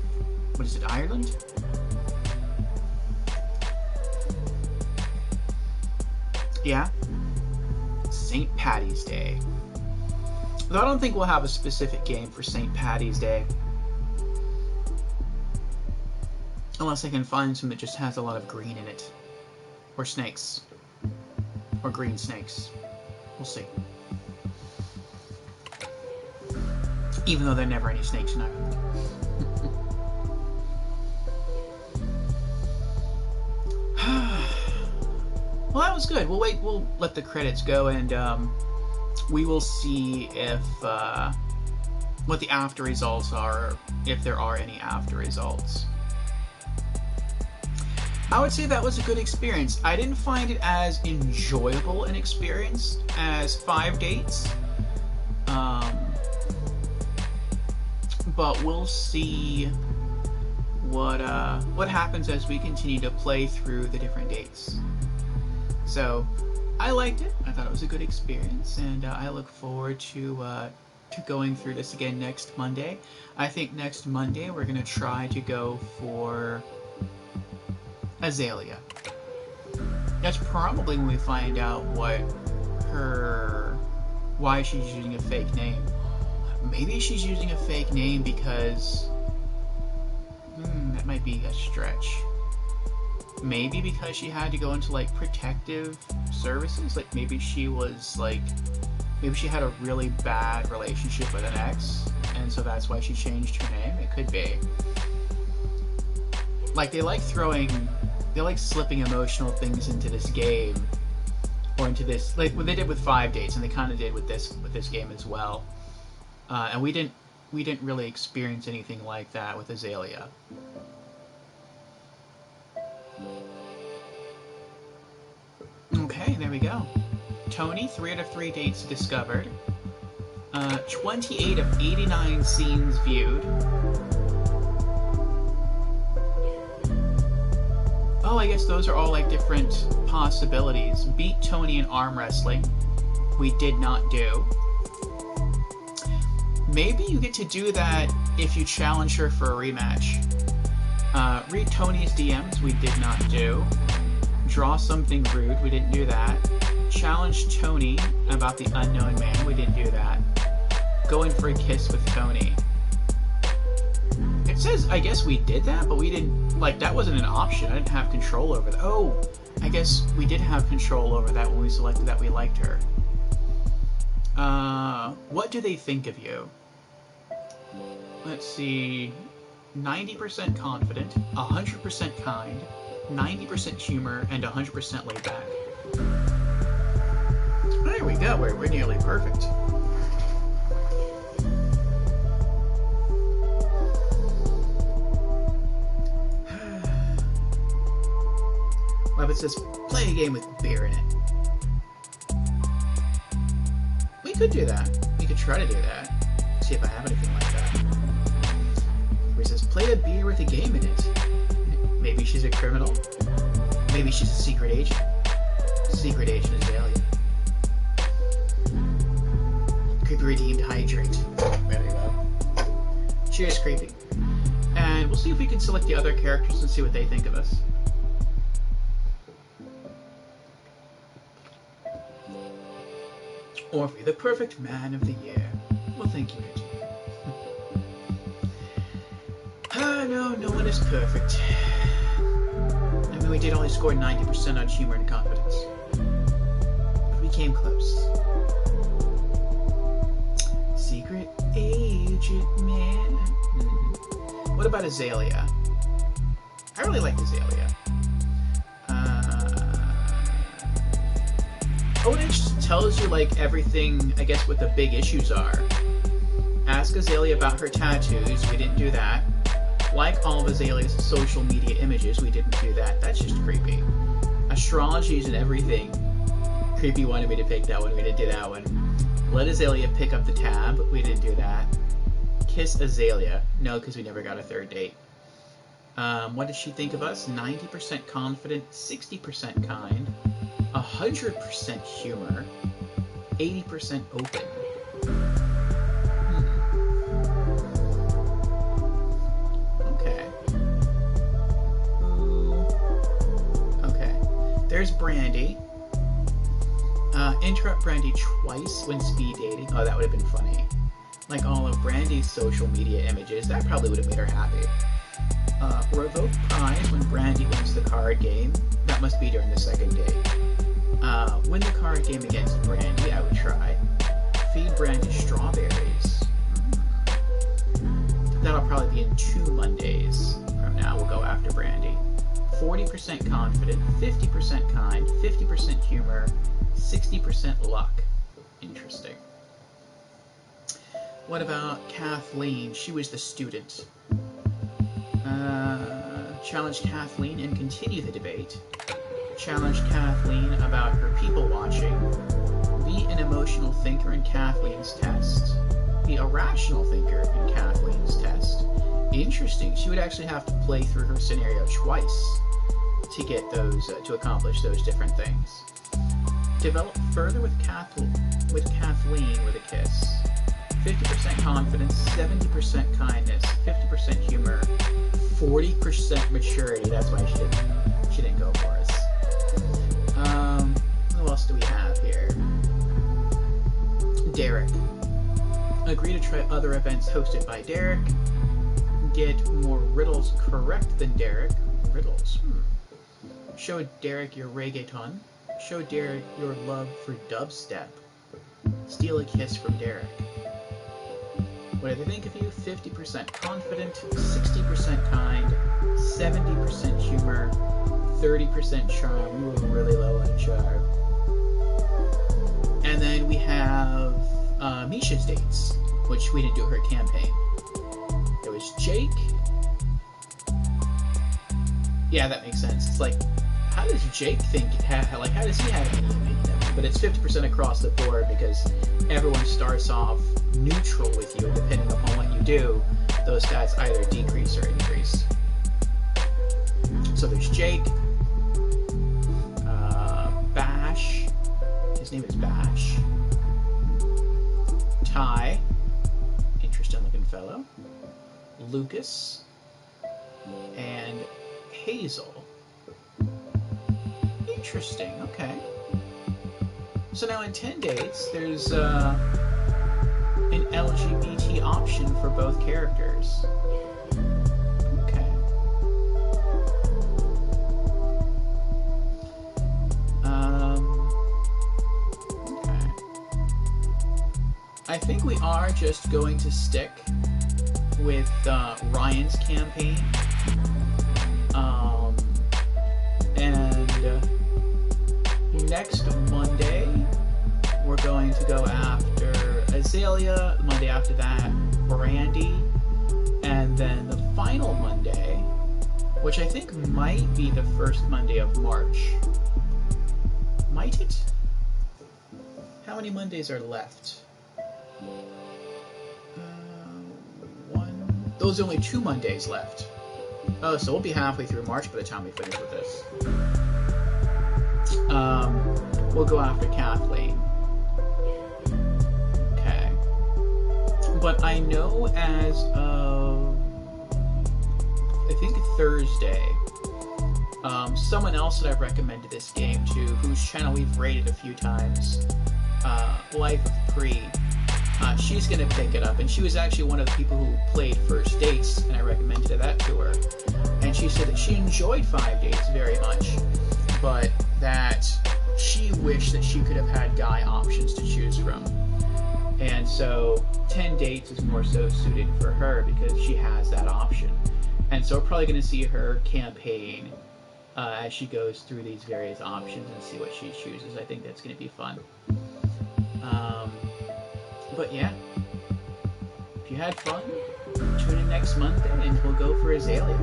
what is it, Ireland? Yeah. St. Paddy's Day. Though I don't think we'll have a specific game for St. Paddy's Day. Unless I can find some that just has a lot of green in it. Or snakes. Or green snakes. We'll see. Even though there are never any snakes in Ireland. Well, that was good. We'll wait. We'll let the credits go, and we will see if what the after results are, if there are any after results. I would say that was a good experience. I didn't find it as enjoyable an experience as 5 Dates, but we'll see what happens as we continue to play through the different dates. So I liked it. I thought it was a good experience, and I look forward to going through this again next Monday. I think next Monday we're going to try to go for Azalea. That's probably when we find out why she's using a fake name. Maybe she's using a fake name because that might be a stretch. Maybe because she had to go into like protective services. Like maybe she had a really bad relationship with an ex, and so that's why she changed her name. It could be. Like they like slipping emotional things into this game, or into this, like what they did with 5 Dates, and they kind of did with this game as well. And we didn't really experience anything like that with Azalea. Okay, there we go. Toni, 3 out of 3 dates discovered. 28 of 89 scenes viewed. Oh, I guess those are all like different possibilities. Beat Toni in arm wrestling. We did not do. Maybe you get to do that if you challenge her for a rematch. Read Toni's DMs. We did not do. Draw something rude. We didn't do that. Challenge Toni about the unknown man. We didn't do that. Go in for a kiss with Toni. It says, I guess we did that, but we didn't, like, that wasn't an option. I didn't have control over that. Oh, I guess we did have control over that when we selected that we liked her. What do they think of you? Let's see. 90% confident, 100% kind, 90% humor, and 100% laid back. There we go. We're nearly perfect. Well, it says play a game with beer in it. We could do that. We could try to do that. See if I have anything like that. Where it says play a beer with a game in it. Maybe she's a criminal. Maybe she's a secret agent. Secret agent Azalea. Creepy redeemed hydrate. Very well. Cheers, creepy. And we'll see if we can select the other characters and see what they think of us. Orphe, the perfect man of the year. Well, thank you, Reggie. No one is perfect. I mean, we did only score 90% on humor and confidence. But we came close. Secret agent man. What about Azalea? I really like Azalea. Oh, it just tells you, like, everything, I guess, what the big issues are. Ask Azalea about her tattoos. We didn't do that. Like all of Azalea's social media images. We didn't do that. That's just creepy. Astrologies and everything. Creepy wanted me to pick that one. We didn't do that one. Let Azalea pick up the tab. We didn't do that. Kiss Azalea. No, because we never got a third date. What did she think of us? 90% confident, 60% kind, 100% humor, 80% open. Okay. Okay. There's Brandy. Interrupt Brandy twice when speed dating. Oh, that would have been funny. Like all of Brandy's social media images. That probably would have made her happy. Revoke prize when Brandy wins the card game. That must be during the second date. Win the card game against Brandy, I would try. Feed Brandy strawberries. That'll probably be in 2 Mondays from now. We'll go after Brandy. 40% confident, 50% kind, 50% humor, 60% luck. Interesting. What about Kathleen? She was the student. Challenge Kathleen and continue the debate. Challenge Kathleen about her people watching. Be an emotional thinker in Kathleen's test. Be a rational thinker in Kathleen's test. Interesting. She would actually have to play through her scenario twice to get those, to accomplish those different things. Develop further with Kathleen with a kiss. 50% confidence, 70% kindness, 50% humor, 40% maturity. That's why she didn't go for us. Who else do we have here? Derek. Agree to try other events hosted by Derek. Get more riddles correct than Derek. Riddles. Show Derek your reggaeton. Show Derek your love for dubstep. Steal a kiss from Derek. What do they think of you? 50% confident, 60% kind, 70% humor, 30% charm. We were really low on charm. And then we have Misha's dates, which we didn't do her campaign. It was Jake. Yeah, that makes sense. It's like, how does Jake think? How does he have any opinion? But it's 50% across the board because everyone starts off neutral with you, and depending upon what you do, those stats either decrease or increase. So there's Jake, Bash. His name is Bash. Ty, interesting looking fellow. Lucas, and Hazel. Interesting, okay. So now in 10 dates, there's an LGBT option for both characters. Okay. Okay. I think we are just going to stick with Ryan's campaign. And next Monday, we're going to go after Azalea. The Monday after that, Brandy. And then the final Monday, which I think might be the first Monday of March. Might it? How many Mondays are left? One. Those are only 2 Mondays left. Oh, so we'll be halfway through March by the time we finish with this. We'll go after Kathleen. Okay. But I know as of, I think Thursday, someone else that I've recommended this game to, whose channel we've rated a few times, Life of Pre, she's going to pick it up. And she was actually one of the people who played First Dates, and I recommended that to her. And she said that she enjoyed 5 Dates very much, but that she wished that she could have had guy options to choose from. And so 10 Dates is more so suited for her because she has that option. And so we're probably going to see her campaign as she goes through these various options and see what she chooses. I think that's going to be fun. But yeah, if you had fun, tune in next Monday and we'll go for Azalea.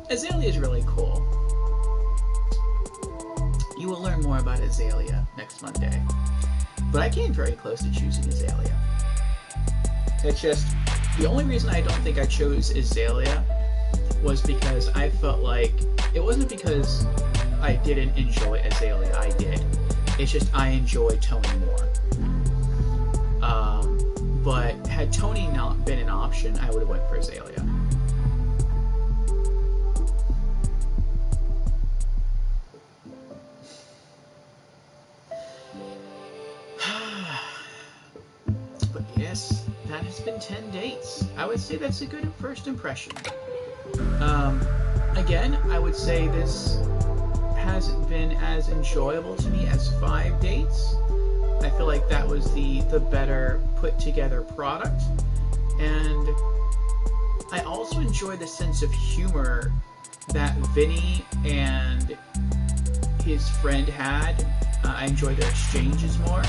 Azalea is really cool. You will learn more about Azalea next Monday. But I came very close to choosing Azalea. It's just, the only reason I don't think I chose Azalea was because I felt like, it wasn't because I didn't enjoy Azalea, I did. It's just I enjoy Toni more. But had Toni not been an option, I would have went for Azalea. But yes, that has been 10 dates. I would say that's a good first impression. Again, I would say this hasn't been as enjoyable to me as 5 dates. I feel like that was the better put together product. And I also enjoy the sense of humor that Vinny and his friend had. I enjoyed their exchanges more.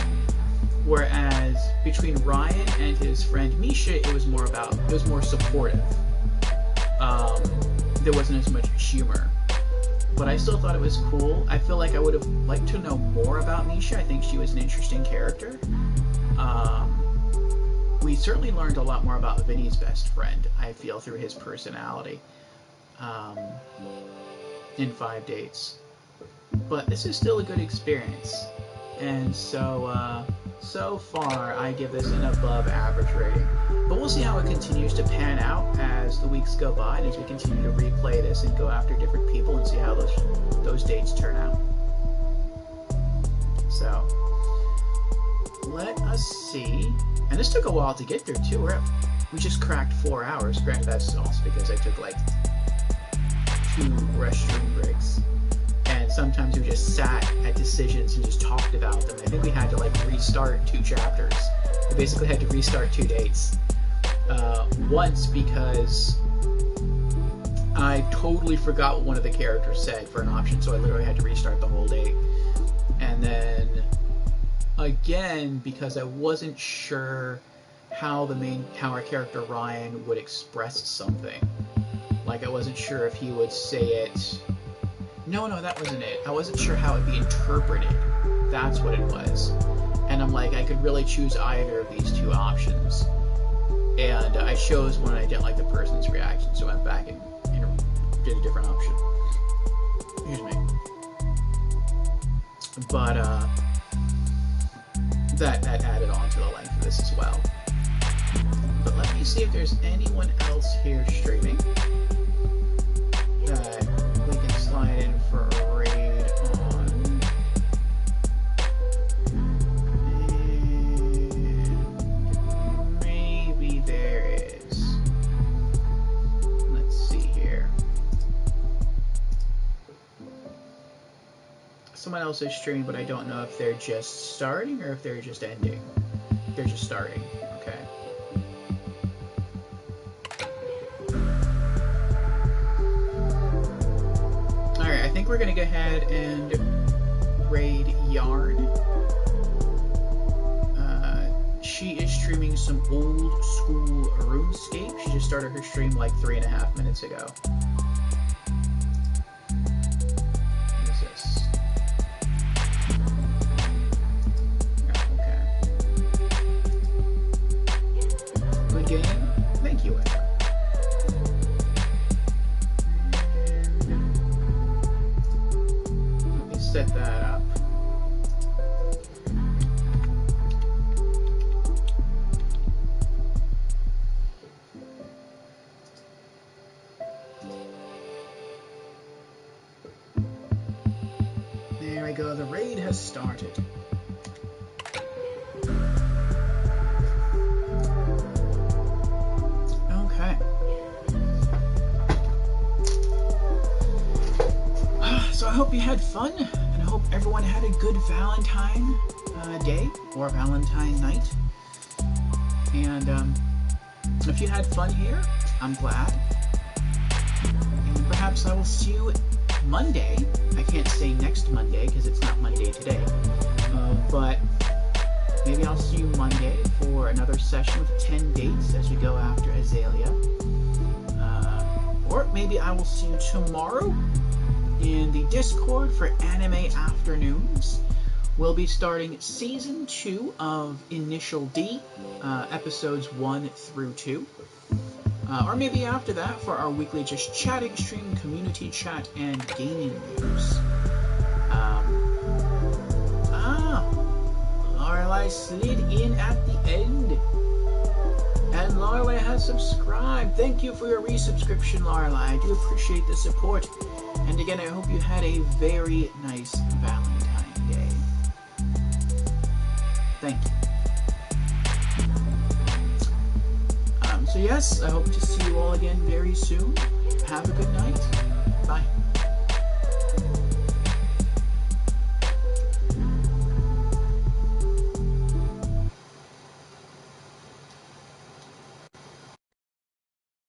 Whereas between Ryan and his friend Misha, it was more supportive. There wasn't as much humor. But I still thought it was cool. I feel like I would have liked to know more about Misha. I think she was an interesting character. We certainly learned a lot more about Vinny's best friend, I feel, through his personality in 5 dates. But this is still a good experience. And so far, I give this an above average rating. But we'll see how it continues to pan out as the weeks go by and as we continue to replay this and go after different people and see how those dates turn out. So, let us see. And this took a while to get there too. We just cracked 4 hours. Granted, that's also because I took like 2 restroom breaks. And sometimes we just sat at decisions and just talked about them. I think we had to like restart 2 chapters. We basically had to restart 2 dates. Once because I totally forgot what one of the characters said for an option, so I literally had to restart the whole date. And then again because I wasn't sure how our character Ryan would express something. Like I wasn't sure if he would say it. No, that wasn't it. I wasn't sure how it'd be interpreted. That's what it was. And I'm like, I could really choose either of these 2 options. And I chose one and I didn't like the person's reaction, so I went back and did a different option. Excuse me. But that added on to the length of this as well. But let me see if there's anyone else here streaming that we can slide in for a raid on. And maybe there is. Let's see here. Someone else is streaming, but I don't know if they're just starting or if they're just ending. They're just starting. Okay. Alright, I think we're gonna go ahead and raid Yarn. She is streaming some old school RuneScape. She just started her stream like 3.5 minutes ago. What is this? Oh, okay. Good game. Thank you, Ed. Let me set that up. There we go, the raid has started. Okay. So I hope you had fun, and I hope everyone had a good Valentine day, or Valentine night. And if you had fun here, I'm glad. And perhaps I will see you Monday. I can't say next Monday because it's not Monday today, but maybe I'll see you Monday for another session with 10 dates as we go after Azalea, or maybe I will see you tomorrow in the Discord for Anime Afternoons. We'll be starting Season 2 of Initial D, Episodes 1 through 2. Or maybe after that for our weekly Just Chatting stream, community chat, and gaming news. Lorelei slid in at the end. And Lorelei has subscribed. Thank you for your resubscription, Lorelei. I do appreciate the support. And again, I hope you had a very nice Valentine Day. Thank you. So yes, I hope to see you all again very soon. Have a good night. Bye.